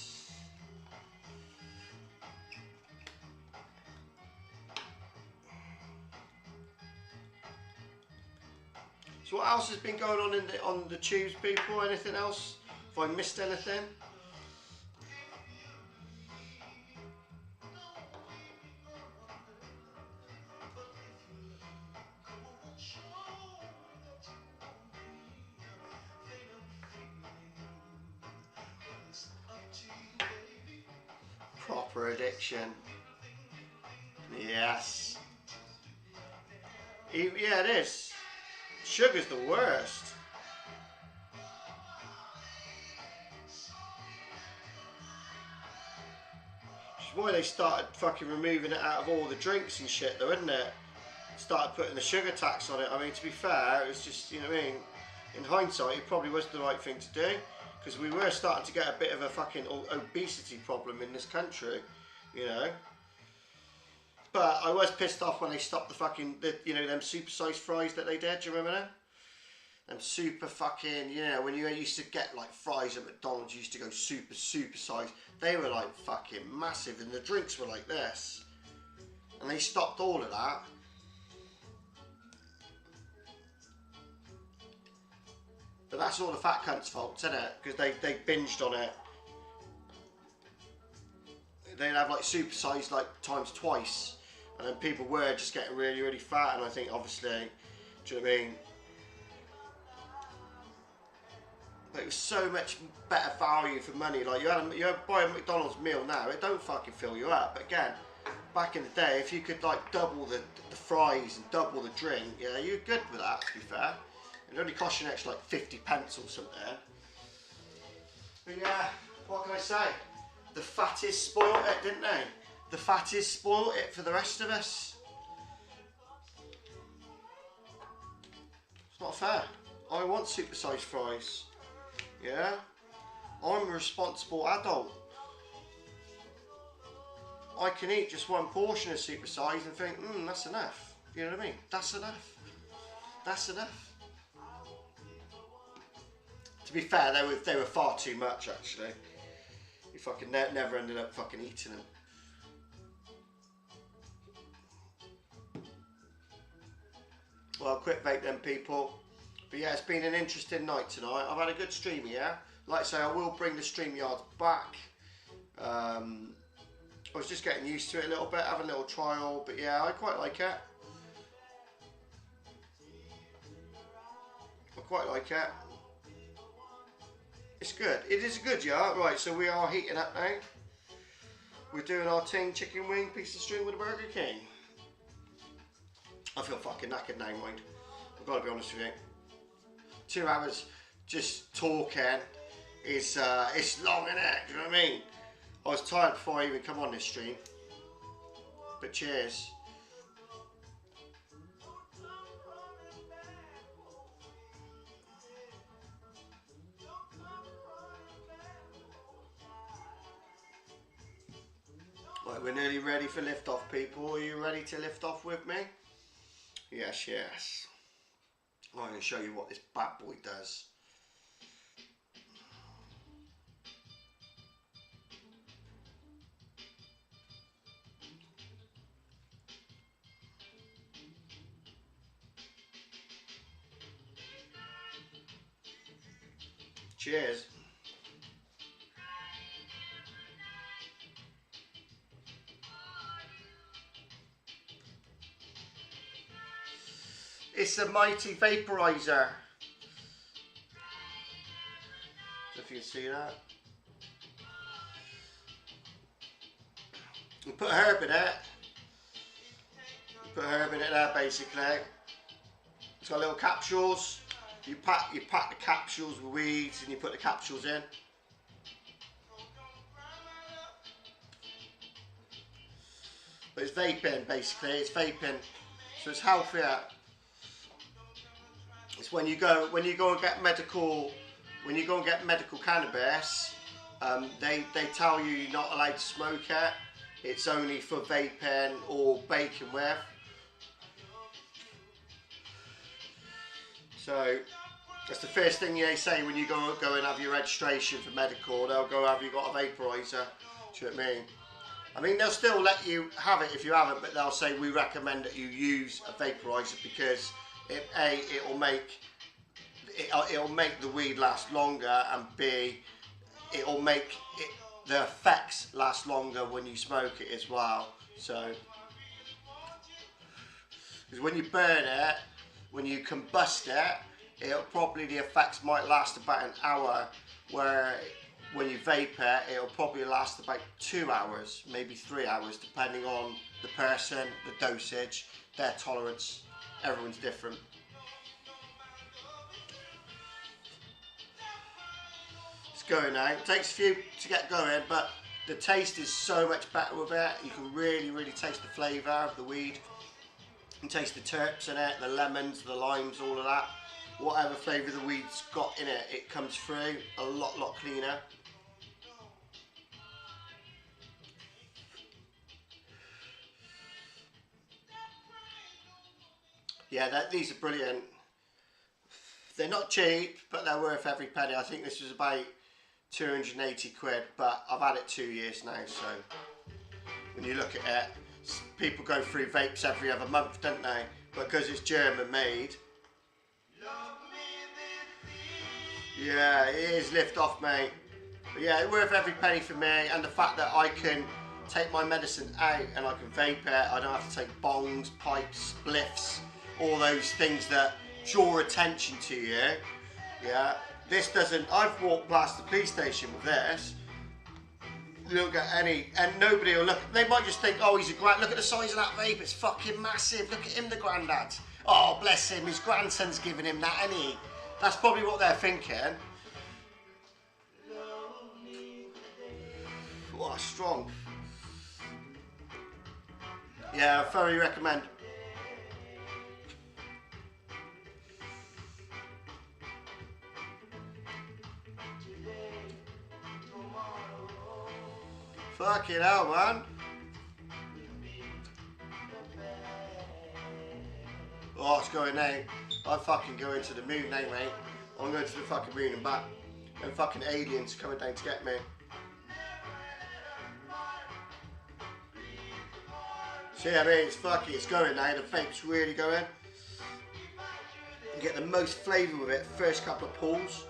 So what else has been going on on the tubes, people? Anything else? Have I missed anything? Proper addiction. Yes. Yeah, it is. Sugar's the worst. Which is why they started fucking removing it out of all the drinks and shit though, isn't it? Started putting the sugar tax on it. I mean, to be fair, it was just, you know what I mean? In hindsight, it probably was the right thing to do. Because we were starting to get a bit of a fucking obesity problem in this country, you know? But I was pissed off when they stopped the fucking, you know, them supersized fries that they did. Do you remember them? Them super fucking, you know, when you used to get like fries at McDonald's, you used to go super sized. They were like fucking massive, and the drinks were like this. And they stopped all of that. But that's all the fat cunts' fault, isn't it? Because they binged on it. They'd have like supersized like times twice, and then people were just getting really fat. And I think obviously, do you know what I mean? But it was so much better value for money. Like you buy a McDonald's meal now, it don't fucking fill you up. But again, back in the day, if you could like double the fries and double the drink, yeah, you're good with that. To be fair, it only cost you an extra like 50 pence or something. But yeah, what can I say? The fatties spoiled it, didn't they? The fatties spoiled it for the rest of us. It's not fair. I want supersized fries. Yeah? I'm a responsible adult. I can eat just one portion of supersized and think, that's enough. You know what I mean? That's enough. That's enough. To be fair, they were far too much actually. You fucking never ended up fucking eating them. Well, quick vape then, people. But yeah, it's been an interesting night tonight. I've had a good stream here. Like I say, I will bring the StreamYards back. I was just getting used to it a little bit, having a little trial. But yeah, I quite like it. I quite like it. It's good. It is good, yeah. Right, so we are heating up now. We're doing our ting chicken wing piece of string with a Burger King. I feel fucking knackered now, mind. I've got to be honest with you. 2 hours just talking is it's long, innit? Do you know what I mean? I was tired before I even come on this stream. But cheers. Right, we're nearly ready for lift off, people. Are you ready to lift off with me? Yes, yes. I'm going to show you what this bad boy does. Cheers. It's a mighty vaporizer. If you can see that. You put a herb in it. Put a herb in it there basically. It's got little capsules. You pack the capsules with weeds and you put the capsules in. But it's vaping basically, it's vaping. So it's healthier. It's when you go and get medical cannabis, they tell you you're not allowed to smoke it. It's only for vaping or baking with. So that's the first thing they say when you go and have your registration for medical. They'll go, have you got a vaporizer? Do you know what I mean? I mean, they'll still let you have it if you haven't, but they'll say we recommend that you use a vaporizer because it'll make the weed last longer, and B, it'll make the effects last longer when you smoke it as well. So, because when you burn it, when you combust it, the effects might last about an hour, where when you vape it, it'll probably last about 2 hours, maybe 3 hours, depending on the person, the dosage, their tolerance. Everyone's different. It's going now. It takes a few to get going, but the taste is so much better with it. You can really, really taste the flavour of the weed. You can taste the terps in it, the lemons, the limes, all of that. Whatever flavour the weed's got in it, it comes through a lot cleaner. Yeah, these are brilliant. They're not cheap, but they're worth every penny. I think this was about 280 quid, but I've had it 2 years now, so when you look at it, people go through vapes every other month, don't they? But because it's German made, yeah, it is lift off, mate. But yeah, it's worth every penny for me, and the fact that I can take my medicine out and I can vape it. I don't have to take bongs, pipes, spliffs, all those things that draw attention to you. Yeah, this doesn't. I've walked past the police station with this. You don't get any, and nobody will look. They might just think, oh, he's a grand. Look at the size of that vape. It's fucking massive. Look at him, the granddad. Oh, bless him. His grandson's giving him that, isn't he? That's probably what they're thinking. Oh, strong. Yeah, I thoroughly recommend. Fucking hell, man. Oh, it's going now. I'm fucking going to the moon now, mate. I'm going to the fucking moon and back. And fucking aliens coming down to get me. See, I mean, it's going now. The vape's really going. You get the most flavour with it first couple of pulls.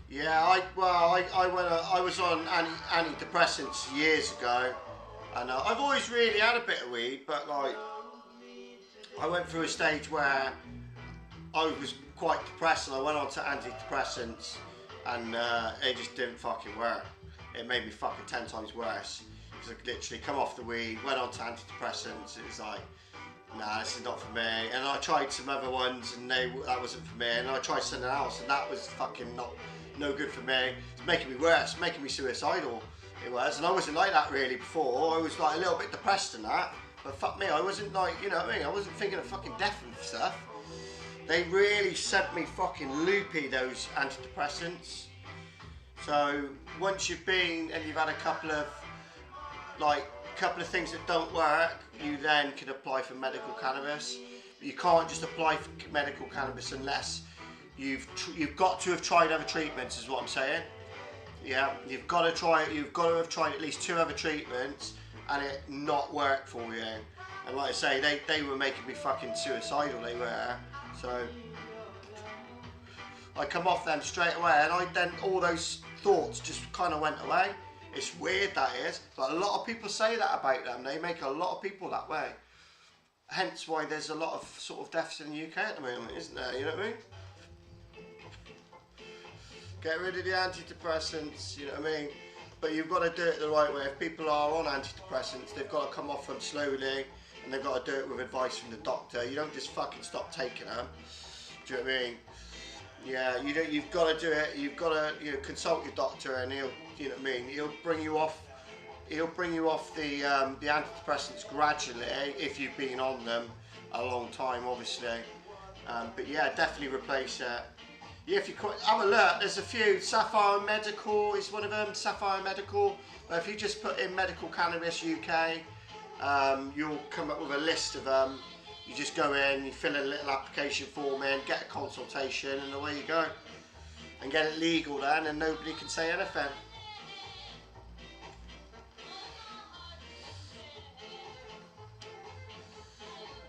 Yeah, I was on antidepressants years ago, and I've always really had a bit of weed, but like I went through a stage where I was quite depressed, and I went on to antidepressants, and it just didn't fucking work. It made me fucking 10 times worse. Because I literally come off the weed, went on to antidepressants. It was like, nah, this is not for me. And I tried some other ones, and that wasn't for me. And I tried something else, and that was fucking no good for me. It's making me worse, making me suicidal. It was, and I wasn't like that really before. I was like a little bit depressed and that, But fuck me, I wasn't like, you know what I mean? I wasn't thinking of fucking death and stuff. They really sent me fucking loopy, those antidepressants. So once you've been and you've had a couple of things that don't work, you then can apply for medical cannabis. But you can't just apply for medical cannabis unless you've got to have tried other treatments, is what I'm saying. Yeah, you've got to try it. You've got to have tried at least 2 other treatments and it not work for you. And like I say, they were making me fucking suicidal. They were. So I come off them straight away, and then all those thoughts just kind of went away. It's weird, that is, but a lot of people say that about them. They make a lot of people that way. Hence why there's a lot of sort of deaths in the UK at the moment, isn't there? You know what I mean? Get rid of the antidepressants, you know what I mean? But you've got to do it the right way. If people are on antidepressants, they've got to come off them slowly, and they've got to do it with advice from the doctor. You don't just fucking stop taking them. Do you know what I mean? Yeah, you've got to do it. You've got to consult your doctor, and he'll, you know what I mean, he'll bring you off the antidepressants gradually if you've been on them a long time, obviously. But yeah, definitely replace it. Yeah, if you have a look, there's a few. Sapphire Medical is one of them. Sapphire Medical. But if you just put in Medical Cannabis UK, you'll come up with a list of them. You just go in, you fill a little application form in, get a consultation, and away you go. And get it legal then, and nobody can say anything.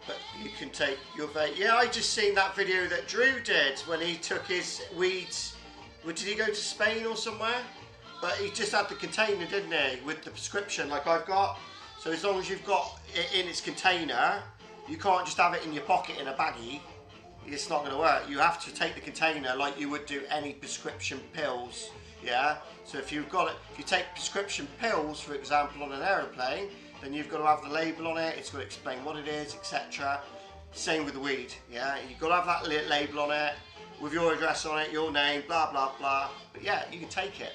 But you can take your vape. Yeah, I just seen that video that Drew did when he took his weeds. Did he go to Spain or somewhere? But he just had the container, didn't he, with the prescription like I've got. So as long as you've got it in its container, you can't just have it in your pocket in a baggie. It's not going to work. You have to take the container like you would do any prescription pills. Yeah. So if you take prescription pills, for example, on an aeroplane, then you've got to have the label on it. It's got to explain what it is, etc. Same with the weed. Yeah. You've got to have that label on it with your address on it, your name, blah blah blah. But yeah, you can take it.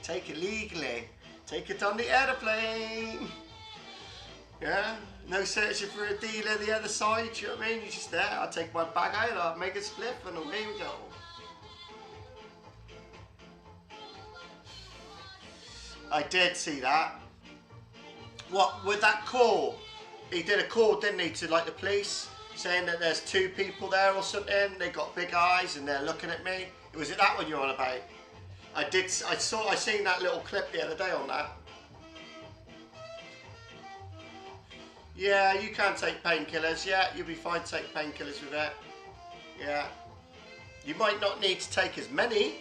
Take it legally. Take it on the aeroplane. Yeah. No searching for a dealer the other side, you know what I mean? You're just there, I'll take my bag out, I'll make a spliff, and away we go. I did see that. What, with that call? He did a call, didn't he, to like the police, saying that there's 2 people there or something, they got big eyes and they're looking at me. Was it that one you're on about? I seen that little clip the other day on that. Yeah, you can take painkillers. Yeah, you'll be fine to take painkillers with it. Yeah. You might not need to take as many,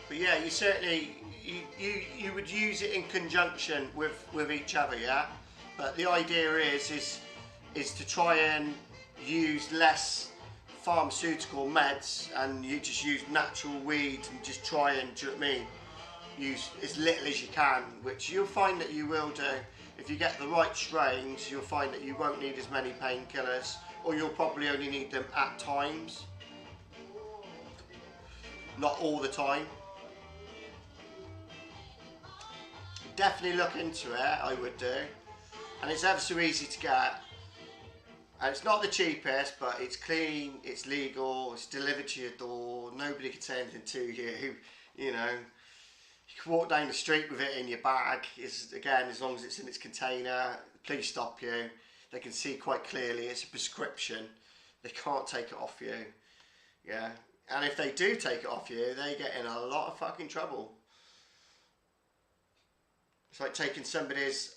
but yeah, you certainly, you would use it in conjunction with each other, yeah? But the idea is to try and use less pharmaceutical meds, and you just use natural weed and just try and, do you know what I mean? Use as little as you can, which you'll find that you will do. If you get the right strains, you'll find that you won't need as many painkillers, or you'll probably only need them at times. Not all the time. Definitely look into it, I would do. And it's ever so easy to get. And it's not the cheapest, but it's clean, it's legal, it's delivered to your door, nobody can say anything to you, you know. You can walk down the street with it in your bag, again, as long as it's in its container. The police stop you, they can see quite clearly it's a prescription, they can't take it off you, yeah. And if they do take it off you, they get in a lot of fucking trouble. It's like taking somebody's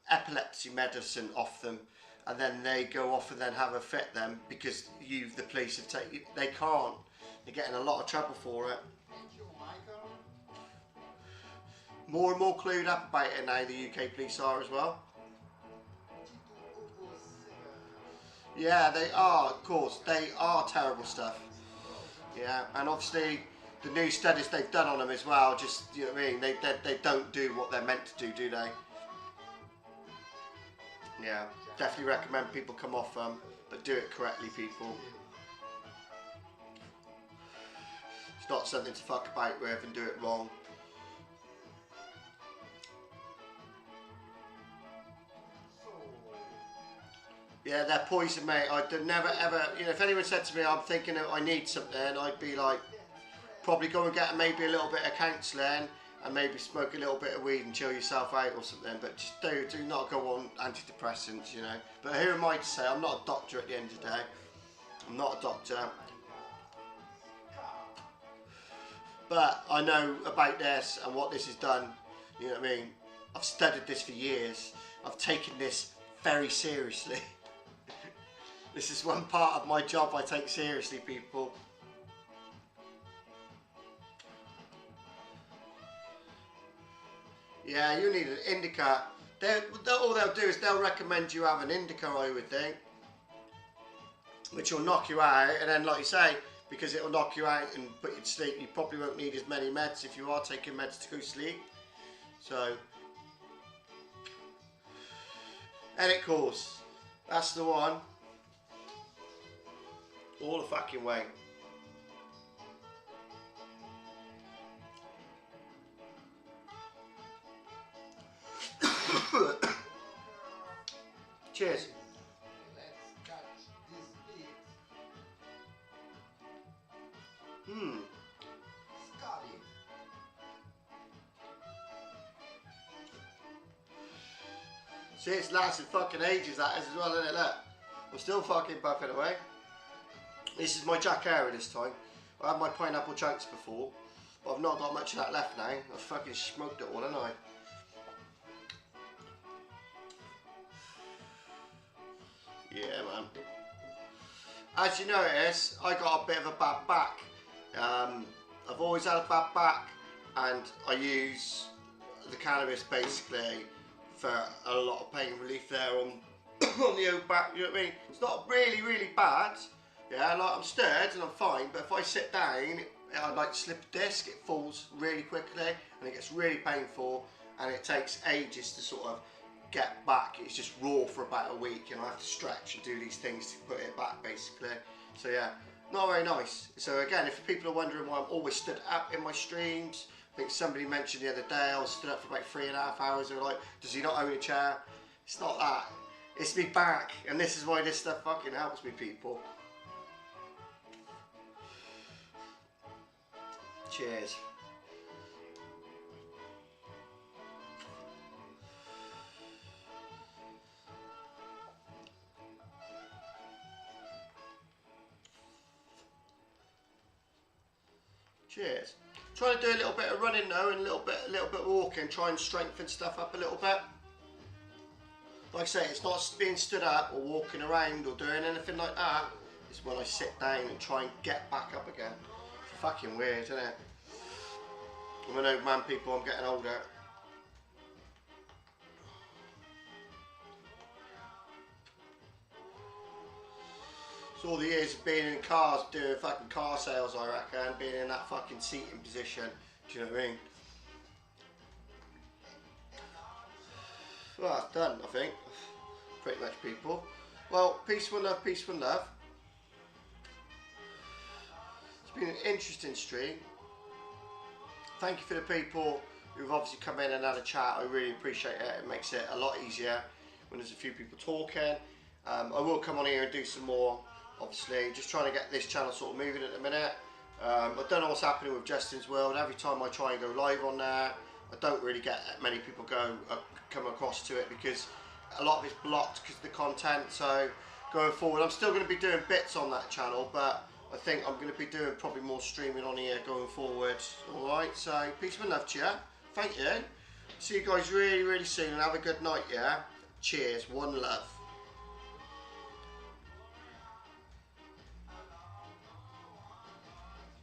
epilepsy medicine off them, and then they go off and then have a fit then because the police have taken, they can't. They're getting a lot of trouble for it. More and more clued up about it now, the UK police are as well. Yeah, they are, of course, they are terrible stuff. Yeah, and obviously the new studies they've done on them as well, just, you know what I mean, they don't do what they're meant to do they? Yeah, definitely recommend people come off them, but do it correctly, people. It's not something to fuck about with and do it wrong. Yeah, they're poison, mate. I'd never ever, you know, if anyone said to me, I'm thinking that I need something, I'd be like, probably go and get maybe a little bit of counselling and maybe smoke a little bit of weed and chill yourself out or something. But just do not go on antidepressants, you know. But who am I to say? I'm not a doctor at the end of the day. I'm not a doctor. But I know about this and what this has done. You know what I mean? I've studied this for years. I've taken this very seriously. This is one part of my job I take seriously, people. Yeah, you need an indica. All they'll do is they'll recommend you have an indica, I would think, which will knock you out. And then, like you say, because it will knock you out and put you to sleep, you probably won't need as many meds if you are taking meds to go to sleep. So, edit course, that's the one. All the fucking way. Cheers. See, it's lasted fucking ages, that is as well, isn't it? Look, I'm still fucking buffing away. This is my Jack Harry this time. I had my pineapple chunks before, but I've not got much of that left now. I've fucking smoked it all, haven't I? Yeah, man. As you notice, I got a bit of a bad back. I've always had a bad back, and I use the cannabis basically for a lot of pain relief there on on the old back. You know what I mean? It's not really bad. Yeah, like I'm stirred and I'm fine, but if I sit down, I like slip a disc. It falls really quickly, and it gets really painful, and it takes ages to sort of get back. It's just raw for about a week, and I have to stretch and do these things to put it back basically. So yeah, not very nice. So again, if people are wondering why I'm always stood up in my streams, I think somebody mentioned the other day I was stood up for about 3.5 hours. They were like, does he not own a chair? It's not that, it's me back, and this is why this stuff fucking helps me, people. Cheers. Cheers. Trying to do a little bit of running though, and a little bit of walking. Try and strengthen stuff up a little bit. Like I say, it's not being stood up or walking around or doing anything like that. It's when I sit down and try and get back up again. It's fucking weird, isn't it? I'm an old man, people. I'm getting older. It's all the years of being in cars, doing fucking car sales, I reckon, being in that fucking seating position. Do you know what I mean? Well, that's done, I think. Pretty much, people. Well, peace, one love, peace, one love. It's been an interesting stream. Thank you for the people who've obviously come in and had a chat. I really appreciate it. It makes it a lot easier when there's a few people talking. I will come on here and do some more, obviously. Just trying to get this channel sort of moving at the minute. I don't know what's happening with Justin's World. Every time I try and go live on there, I don't really get many people come across to it because a lot of it's blocked because of the content. So going forward, I'm still going to be doing bits on that channel, but I think I'm going to be doing probably more streaming on here going forward. Alright, so peace and love to you. Thank you. See you guys really soon, and have a good night, yeah? Cheers, one love.